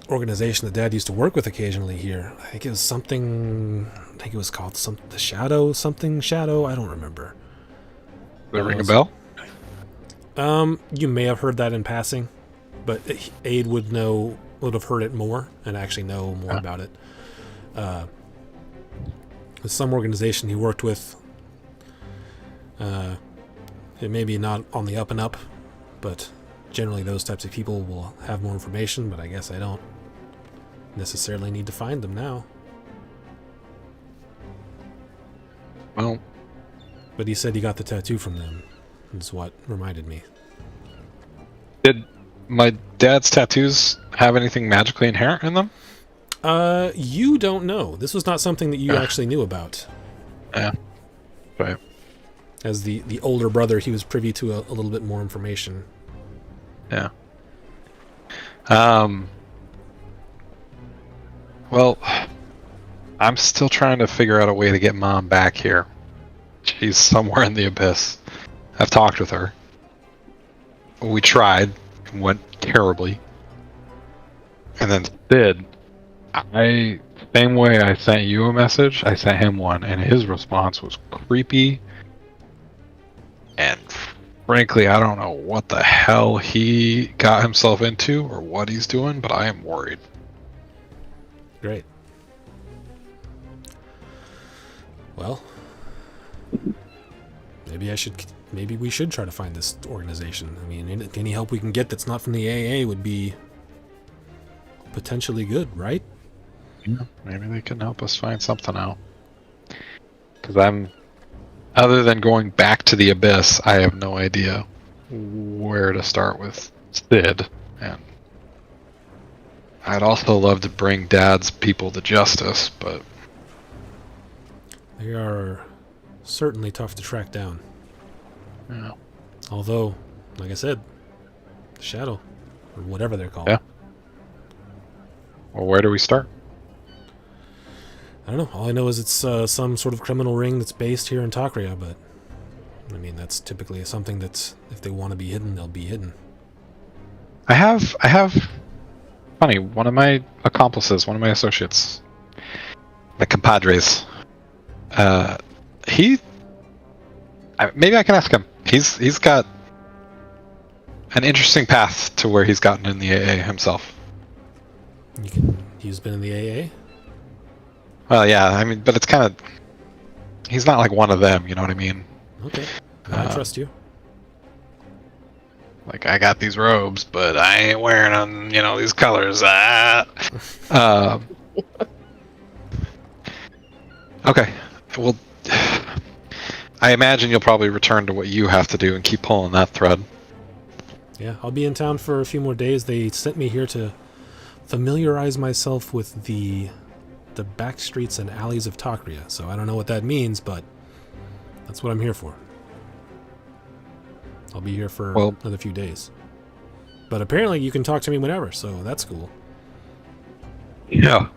organization that Dad used to work with occasionally here. I think it was something. I think it was called the Shadow, something Shadow. I don't remember. Does it ring a bell? You may have heard that in passing, but Aid would have heard it more and actually know more about it. Some organization he worked with. It may be not on the up and up, but generally those types of people will have more information, but I guess I don't necessarily need to find them now. Well, But he said he got the tattoo from them, is what reminded me. did my dad's tattoos have anything magically inherent in them? You don't know. This was not something that you Yeah. actually knew about. Yeah. Right. As the older brother, he was privy to a little bit more information. Yeah. Well, I'm still trying to figure out a way to get Mom back here. She's somewhere in the abyss. I've talked with her. We tried. It went terribly. And then Sid, same way I sent you a message, I sent him one, and his response was creepy. And frankly, I don't know what the hell he got himself into or what he's doing, but I am worried. Great. Well, maybe we should try to find this organization. I mean, any help we can get that's not from the AA would be potentially good, right? Yeah, maybe they can help us find something out. Because other than going back to the abyss, I have no idea where to start with Sid. And I'd also love to bring Dad's people to justice, but They are certainly tough to track down. yeah. Although, like I said, the Shadow, or whatever they're called. Yeah. Well, where do we start? I don't know. All I know is it's some sort of criminal ring that's based here in Takria, but I mean, that's typically something that's, if they want to be hidden, they'll be hidden. I have funny, one of my accomplices, one of my associates, the compadres, maybe I can ask him. He's got an interesting path to where he's gotten in the AA himself. He's been in the AA? Well, yeah, I mean, but it's kind of, he's not like one of them, you know what I mean? Okay. I trust you. Like, I got these robes, but I ain't wearing them, these colors. Okay. Well, I imagine you'll probably return to what you have to do and keep pulling that thread. Yeah, I'll be in town for a few more days. They sent me here to familiarize myself with the back streets and alleys of Takria, so I don't know what that means, but that's what I'm here for. I'll be here for another few days. But apparently you can talk to me whenever, so that's cool. Yeah.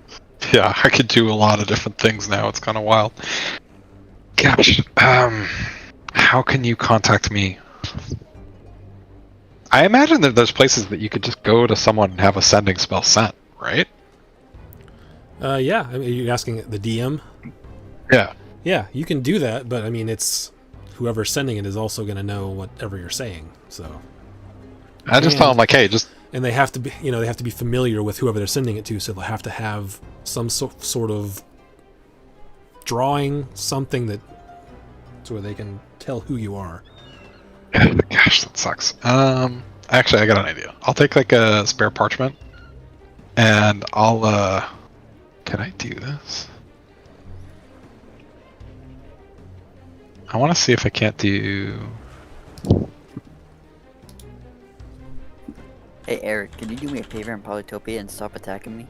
Yeah, I could do a lot of different things now. It's kind of wild. Gosh, how can you contact me? I imagine that there's places that you could just go to someone and have a sending spell sent, right? Yeah, I mean, are you asking the DM? Yeah. Yeah, you can do that, but I mean, it's whoever's sending it is also going to know whatever you're saying, so. I just tell them, like, hey, just... And they have to be, they have to be familiar with whoever they're sending it to, so they'll have to have some sort of drawing, something that, so where they can tell who you are. Gosh, that sucks. Actually, I got an idea. I'll take, like, a spare parchment, and I'll, can I do this? I want to see if I can't do... Hey Eric, can you do me a favor in Polytopia and stop attacking me?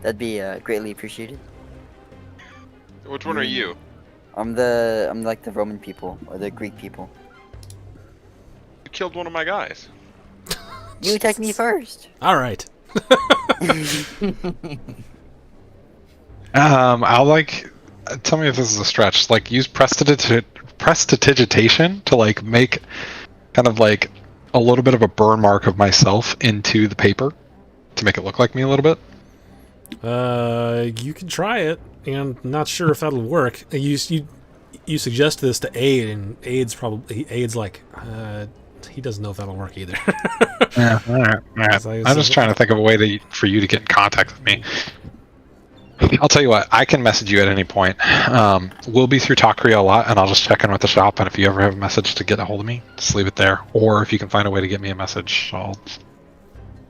That'd be greatly appreciated. Which one are you? I'm like the Roman people or the Greek people. You killed one of my guys. You attacked me first. All right. I'll like tell me if this is a stretch. Like use prestidigitation to like make kind of like a little bit of a burn mark of myself into the paper to make it look like me a little bit. You can try it, and I'm not sure if that'll work. You suggest this to Aid, and Aid's like, he doesn't know if that'll work either. Yeah, all right. I'm just trying to think of a way for you to get in contact with me. I'll tell you what. I can message you at any point. We'll be through Taqueria a lot, and I'll just check in with the shop. And if you ever have a message to get a hold of me, just leave it there. Or if you can find a way to get me a message,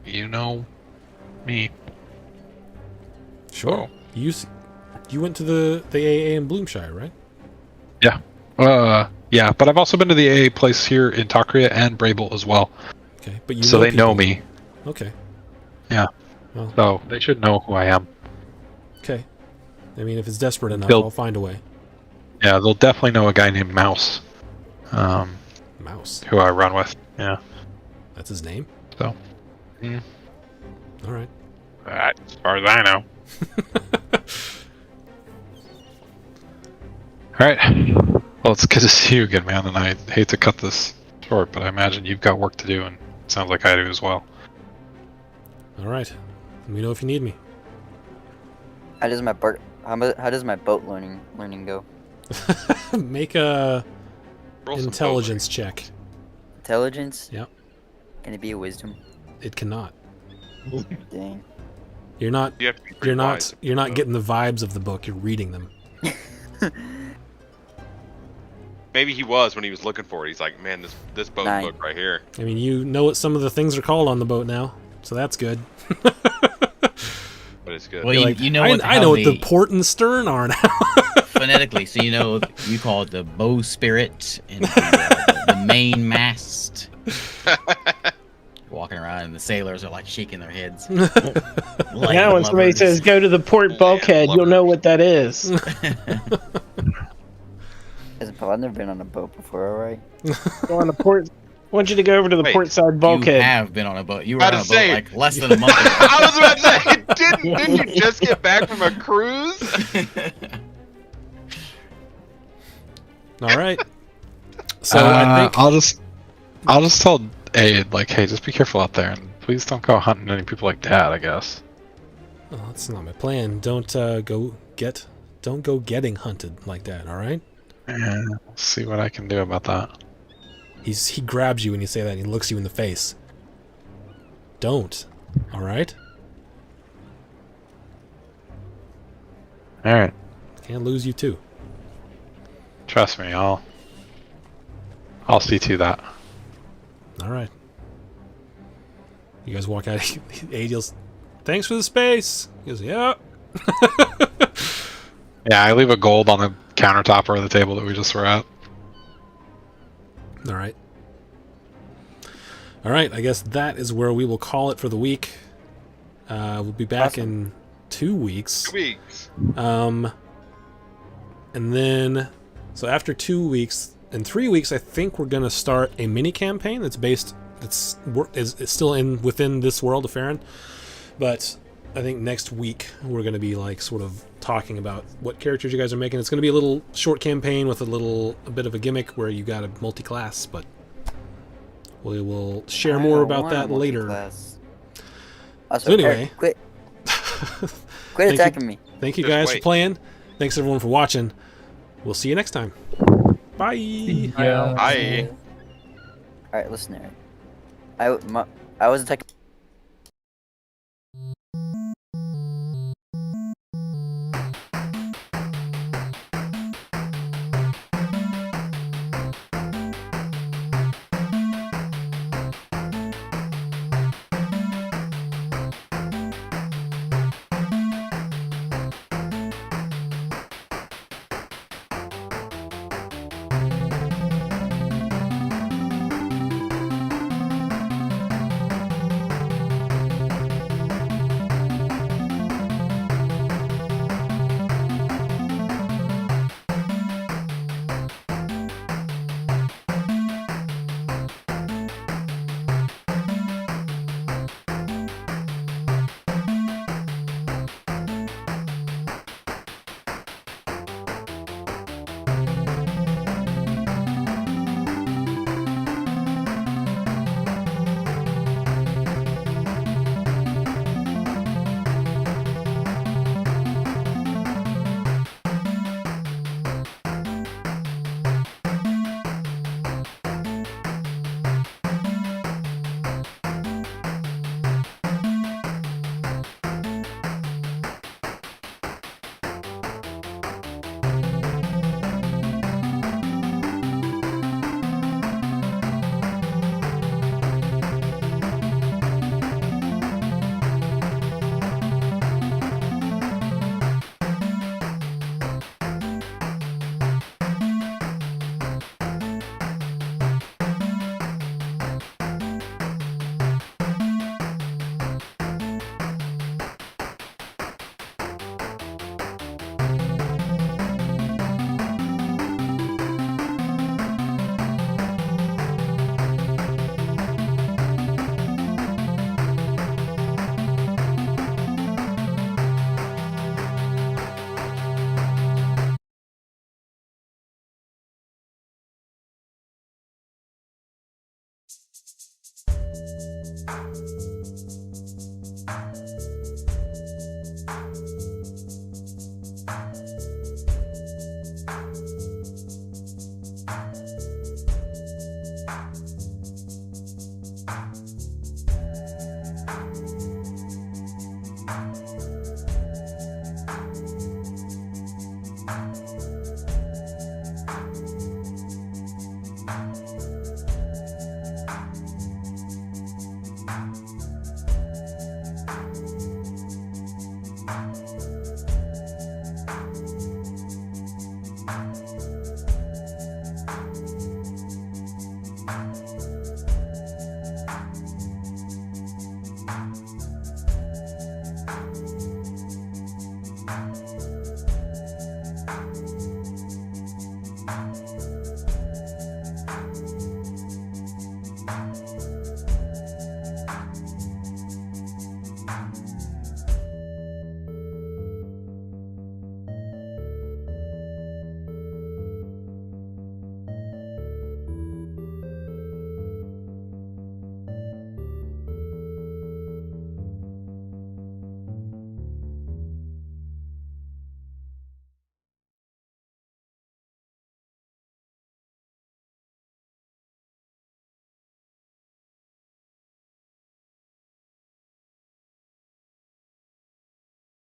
you know me. Sure. You went to the AA in Bloomshire, right? Yeah, but I've also been to the AA place here in Taqueria and Brable as well. Okay, but So they know people. me. Okay. Yeah. Well, So they should know who I am. okay. I mean, if it's desperate enough, They'll- I'll find a way. Yeah, they'll definitely know a guy named Mouse, Mouse. who I run with. Yeah. That's his name? So. All right. As far as I know. Alright. Well, it's good to see you again, man, and I hate to cut this short, but I imagine you've got work to do, and it sounds like I do as well. All right. Let me know if you need me. How does my boat learning go? Make a Roll some intelligence check. Intelligence? Yep. Can it be a wisdom? It cannot. Dang. You're not. You have to be pretty wise. You're not getting the vibes of the book. You're reading them. Maybe he was when he was looking for it. He's like, man, this boat 9. book right here. I mean, you know what some of the things are called on the boat now, so that's good. But it's good. Well, You're you, like, you know I, what? I how know what the port and stern are now. phonetically, so you know you call it the bowsprit and the main mast. Walking around and the sailors are like shaking their heads. Now when somebody says go to the port bulkhead, you'll know what that is. I've never been on a boat before, alright? Go on the port. I want you to go over to the Wait, port side You bulkhead. have been on a boat. You were About on a to boat say- like less than a month ago. I was about to say, didn't you just get back from a cruise? All right. So I think I'll just tell Aid, like, hey, just be careful out there, and please don't go hunting any people like Dad, I guess. oh, that's not my plan. Don't go getting hunted like that. All right. Yeah, I'll see what I can do about that. He grabs you when you say that. And he looks you in the face. Don't. All right. Alright, Can't lose you too. trust me, I'll see to that. All right. You guys walk out. Aid yells, "Thanks for the space." He goes, "Yeah." Yeah, I leave a gold on the countertop or the table that we just were at. All right. All right. I guess that is where we will call it for the week. We'll be back in 2 weeks. 2 weeks. And then, so after 2 weeks, in 3 weeks, I think we're gonna start a mini campaign that's still within this world of Farron, but I think next week we're gonna be like sort of talking about what characters you guys are making. It's gonna be a little short campaign with a bit of a gimmick where you got a multi-class, but we will share more about that later. Also, So anyway. Eric, quit Thank you. attacking me. Thank you Just guys for wait. playing. Thanks everyone for watching. We'll see you next time. Bye. Yeah. Bye. Alright, listen, Eric. I was attacking.